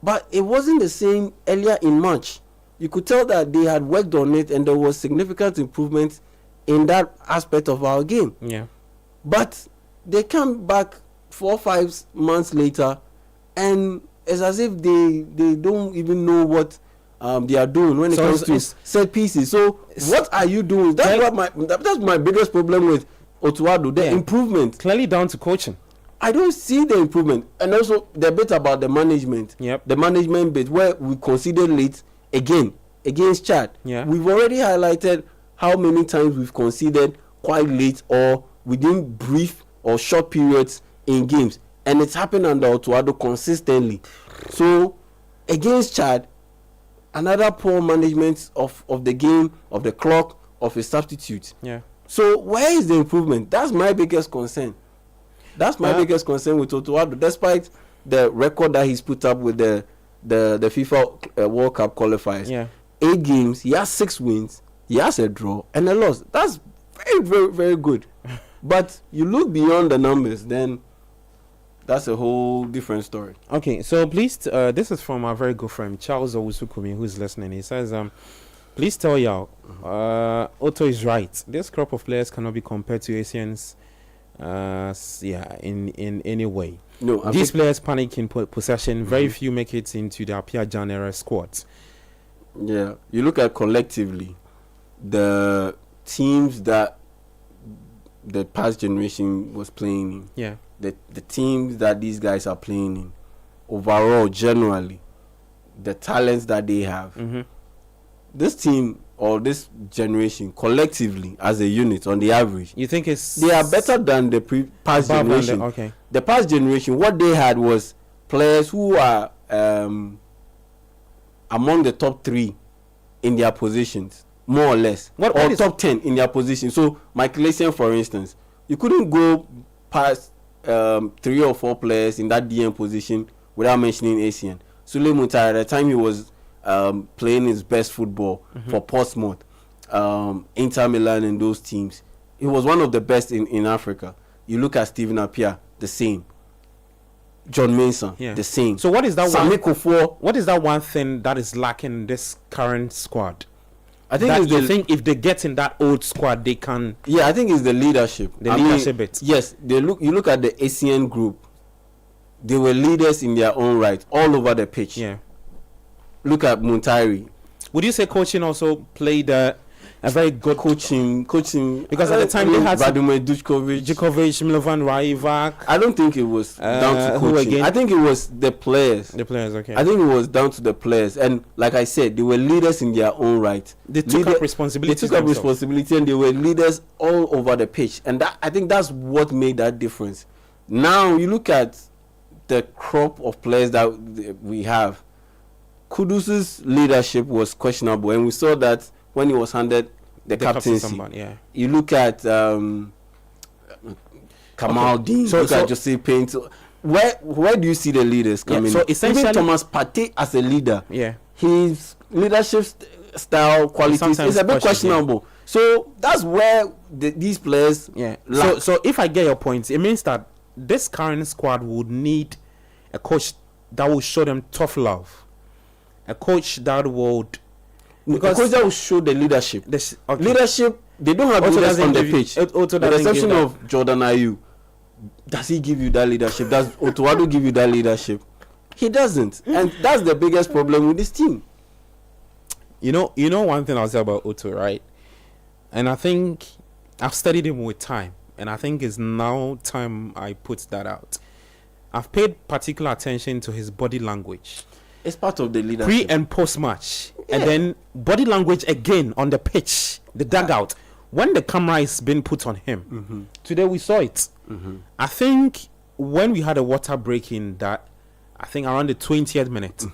But it wasn't the same earlier in March. You could tell that they had worked on it and there was significant improvement in that aspect of our game. Yeah. But they come back 4 or 5 months later, and it's as if they don't even know what they are doing when it comes to set pieces. So what are you doing? That's my biggest problem with Otuado, the improvement. Clearly down to coaching. I don't see the improvement. And also the bit about the management. Yep. The management bit where we conceded late again against Chad. Yeah. We've already highlighted how many times we've conceded quite late or within brief or short periods in games. And it's happened under Otuado consistently. So against Chad, another poor management of the game, of the clock, of a substitute. Yeah. So where is the improvement? That's my biggest concern. That's my biggest concern with Otuado, despite the record that he's put up with the FIFA World Cup qualifiers. Yeah. 8 games, he has 6 wins, he has a draw and a loss. That's very, very, very good. But you look beyond the numbers, then that's a whole different story. Okay, so please, this is from our very good friend Charles Owusukumi, who's listening. He says, please tell y'all, Otto is right. This crop of players cannot be compared to Asians. In any way. No, these players panic in possession. Very few make it into the Apia Jan era squads. Yeah, you look at collectively the teams that the past generation was playing in. Yeah, the teams that these guys are playing in, overall, generally, the talents that they have. This team or this generation collectively as a unit on the average, you think they are better than the past generation. Okay. The past generation, what they had was players who are among the top 3 in their positions, more or less, or top 10 in their position. So Michael Essien, for instance, you couldn't go past 3 or 4 players in that DM position without mentioning Essien. Sule Mutai, at the time he was playing his best football for Portsmouth, Inter Milan and those teams. He was one of the best in Africa. You look at Stephen Appiah, the same. John Mason, the same. So what is that Sami Kuffour. What is that one thing that is lacking in this current squad? I think if they get in that old squad, they can. Yeah, I think it's the leadership. Leadership bit. Yes, you look at the ASEAN group. They were leaders in their own right, all over the pitch. Yeah. Look at Muntairi. Would you say coaching also played a very good coaching? Because at the time they had Vladimir Djukovic, Milovan Raivac. I don't think it was down to coaching. I think it was the players. The players, okay. I think it was down to the players, and like I said, they were leaders in their own right. They took up responsibility. They took up responsibility, and they were leaders all over the pitch, and I think that's what made that difference. Now you look at the crop of players that we have. Kudus's leadership was questionable, and we saw that when he was handed the captaincy. You look at Kamal Dean, look at Jose Paint. Where do you see the leaders coming? So essentially, even Thomas Partey as a leader, his leadership style qualities is a bit questionable. So that's where these players lack. So if I get your point, it means that this current squad would need a coach that will show them tough love. A coach that would... Because a coach that will show the leadership. Leadership, they don't have leaders on the pitch. With the exception of Jordan Ayew. Does he give you that leadership? Does Otuado give you that leadership? He doesn't. And that's the biggest problem with this team. You know one thing I'll say about Otto, right? And I think I've studied him with time. And I think it's now time I put that out. I've paid particular attention to his body language. It's part of the leadership. Pre and post match. And then body language again on the pitch, the dugout. When the camera is being put on him. Today we saw it. I think when we had a water break in that, I think around the 20th minute,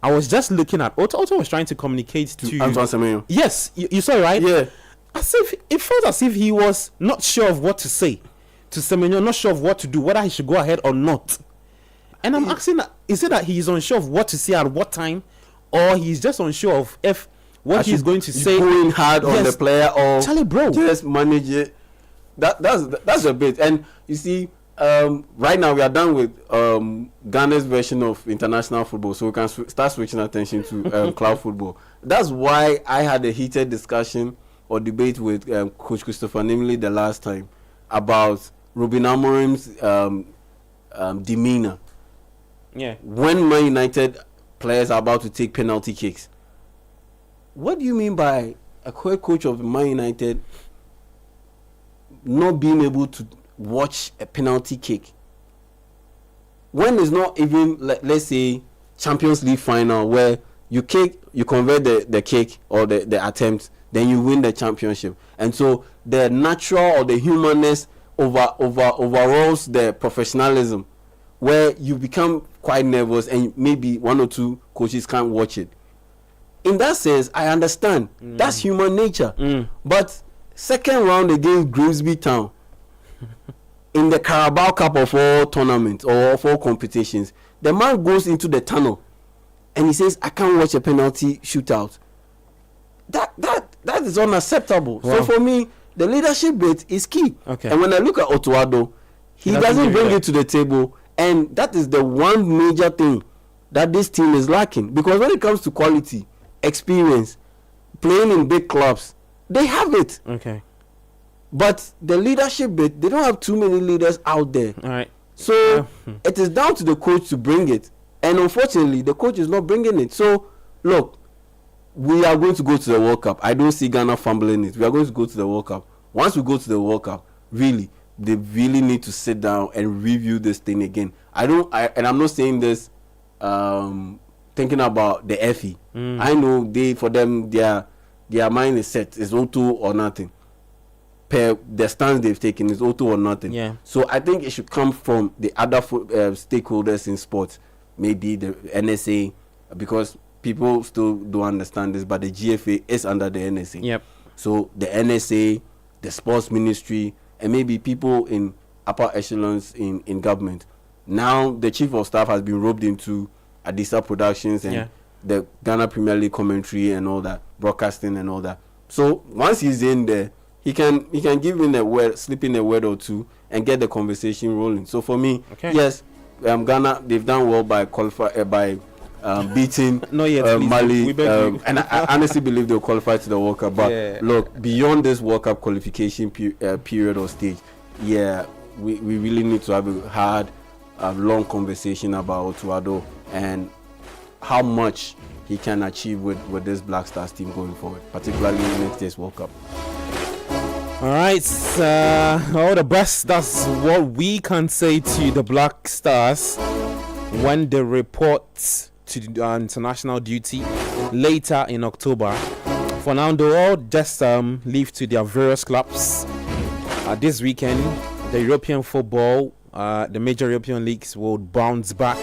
I was just looking at Otto was trying to communicate to Antoine Semenyo. Yes, you saw it, right? Yeah. As if it felt as if he was not sure of what to say to Semenyo, not sure of what to do, whether he should go ahead or not. And I'm asking, is it that he's unsure of what to say at what time, or he's just unsure of if what he's going to say going hard on the player, or Charlie, bro, just manage it? That's a bit. And you see, right now we are done with Ghana's version of international football, so we can start switching attention to club football. That's why I had a heated discussion or debate with Coach Christopher Nimley the last time about Ruben Amorim's demeanor. Yeah. When Man United players are about to take penalty kicks, what do you mean by a coach of Man United not being able to watch a penalty kick? When it's not even, let's say, Champions League final where you convert the kick or the attempt, then you win the championship. And so the natural or the humanness overrules the professionalism, where you become quite nervous and maybe one or two coaches can't watch it. In that sense, I understand. That's human nature. But second round against Grimsby Town in the Carabao Cup of all tournaments or of all competitions, the man goes into the tunnel and he says, I can't watch a penalty shootout. That is unacceptable. Wow. So for me, the leadership bit is key. Okay. And when I look at Otuado, he doesn't bring it to the table, and that is the one major thing that this team is lacking. Because when it comes to quality, experience, playing in big clubs, they have it. Okay. But the leadership bit, they don't have too many leaders out there. All right. So it is down to the coach to bring it. And unfortunately, the coach is not bringing it. So, look, we are going to go to the World Cup. I don't see Ghana fumbling it. We are going to go to the World Cup. Once we go to the World Cup, really, they really need to sit down and review this thing again. And I'm not saying this thinking about the FE. I know for them, their mind is set. It's 0-2 or nothing. Per the stance they've taken is 0-2 or nothing. Yeah. So I think it should come from the other stakeholders in sports, maybe the NSA, because people still don't understand this, but the GFA is under the NSA. Yep. So the NSA, the sports ministry, and maybe people in upper echelons in government. Now the chief of staff has been roped into Adisa Productions and the Ghana Premier League commentary and all that, broadcasting and all that. So once he's in there, he can give in a word, slip in a word or two, and get the conversation rolling. So for me, yes, Ghana, they've done well by beating Mali, and I honestly believe they'll qualify to the World Cup. But look, beyond this World Cup qualification period or stage, we really need to have a hard, long conversation about Otuado and how much he can achieve with this Black Stars team going forward, particularly in next year's World Cup. All right, all the best. That's what we can say to the Black Stars when they report to international duty later in October. For now, they all just leave to their various clubs. This weekend, the European football, the major European leagues will bounce back.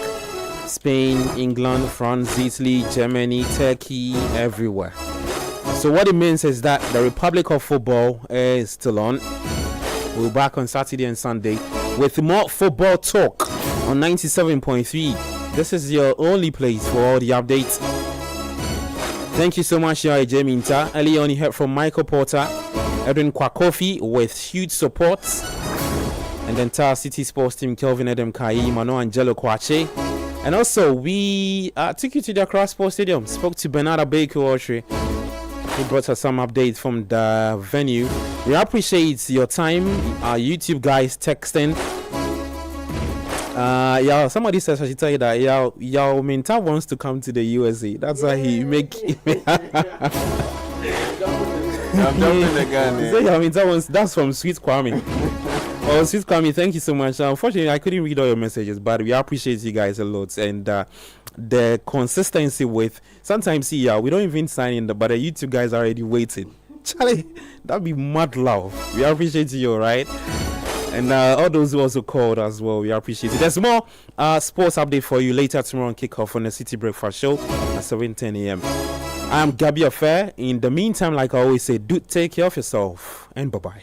Spain, England, France, Italy, Germany, Turkey, everywhere. So what it means is that the Republic of Football is still on. We're back on Saturday and Sunday with more football talk on 97.3. This is your only place for all the updates. Thank you so much, Yaya Minta. Earlier on, you heard from Michael Porter, Edwin Kwakofi with huge support, and the entire City Sports team, Kelvin Edem Kai, Mano Angelo Kwache. And also, we took you to the Accra Sports Stadium, spoke to Bernarda Baker-Oshri. He brought us some updates from the venue. We appreciate your time. Our YouTube guys texting. Somebody says I should tell you that Yao Minta wants to come to the USA. That's why he make. I'm jumping the gun. So Yao Minta wants. That's from Sweet Kwame. Oh, Sweet Kwame, thank you so much. Unfortunately, I couldn't read all your messages, but we appreciate you guys a lot and the consistency with. Sometimes we don't even sign in, but the YouTube guys are already waiting. Charlie, that'd be mad love. We appreciate you, all right? And all those who also called as well, we appreciate it. There's more sports update for you later tomorrow on Kickoff on the City Breakfast Show at 7:10 a.m. I am Gabi Affair. In the meantime, like I always say, do take care of yourself and bye-bye.